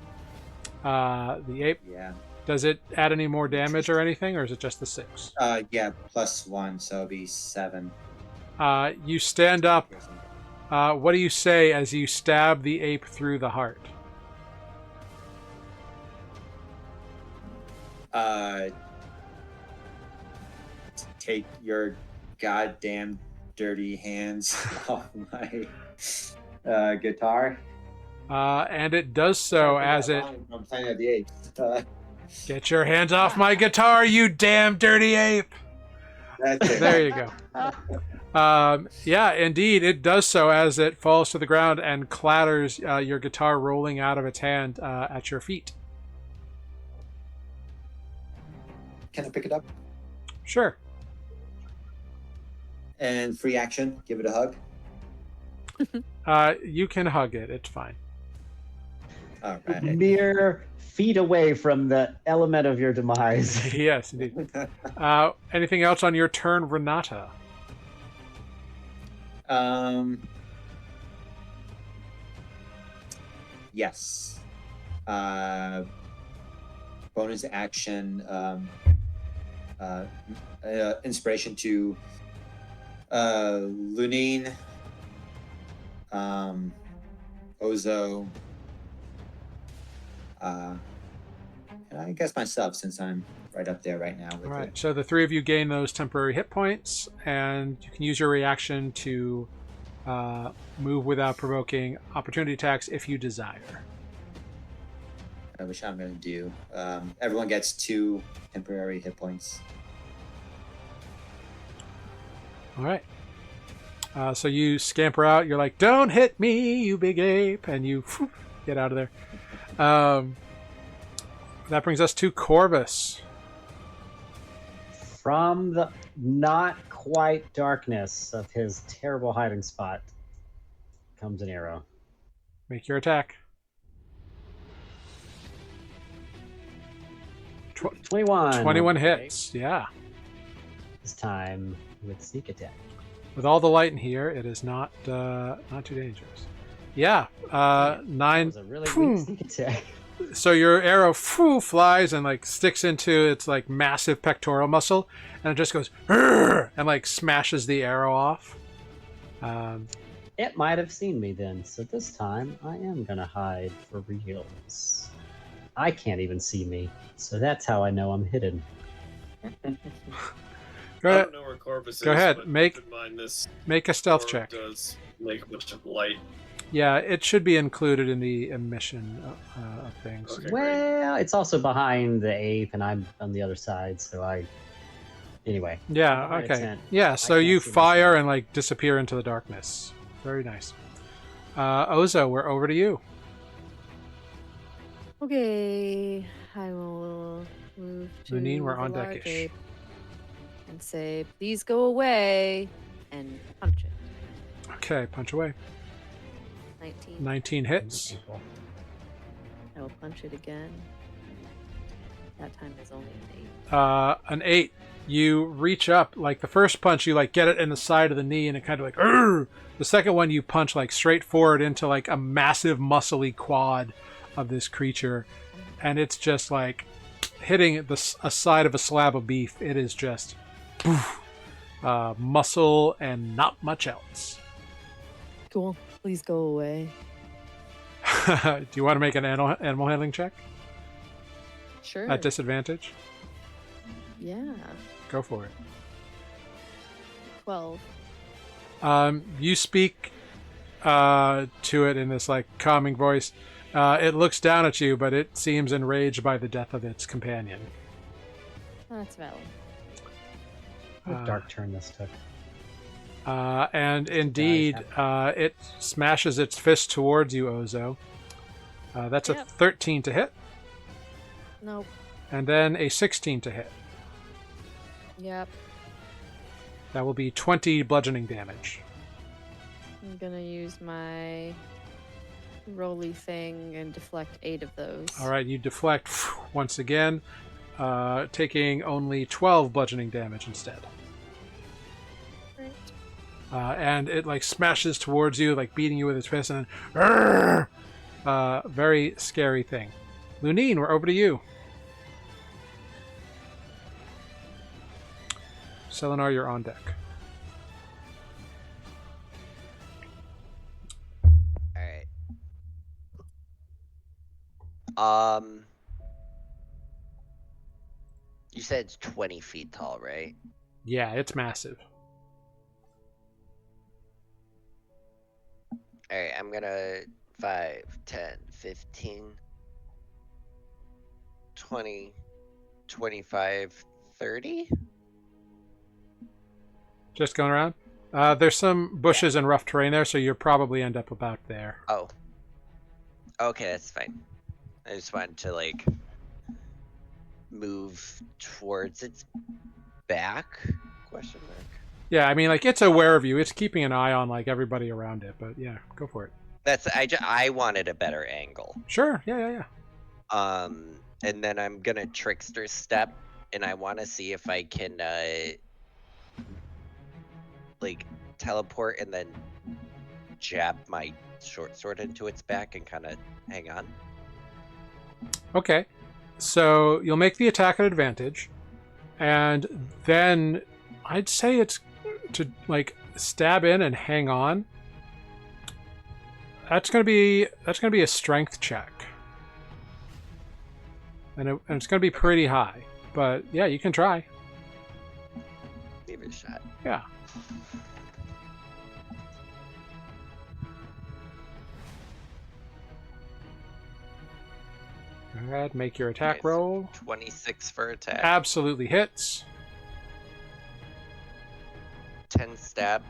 the ape. Yeah. Does it add any more damage or anything, or is it just the 6? Yeah, +1, so it'll be 7. You stand up. What do you say as you stab the ape through the heart? Take your goddamn dirty hands off my guitar. And it does so as it... I'm playing at the apes. Get your hands off my guitar, you damn dirty ape! That's it. There you go. Yeah, indeed, it does so as it falls to the ground and clatters your guitar rolling out of its hand at your feet. Can I pick it up? Sure. And free action, give it a hug. You can hug it. It's fine. All right. Mere feet away from the element of your demise. Yes, indeed. Anything else on your turn, Renata? Yes. Bonus action. Inspiration to Lunine, Ozo, and I guess myself, since I'm right up there right now. With All right, it. so the three of you gain those temporary hit points, and you can use your reaction to move without provoking opportunity attacks if you desire. Which I'm going to do. Everyone gets 2 temporary hit points. All right. So you scamper out. You're like, "Don't hit me, you big ape!" And you get out of there. That brings us to Corvus. From the not quite darkness of his terrible hiding spot comes an arrow. Make your attack. 21. 21 Okay. hits. Yeah. This time with sneak attack. With all the light in here, it is not too dangerous. Yeah. 9. That was a really weak sneak attack. So your arrow flies and like sticks into its like massive pectoral muscle, and it just goes "Arr!" and like smashes the arrow off. It might have seen me then, so this time I am gonna hide for reals. I can't even see me, so that's how I know I'm hidden. Go I ahead. don't know where Corvus Go is, ahead. but Make keep in mind this a stealth orb check. does make a bunch of light. Yeah, it should be included in the emission of things. Okay. Well, it's also behind the ape, and I'm on the other side, so I. Anyway. Yeah. Behind a Okay. tent. Yeah. So can't you see fire myself. and like disappear into the darkness. Very nice. Ozo, we're over to you. Okay, I will move to Lunine, we're the on large deckish. ape and say, "Please go away," and punch it. Okay, punch away. 19. 19 hits. I will punch it again. That time is only an 8. An 8. You reach up, like the first punch, you like get it in the side of the knee, and it kind of like, "Urgh!" The second one, you punch like straight forward into like a massive muscly quad of this creature, and it's just like hitting a side of a slab of beef. It is just poof, muscle and not much else. Cool. Please go away. Do you want to make an animal handling check Sure. at disadvantage? Yeah. Go for it. 12. You speak to it in this like calming voice. It looks down at you, but it seems enraged by the death of its companion. That's valid. What a dark turn this took. And indeed, it smashes its fist towards you, Ozo. That's a Yep. 13 to hit, Nope. and then a 16 to hit. Yep. That will be 20 bludgeoning damage. I'm gonna use my roly thing and deflect 8 of those. All right, you deflect once again, taking only 12 bludgeoning damage instead. Great. And it like smashes towards you, like beating you with its fist, and then very scary thing. Lunine, we're over to you. Selenar, you're on deck. Alright. You said it's 20 feet tall, right? Yeah, it's massive. Alright, I'm gonna 5, 10, 15, 20, 25, 30? Just going around. There's some bushes and rough terrain there, so you'll probably end up about there. Oh. Okay, that's fine. I just wanted to, like, move towards its back? Question mark. Yeah, I mean, like, it's aware of you. It's keeping an eye on, like, everybody around it, but yeah, go for it. I wanted a better angle. Sure, yeah. And then I'm gonna trickster step, and I want to see if I can, like, teleport and then jab my short sword into its back and kind of hang on. Okay, so you'll make the attack at advantage, and then I'd say it's to, like, stab in and hang on. That's gonna be a strength check, and it's gonna be pretty high. But yeah, you can try. Give it a shot. Yeah. Go ahead, make your attack Okay, so roll. 26 for attack. Absolutely hits. 10 stab,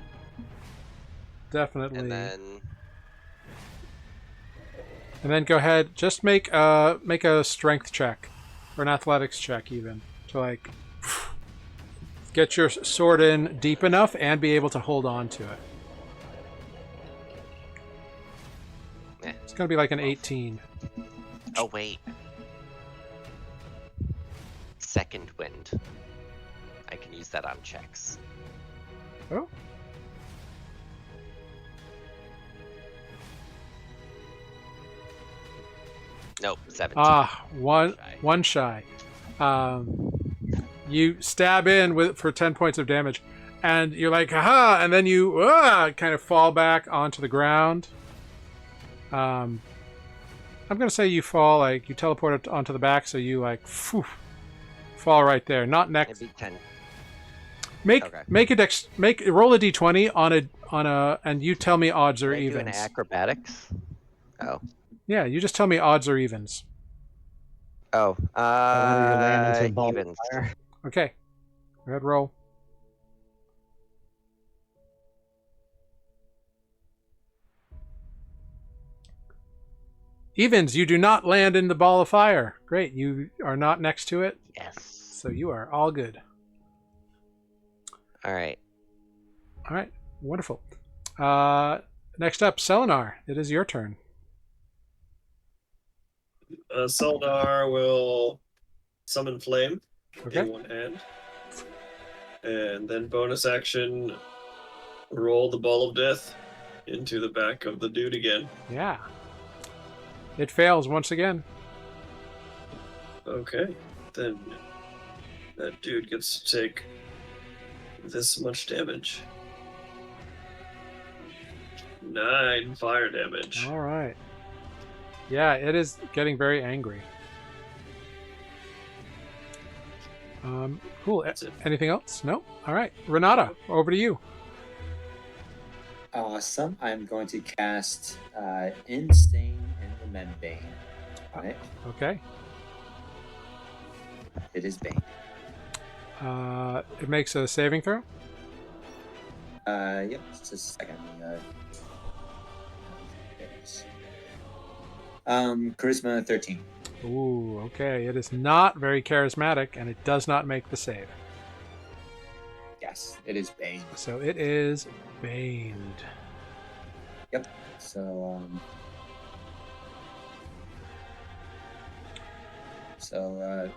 Definitely. and then go ahead. Just make a strength check, or an athletics check, even to like get your sword in deep enough and be able to hold on to it. It's gonna be like an 18. Oh wait, second wind. I can use that on checks. Oh. Nope, 17. Ah, one shy. You stab in for 10 points of damage, and you're like, haha, and then you kind of fall back onto the ground. I'm gonna say you fall, like you teleport onto the back, so you like fall right there. Not next. Maybe 10. Roll a d20 on a, and you tell me odds or Can I do evens. an acrobatics? Oh. Yeah, you just tell me odds or evens. Oh. Whether you land into a ball Evens. of fire. Okay. Go ahead, roll. Evens, you do not land in the ball of fire. Great, you are not next to it. Yes. So you are all good. All right. All right, wonderful. Next up, Selenar. It is your turn. Seldar will summon flame Okay. in one hand. And then bonus action, roll the ball of death into the back of the dude again. Yeah. It fails once again. Okay. Then that dude gets to take this much damage. 9 fire damage. All right. Yeah, it is getting very angry. Cool. That's it. Anything else? No? All right. Renata, over to you. Awesome. I'm going to cast Insane and Bane on it. Okay. It is Bane. It makes a saving throw. Yep. Just a second. Charisma 13. Ooh, okay. It is not very charismatic, and it does not make the save. Yes, it is Bane. So it is baned. Yep. So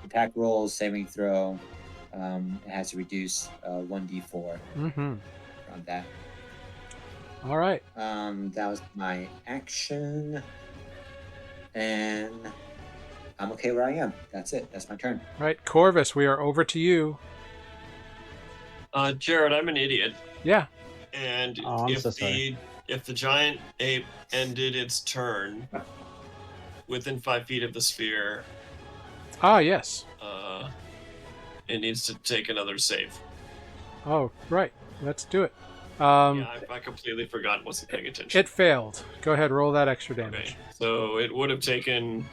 attack rolls, saving throw. It has to reduce 1d4 Mm-hmm. on that. All right. That was my action, and I'm okay where I am. That's it. That's my turn. All right, Corvus, we are over to you. Jared, I'm an idiot. Yeah. And Oh, I'm so if the giant ape ended its turn within 5 feet of the sphere, Ah, yes. it needs to take another save. Oh, right. Let's do it. Yeah, I completely forgot, wasn't paying attention. It failed. Go ahead, roll that extra damage. Okay, so it would have taken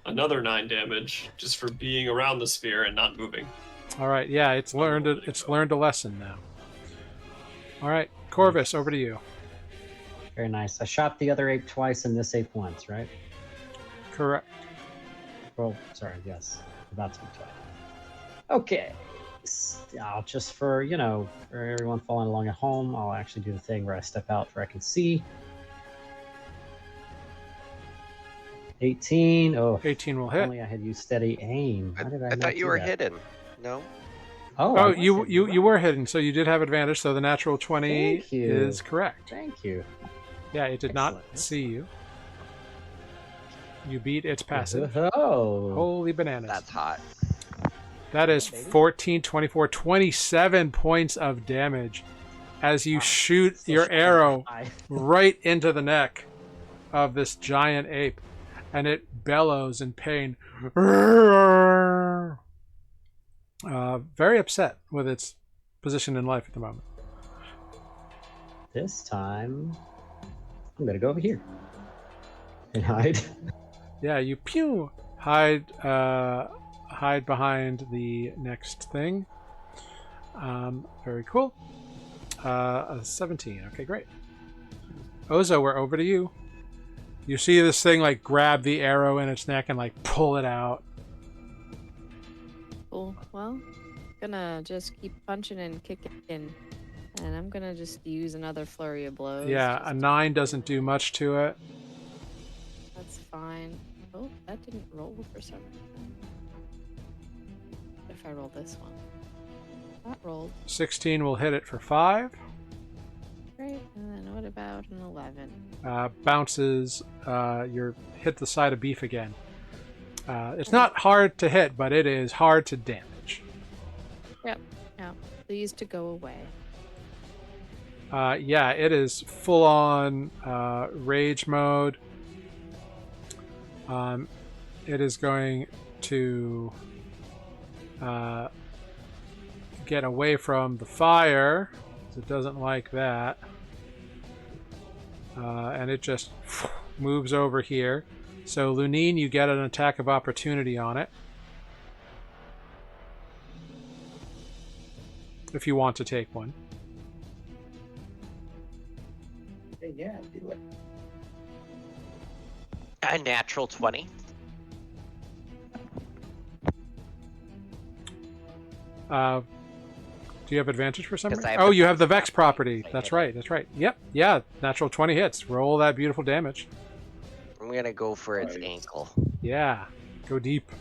another 9 damage just for being around the sphere and not moving. All right. Yeah, it's learned a lesson now. All right, Corvus, over to you. Very nice. I shot the other ape twice and this ape once, right? Correct. Well, sorry, yes. About to be twice. Okay. Just for, for everyone following along at home, I'll actually do the thing where I step out where I can see. 18. Oh, 18 will if hit. only I had used steady aim. How did I I not thought you do were that? hidden. No? Oh, Oh, you were hidden, so you did have advantage. So the natural 20 Thank you. is correct. Thank you. Yeah, it did not Excellent. see you. You beat its passive. Oh. Holy bananas. That's hot. That is 14, 24, 27 points of damage as you shoot So your sharp. arrow right into the neck of this giant ape, and it bellows in pain. Very upset with its position in life at the moment. This time, I'm going to go over here and hide. Yeah, you hide behind the next thing. Very cool. A 17. Okay, great. Ozo, we're over to you. You see this thing like grab the arrow in its neck and like pull it out. Cool. Well, gonna just keep punching and kicking, and I'm gonna just use another flurry of blows. Yeah, a 9 doesn't do much to it. That's fine. Oh, that didn't roll for some reason. What if I roll this one? That rolled. 16 will hit it for 5. Great. And then what about an 11? Bounces. You're hit the side of beef again. It's not hard to hit, but it is hard to damage. Yep. Now, please to go away. Yeah, it is full on rage mode. It is going to get away from the fire. It doesn't like that. And it just moves over here. So, Lunine, you get an attack of opportunity on it. If you want to take one. Yeah, do it. A natural 20. Do you have advantage for some 'Cause reason? I have Oh, the you have the Vex Vex property. property. That's right. That's right. Yep. Yeah. Natural 20 hits. Roll that beautiful damage. I'm gonna go for its Right. ankle. Yeah. Go deep.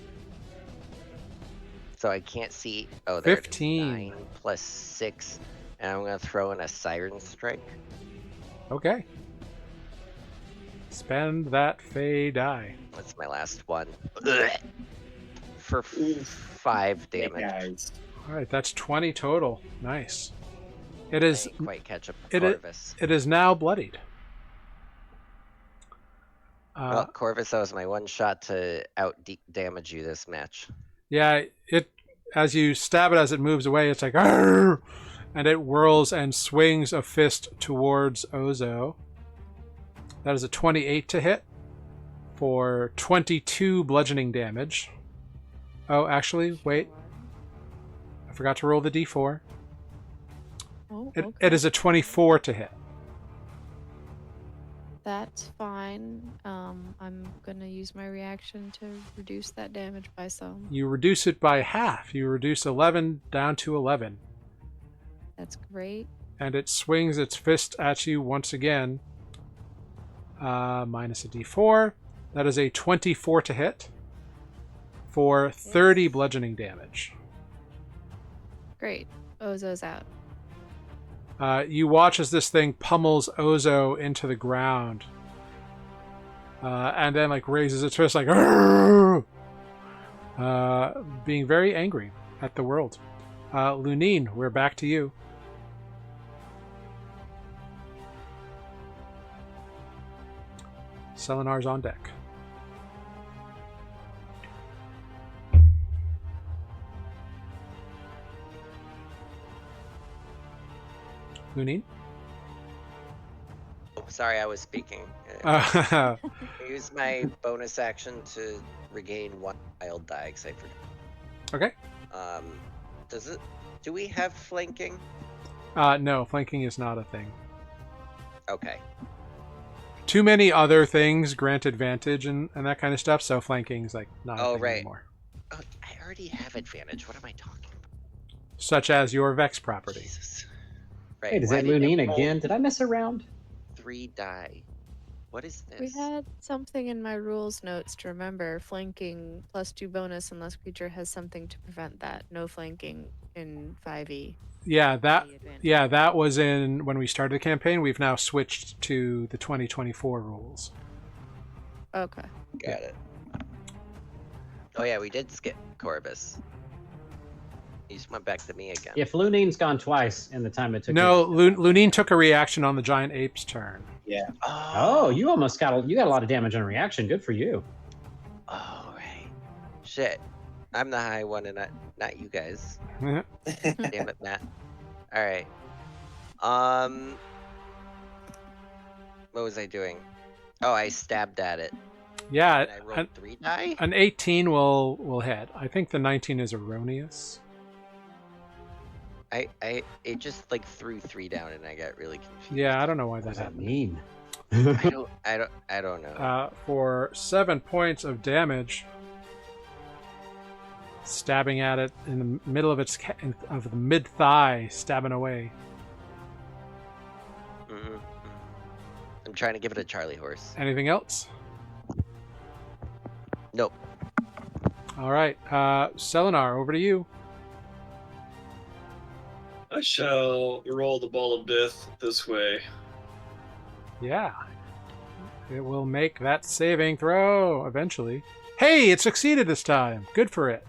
So I can't see. Oh, there 15. it is. 9 plus 6. And I'm gonna throw in a Siren Strike. Okay. Spend that Fey die. That's my last one. Ugh. For 5 Hey, damage. guys. All right. That's 20 total. Nice. It I is. didn't quite catch up it with is- Corvus. It is now bloodied. Well, Corvus, that was my one shot to damage you this match. Yeah. It. As you stab it, as it moves away, it's like, "Arr!" And it whirls and swings a fist towards Ozo. That is a 28 to hit for 22 bludgeoning damage. Oh, actually, wait. I forgot to roll the d4. Oh, It okay. is a 24 to hit. That's fine. I'm gonna use my reaction to reduce that damage by some. You reduce it by half. You reduce 11 down to 11. That's great. And it swings its fist at you once again. Minus a d4. That is a 24 to hit for 30 bludgeoning damage. Great. Ozo's out. You watch as this thing pummels Ozo into the ground. And then like raises its fist like "Arr!" Being very angry at the world. Lunine, we're back to you. Selenar's on deck. Lunine? Oh, sorry, I was speaking. Uh, I use my bonus action to regain 1 wild die, because I forgot. okay. Do we have flanking? No, flanking is not a thing. Okay. Too many other things grant advantage and that kind of stuff, so flanking is like not a Oh, thing right. anymore. Oh, I already have advantage. What am I talking about? Such as your Vex property. Jesus. Right. Wait, is why it did Lunine roll again? Did I miss a round? 3 die. What is this? We had something in my rules notes to remember. Flanking +2 bonus unless creature has something to prevent that. No flanking in 5e. Yeah, that Any advantage. yeah, that was in when we started the campaign. We've now switched to the 2024 rules. Okay. Got it. Oh yeah, we did skip Corvus. He just went back to me again. If Lunine's gone twice in the time it took. No, me- Lunine took a reaction on the giant ape's turn. Yeah. Oh, you almost got a lot of damage on reaction. Good for you. Oh right. Shit. I'm the high one and not you guys. Damn it, Matt. All right. What was I doing? Oh, I stabbed at it. Yeah, And I rolled 3 die. an 18 will hit. I think the 19 is erroneous. It just like threw 3 down and I got really confused. Yeah, I don't know why What that does that happened. mean? I don't know. For 7 points of damage, stabbing at it in the middle of of the mid thigh, stabbing away. Mm-hmm. I'm trying to give it a Charlie horse. Anything else? Nope. All right, Selenar, over to you. I shall roll the ball of death this way. Yeah, it will make that saving throw eventually. Hey, it succeeded this time. Good for it.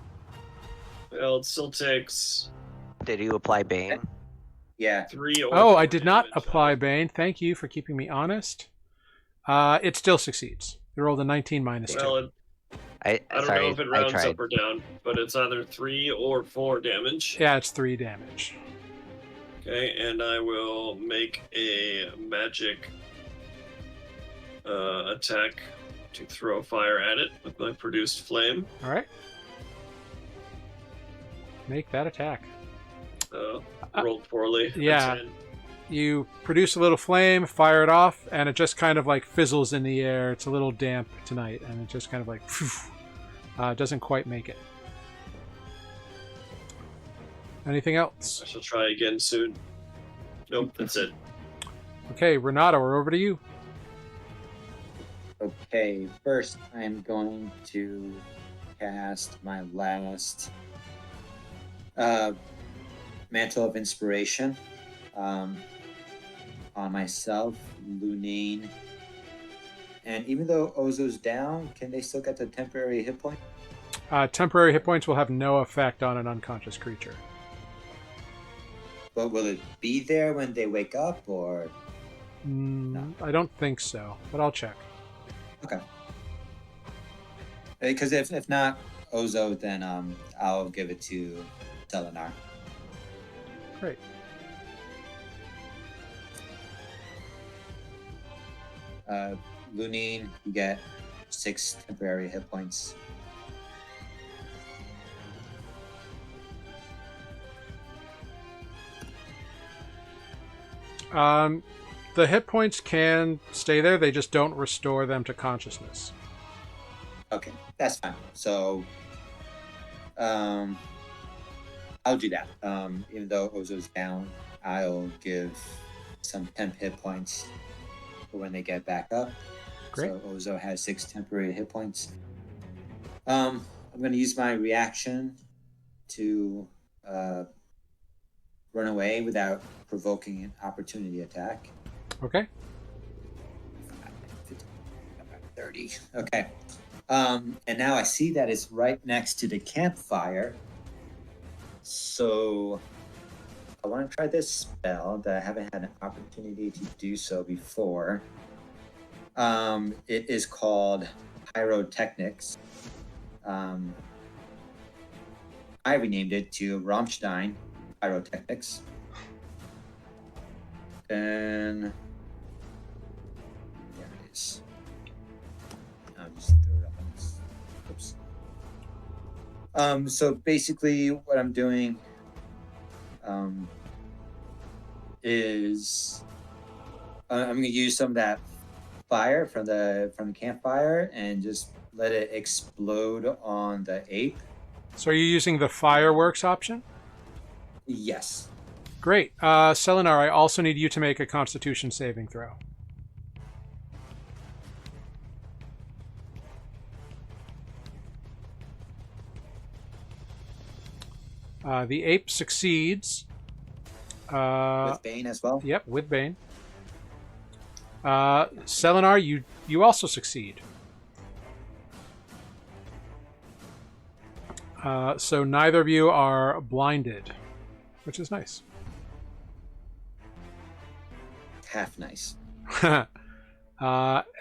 Well, it still takes Did you apply Bane? Yeah. 3 or Oh, 4 I did not damage. apply Bane. Thank you for keeping me honest. It still succeeds. You rolled a 19 minus 2. Well, I I don't sorry, know if it I rounds tried. up or down, but it's either 3 or 4 damage. Yeah, it's 3 damage. Okay, and I will make a magic attack to throw fire at it with my produced flame. All right. Make that attack. Rolled poorly. yeah. A 10. You produce a little flame, fire it off, and it just kind of like fizzles in the air. It's a little damp tonight, and it just kind of like doesn't quite make it. Anything else? I shall try again soon. Nope, that's it. Okay, Renato, we're over to you. Okay, first I'm going to cast my last Mantle of Inspiration on myself, Lunine. And even though Ozo's down, can they still get the temporary hit point? Temporary hit points will have no effect on an unconscious creature. But will it be there when they wake up, or? I don't think so, but I'll check. Okay. Because if not Ozo, then I'll give it to Selenar. Great. Lunine, you get 6 temporary hit points. The hit points can stay there. They just don't restore them to consciousness. Okay, that's fine. So, I'll do that. Even though Ozo's down, I'll give some temp hit points for when they get back up. Great. So Ozo has 6 temporary hit points. I'm going to use my reaction to run away without provoking an opportunity attack. Okay. 30. Okay. And now I see that it's right next to the campfire. So I want to try this spell that I haven't had an opportunity to do so before. It is called Pyrotechnics. I renamed it to Rammstein Pyrotechnics. And there it is. I'll just throw it up on this. Oops. So basically what I'm doing is I'm going to use some of that fire from the campfire and just let it explode on the ape. So are you using the fireworks option? Yes. Great. Selenar, I also need you to make a Constitution saving throw. The ape succeeds. With Bane as well? Yep, with Bane. Selenar, you also succeed. So neither of you are blinded, which is nice. Half nice.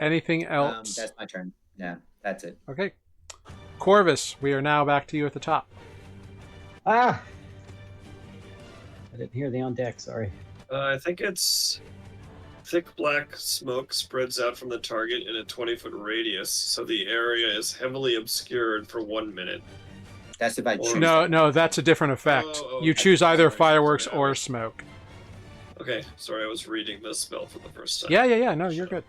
Anything else? That's my turn. Yeah, that's it. Okay. Corvus, we are now back to you at the top. Ah! I didn't hear the on deck, sorry. I think it's thick black smoke spreads out from the target in a 20-foot radius, so the area is heavily obscured for 1 minute. That's if I choose. No, that's a different effect. Oh, You okay. choose either Sorry, fireworks sorry, I or was- smoke. Okay, sorry, I was reading this spell for the first time. Yeah. No, you're good.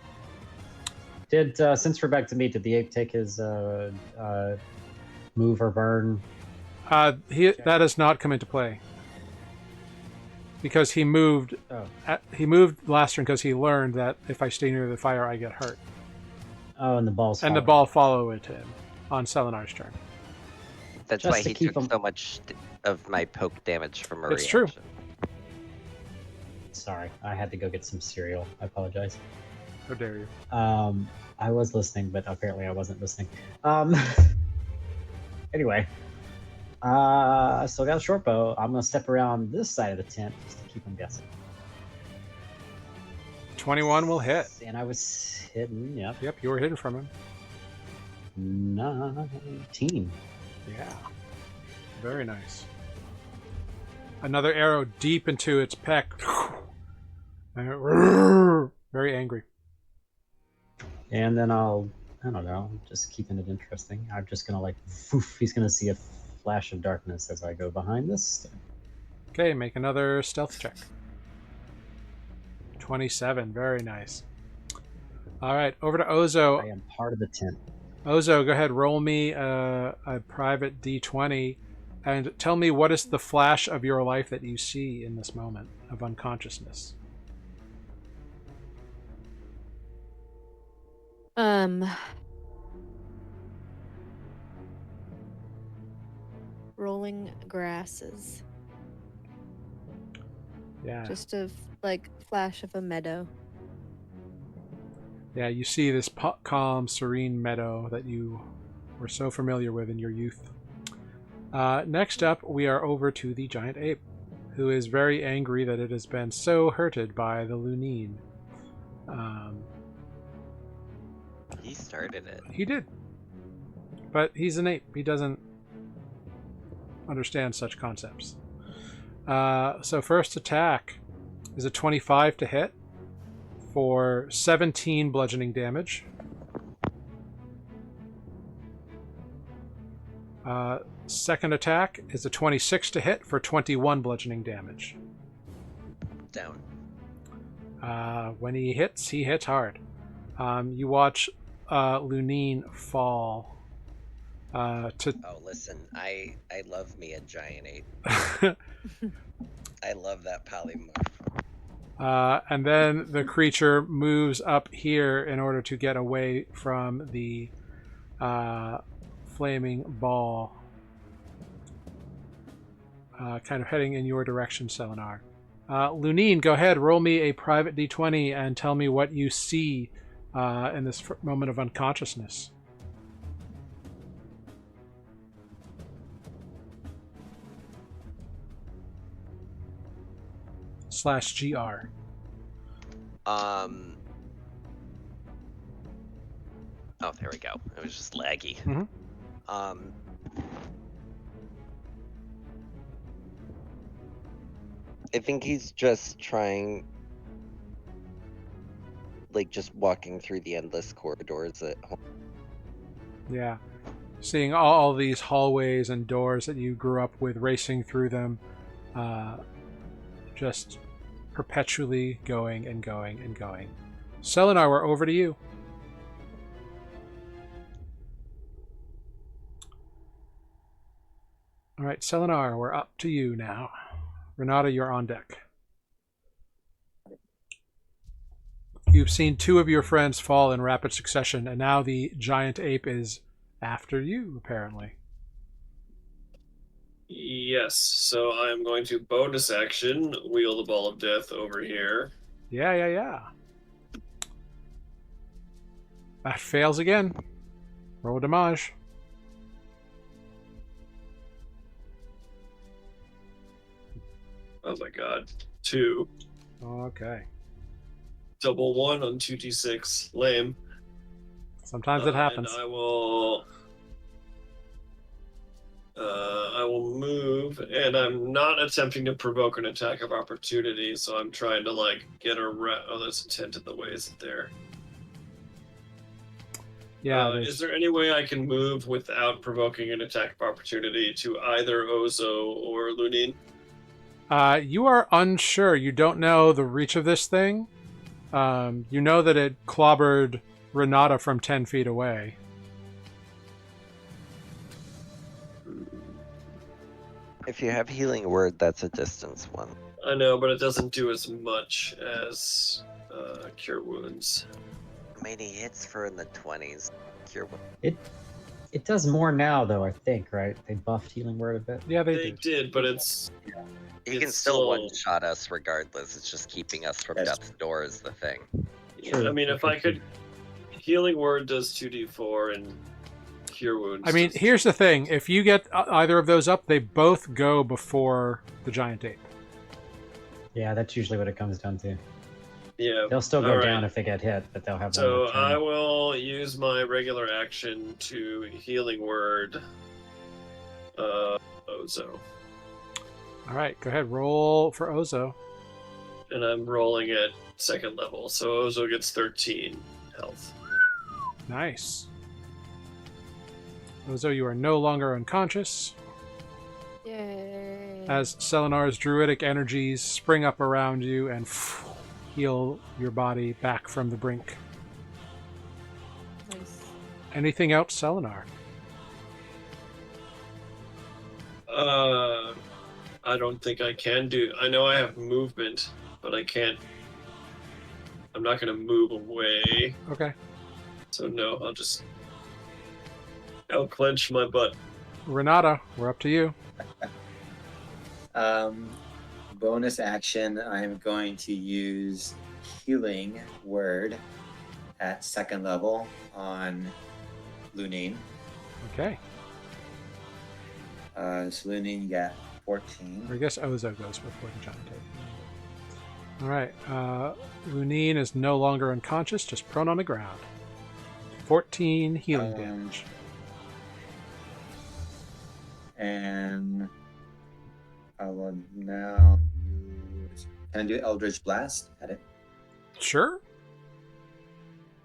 Did since we're back to meat, did the ape take his move or burn? That has not come into play because he moved. Oh. He moved last turn because he learned that if I stay near the fire, I get hurt. Oh, and the balls. And the ball followed him on Selenar's turn. That's Just why to he keep took him- of much of my poke damage from a It's true. reaction. Sorry, I had to go get some cereal. I apologize. How dare you? I was listening, but apparently I wasn't listening. Anyway, I still got a short bow. I'm gonna step around this side of the tent just to keep them guessing. 21 will hit. And I was hidden. Yep. Yep, you were hidden from him. 19. Yeah. Very nice. Another arrow deep into its pec. Very angry. And then I don't know, just keeping it interesting. I'm just gonna like, poof, he's gonna see a flash of darkness as I go behind this. Okay, make another stealth check. 27, very nice. All right, over to Ozo. I am part of the tent. Ozo, go ahead, roll me a private d20 and tell me what is the flash of your life that you see in this moment of unconsciousness. Rolling grasses. Yeah. Just a flash of a meadow. Yeah, you see this calm, serene meadow that you were so familiar with in your youth. Next up, we are over to the giant ape, who is very angry that it has been so hurted by the Lunine. He started it. He did. But he's an ape. He doesn't understand such concepts. So first attack is a 25 to hit for 17 bludgeoning damage. Second attack is a 26 to hit for 21 bludgeoning damage. Down. When he hits hard. You watch Lunine fall. Oh, listen, I love me a giant ape. I love that polymorph. And then the creature moves up here in order to get away from the flaming ball. Kind of heading in your direction, Selenar. Lunine, go ahead, roll me a private d20 and tell me what you see in this moment of unconsciousness. /GR. Oh, there we go. It was just laggy. Mhm. I think he's just trying, just walking through the endless corridors at home. Yeah. Seeing all these hallways and doors that you grew up with, racing through them, just perpetually going and going and going. Selenar, we're over to you. All right, Selenar, we're up to you now. Renata, you're on deck. You've seen two of your friends fall in rapid succession, and now the giant ape is after you, apparently. Yes, so I'm going to bonus action wheel the ball of death over here. Yeah. That fails again. Roll damage. Oh my god. 2. Okay. Double 1 on 2d6. Lame. Sometimes it happens. And I will move, and I'm not attempting to provoke an attack of opportunity, so I'm trying to get a oh, there's a tent in the way, isn't there? Yeah. Is there any way I can move without provoking an attack of opportunity to either Ozo or Lunin? You are unsure. You don't know the reach of this thing. You know that it clobbered Renata from 10 feet away. If you have healing word, that's a distance one. I know, but it doesn't do as much as Cure Wounds. How many hits for in the 20s? Cure wounds. It does more now, though, I think, right? They buffed healing word a bit. Yeah, they They did. did, but it's He can It's still still- one-shot us regardless. It's just keeping us from That's- death's door is the thing. True, I mean, true, if true, I could, healing word does 2d4 and Cure Wounds. I mean, does- here's the thing. If you get either of those up, they both go before the giant ape. Yeah, that's usually what it comes down to. yeah. They'll still go Alright. down if they get hit, but they'll have So one more turn. I will use my regular action to healing word Ozo, All right, go ahead. Roll for Ozo. and I'm rolling at 2nd level, so Ozo gets 13 health. Nice. Ozo, you are no longer unconscious Yay. as Selenar's druidic energies spring up around you and heal your body back from the brink. Nice. Anything else, Selenar? I don't think I can do. I know I have movement, but I can't. I'm not gonna move away. Okay. So no, I'll clench my butt. Renata, we're up to you. Bonus action, I'm going to use healing word at 2nd level on Lunin. Okay. So Lunin, you got 14. Or I guess Ozo goes before the giant ape. All right. Lunin is no longer unconscious, just prone on the ground. 14 healing damage. And I will now use. Can I do Eldritch Blast at it? Sure.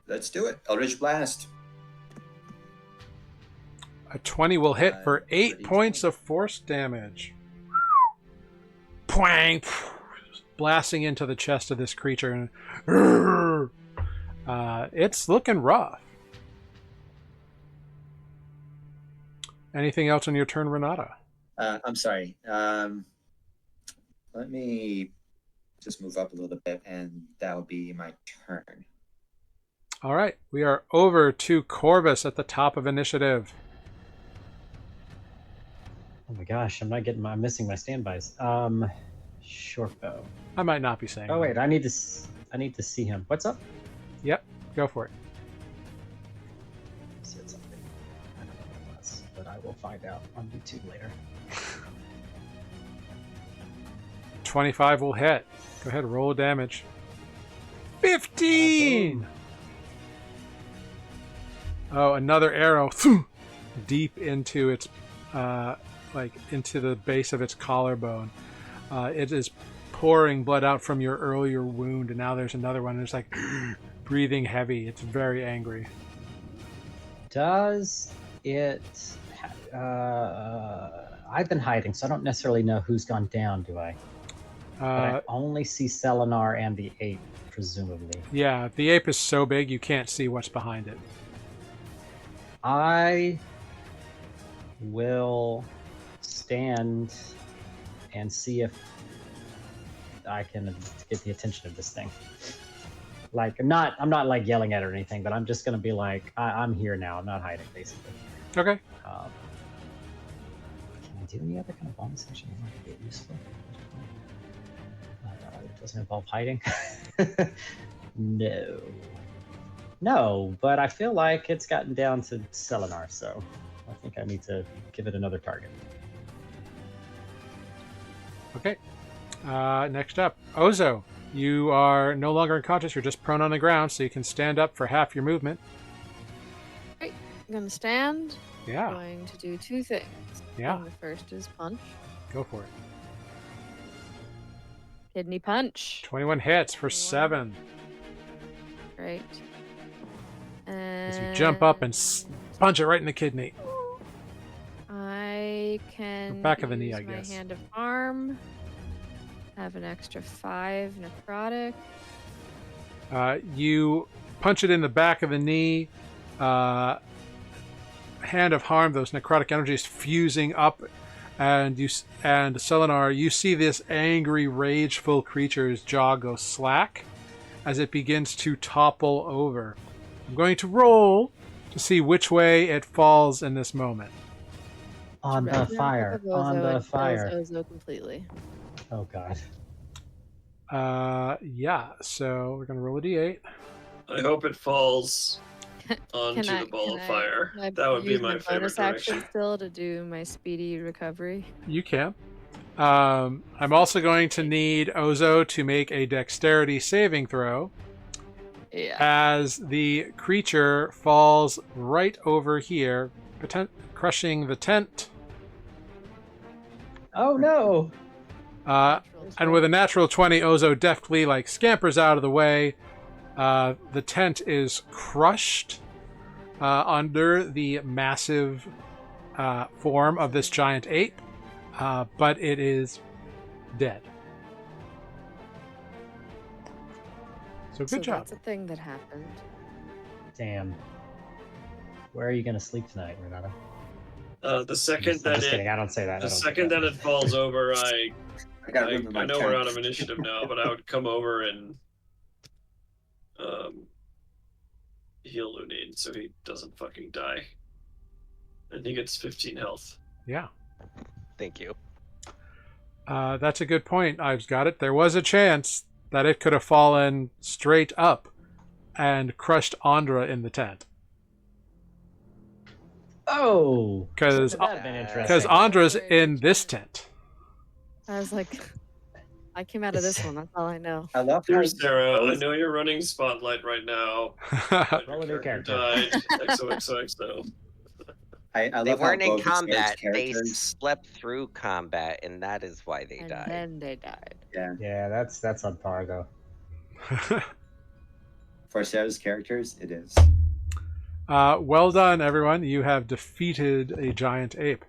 Let's do it. Eldritch Blast. A 20 will hit for 8 30. points of force damage. Pwang! Blasting into the chest of this creature. It's looking rough. Anything else on your turn, Renata? I'm sorry. Let me just move up a little bit, and that will be my turn. All right. We are over to Corvus at the top of initiative. Oh my gosh, I'm missing my standbys. Short bow. I might not be saying Oh that. wait, I need to see him. What's up? Yep. Go for it. He said something. I don't know what it was, but I will find out on YouTube later. 25 will hit. Go ahead, roll damage. 15! Oh, another arrow deep into its, into the base of its collarbone. It is pouring blood out from your earlier wound, and now there's another one. It's like breathing heavy. It's very angry. Does it? I've been hiding, so I don't necessarily know who's gone down. Do I? But I only see Selenar and the ape, presumably. Yeah, the ape is so big you can't see what's behind it. I will stand and see if I can get the attention of this thing. Like, I'm not like yelling at it or anything, but I'm just gonna be like, I'm here now. I'm not hiding, basically. Okay. Can I do any other kind of bonus action that might be useful? It doesn't involve hiding. No, but I feel like it's gotten down to Selenar, so I think I need to give it another target. Okay. Next up, Ozo. You are no longer unconscious. You're just prone on the ground, so you can stand up for half your movement. I'm gonna stand. Yeah. Going to do 2 things. Yeah. And the first is punch. Go for it. Kidney punch. 21 hits for 7. Great. As you jump up and punch it right in the kidney. I can back of the knee, use I my guess. hand of harm. Have an extra 5 necrotic. You punch it in the back of the knee. Hand of harm, those necrotic energies fusing up, and Selenar, you see this angry, rageful creature's jaw go slack as it begins to topple over. I'm going to roll to see which way it falls in this moment. On the fire. On the fire. Ozo completely. Oh god. Yeah, so we're going to roll a d8. I hope it falls onto the ball of fire. That would be my favorite bonus direction. action still to do my speedy recovery. You can. I'm also going to need Ozo to make a dexterity saving throw. Yeah. As the creature falls right over here, crushing the tent. Oh no! And with a natural 20, Ozo deftly scampers out of the way. The tent is crushed under the massive form of this giant ape, but it is dead. So good job. That's a thing that happened. Damn. Where are you gonna sleep tonight, Renata? The second I'm just kidding. I don't say that. The second that it falls over, I I know we're out of initiative now, but I would come over and heal Lunine so he doesn't fucking die. And he gets 15 health. Yeah. Thank you. That's a good point. I've got it. There was a chance that it could have fallen straight up and crushed Andra in the tent. Oh! Because Andra's in this tent. I was like, I came out of this one. That's all I know. I love Dear Sarah, I know you're running Spotlight right now. Roll a new character. Died. XOXOXO. I They love weren't how in both combat. They characters. slept through combat, and that is why they And died. then they died. Yeah, that's on par though. For Sarah's characters, it is. Well done, everyone. You have defeated a giant ape.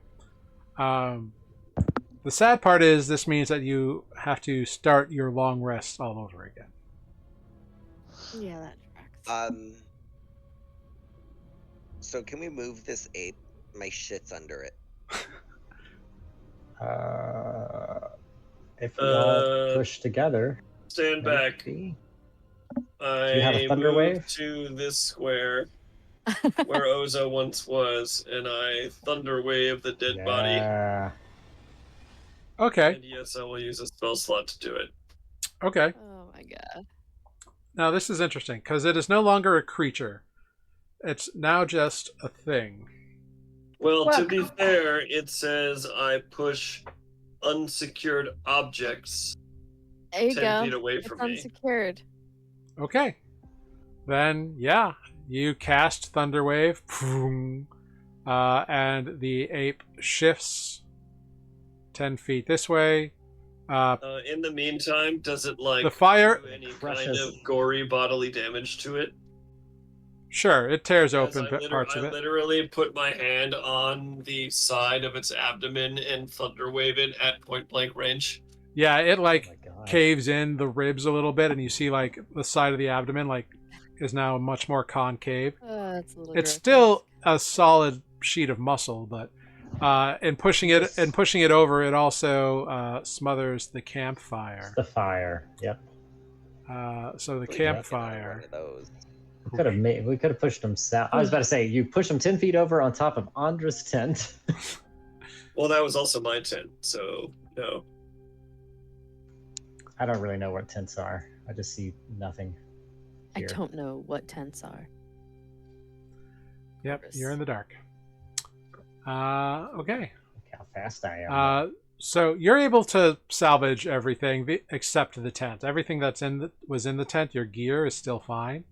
The sad part is this means that you have to start your long rest all over again. Yeah, that tracks. So can we move this ape? My shit's under it. If we all push together. Stand back. maybe. I Do you have a thunder moved wave? to this square where Ozo once was, and I thunder wave the dead body. Yeah. Okay. And yes, I will use a spell slot to do it. Okay. Oh my god. Now this is interesting because it is no longer a creature. It's now just a thing. Well, to be fair, it says I push unsecured objects There you 10 go. feet away It's from me. unsecured. Okay. Then, yeah, you cast Thunderwave, and the ape shifts 10 feet this way. In the meantime, does it The fire do any kind crushes. of gory bodily damage to it? Sure, it tears As open parts of I it. literally put my hand on the side of its abdomen and thunderwave it at point blank range. Yeah, it Oh my god. caves in the ribs a little bit, and you see the side of the abdomen is now much more concave. It's a little It's gross. still a solid sheet of muscle, but in pushing it over, it also smothers the campfire. The fire. Yep. So the We can get campfire. one of those. We could have pushed them south. I was about to say you push them 10 feet over on top of Andra's tent. Well, that was also my tent, so no. I don't really know what tents are. I just see nothing. I Here. don't know what tents are. Yep, you're in the dark. Okay. Look how fast I am. So you're able to salvage everything except the tent. Everything that's was in the tent. Your gear is still fine,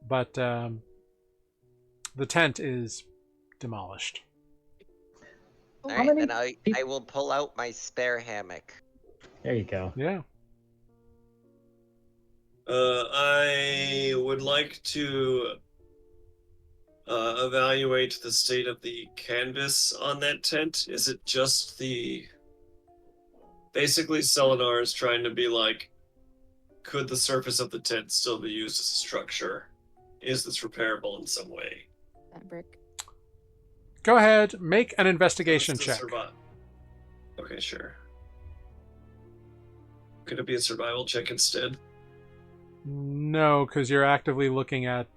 but the tent is demolished. All How right, many then I will pull out my spare hammock. There you go. Yeah. I would like to evaluate the state of the canvas on that tent? Is it just the... Basically, Selenar is trying to be like, could the surface of the tent still be used as a structure? Is this repairable in some way? Fabric. Go ahead, make an investigation check. Okay, sure. Could it be a survival check instead? No, because you're actively looking at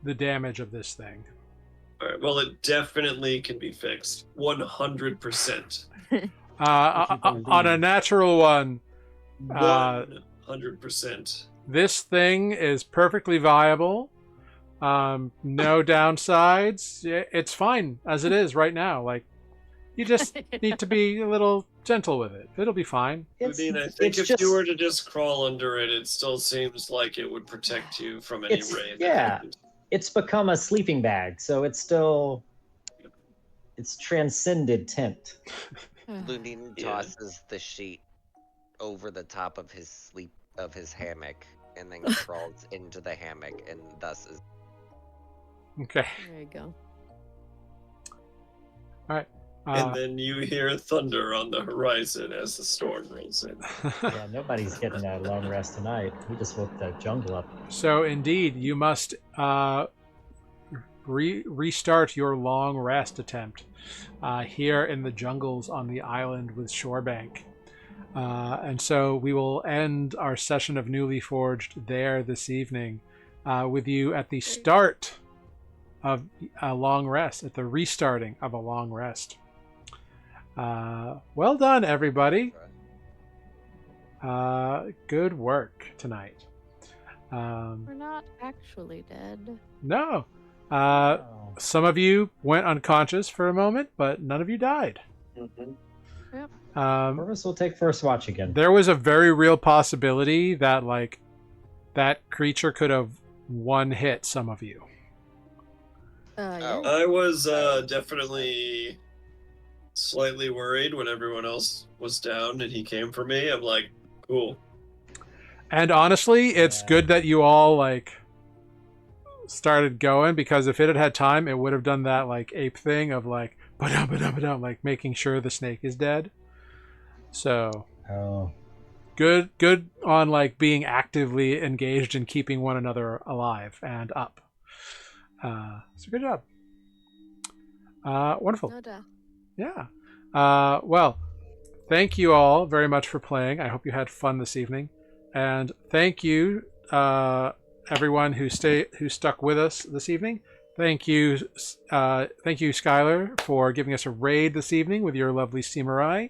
the damage of this thing. All right. Well, it definitely can be fixed. 100%. On a natural one, 100%. this thing is perfectly viable. No downsides. It's fine as it is right now. Like, you just need to be a little gentle with it. It'll be fine. I mean, I think if you were to just crawl under it, it still seems like it would protect you from any rain. Yeah, it's become a sleeping bag, so it's transcended tent. Lunin tosses the sheet over the top of his hammock and then crawls into the hammock and thus is... Okay. There you go. All right. And then you hear thunder on the horizon as the storm rolls in. Yeah, nobody's getting a long rest tonight. We just woke the jungle up. So indeed, you must restart your long rest attempt here in the jungles on the island with Shorebank. And so we will end our session of Nuuli Forged there this evening with you at the start of a long rest, at the restarting of a long rest. Well done, everybody. Good work tonight. We're not actually dead. No. Some of you went unconscious for a moment, but none of you died. Yep. Purvis will take first watch again. There was a very real possibility that, like, that creature could have one-hit some of you. Yeah. I was definitely slightly worried when everyone else was down and he came for me. I'm like, cool. And honestly, it's good that you all, like, started going, because if it had had time, it would have done that, like, ape thing of, like, ba-dum, like, making sure the snake is dead. So, good on, like, being actively engaged in keeping one another alive and up. So good job. Wonderful. No duh. Yeah. Well, thank you all very much for playing. I hope you had fun this evening, and thank you, everyone who stuck with us this evening. Thank you, Skylar, for giving us a raid this evening with your lovely Steamerai.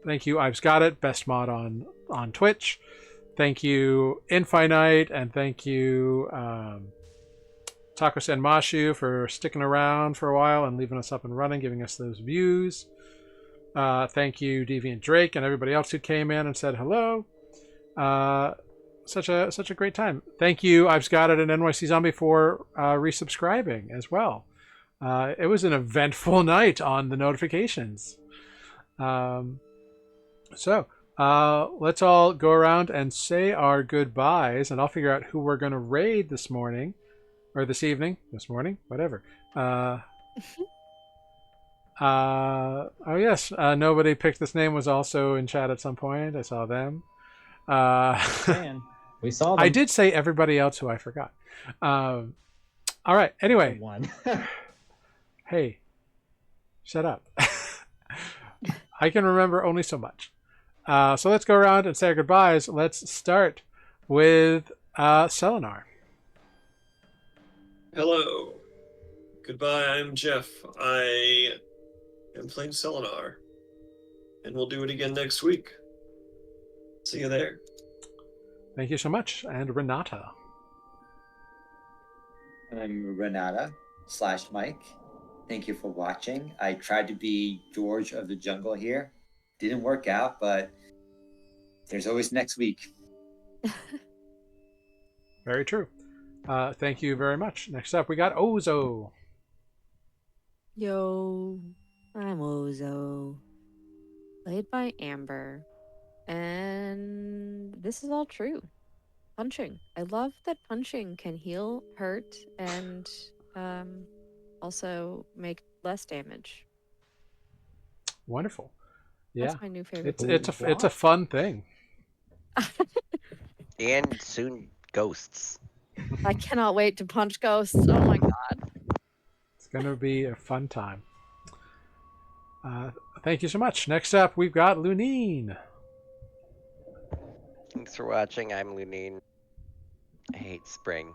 Thank you, I've Got It, best mod on Twitch. Thank you, Infinite, and thank you, Taco Sen Mashu, for sticking around for a while and leaving us up and running, giving us those views. Thank you, Deviant Drake, and everybody else who came in and said hello. Such a great time. Thank you, I've Got It, and NYC Zombie for resubscribing as well. It was an eventful night on the notifications. So let's all go around and say our goodbyes, and I'll figure out who we're going to raid this morning, or this evening, whatever. Oh yes, nobody picked this name was also in chat at some point. I saw them. Man, we saw them. I did say everybody else who I forgot. All right. Anyway, one. Hey, shut up. I can remember only so much. So let's go around and say our goodbyes. Let's start with Selenar. Hello. Goodbye, I'm Jeff. I am playing Selenar. And we'll do it again next week. See you there. Thank you so much. And Renata. I'm Renata/Mike. Thank you for watching. I tried to be George of the Jungle here. Didn't work out, but there's always next week. Very true. Thank you very much. Next up, we got Ozo. Yo, I'm Ozo, played by Amber, and this is all true. punching. I love that punching can heal, hurt, and also make less damage. Wonderful. Yeah. That's my new favorite. It's a fun thing. And soon ghosts. I cannot wait to punch ghosts. Oh my god. It's going to be a fun time. Thank you so much. Next up, we've got Lunine. Thanks for watching. I'm Lunine. I hate spring.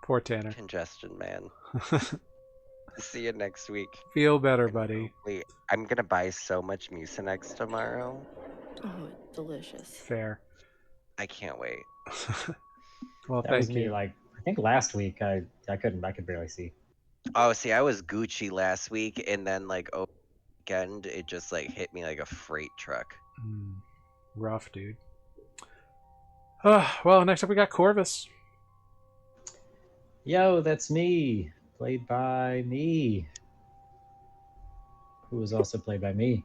Poor Tanner. Congestion, man. See you next week. Feel better, buddy. I'm gonna buy so much Mucinex tomorrow. Oh, delicious. Fair. I can't wait. Well, That thank was me. you. Like I think last week I could barely see. Oh, see, I was Gucci last week, and then like over the weekend, it just like hit me like a freight truck. Rough, dude. Well, next up we got Corvus. Yo, that's me, played by me, who was also played by me.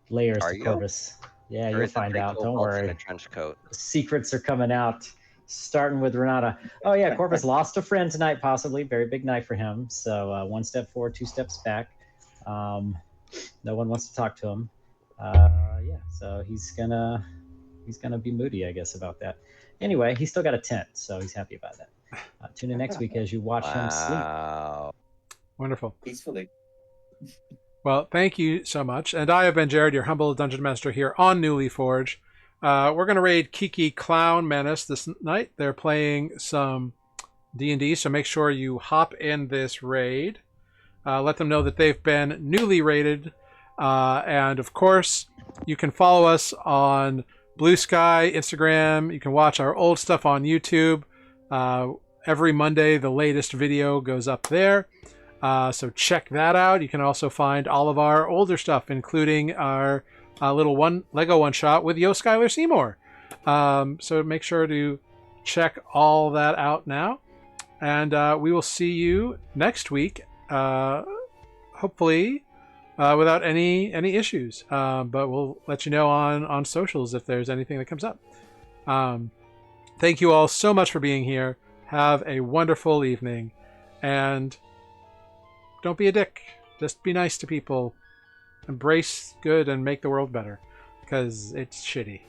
Layers Are to you? Corvus. Yeah, Or you'll is it find three out. Don't kobolds in worry. a trench coat? Secrets are coming out, starting with Renata. Oh yeah, Corvus lost a friend tonight, possibly. Very big night for him. So one step forward, two steps back. No one wants to talk to him. Yeah, so he's gonna be moody, I guess, about that. Anyway, he's still got a tent, so he's happy about that. Tune in next week as you watch him sleep. Wow. Wonderful. Peacefully. Well, thank you so much. And I have been Jared, your humble dungeon master here on Nuuli Forged. We're going to raid Kiki Clown Menace this night. They're playing some D&D, so make sure you hop in this raid. Let them know that they've been newly raided. And, of course, you can follow us on Blue Sky, Instagram. You can watch our old stuff on YouTube. Every Monday, the latest video goes up there. So check that out. You can also find all of our older stuff, including our little Lego one-shot with Yo Skylar Seymour. So make sure to check all that out now. And we will see you next week, hopefully without any issues. But we'll let you know on socials if there's anything that comes up. Thank you all so much for being here. Have a wonderful evening. And don't be a dick. Just be nice to people. Embrace good and make the world better. Because it's shitty.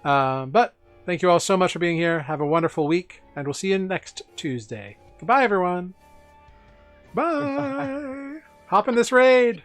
But thank you all so much for being here. Have a wonderful week. And we'll see you next Tuesday. Goodbye, everyone. Bye. Hop in this raid.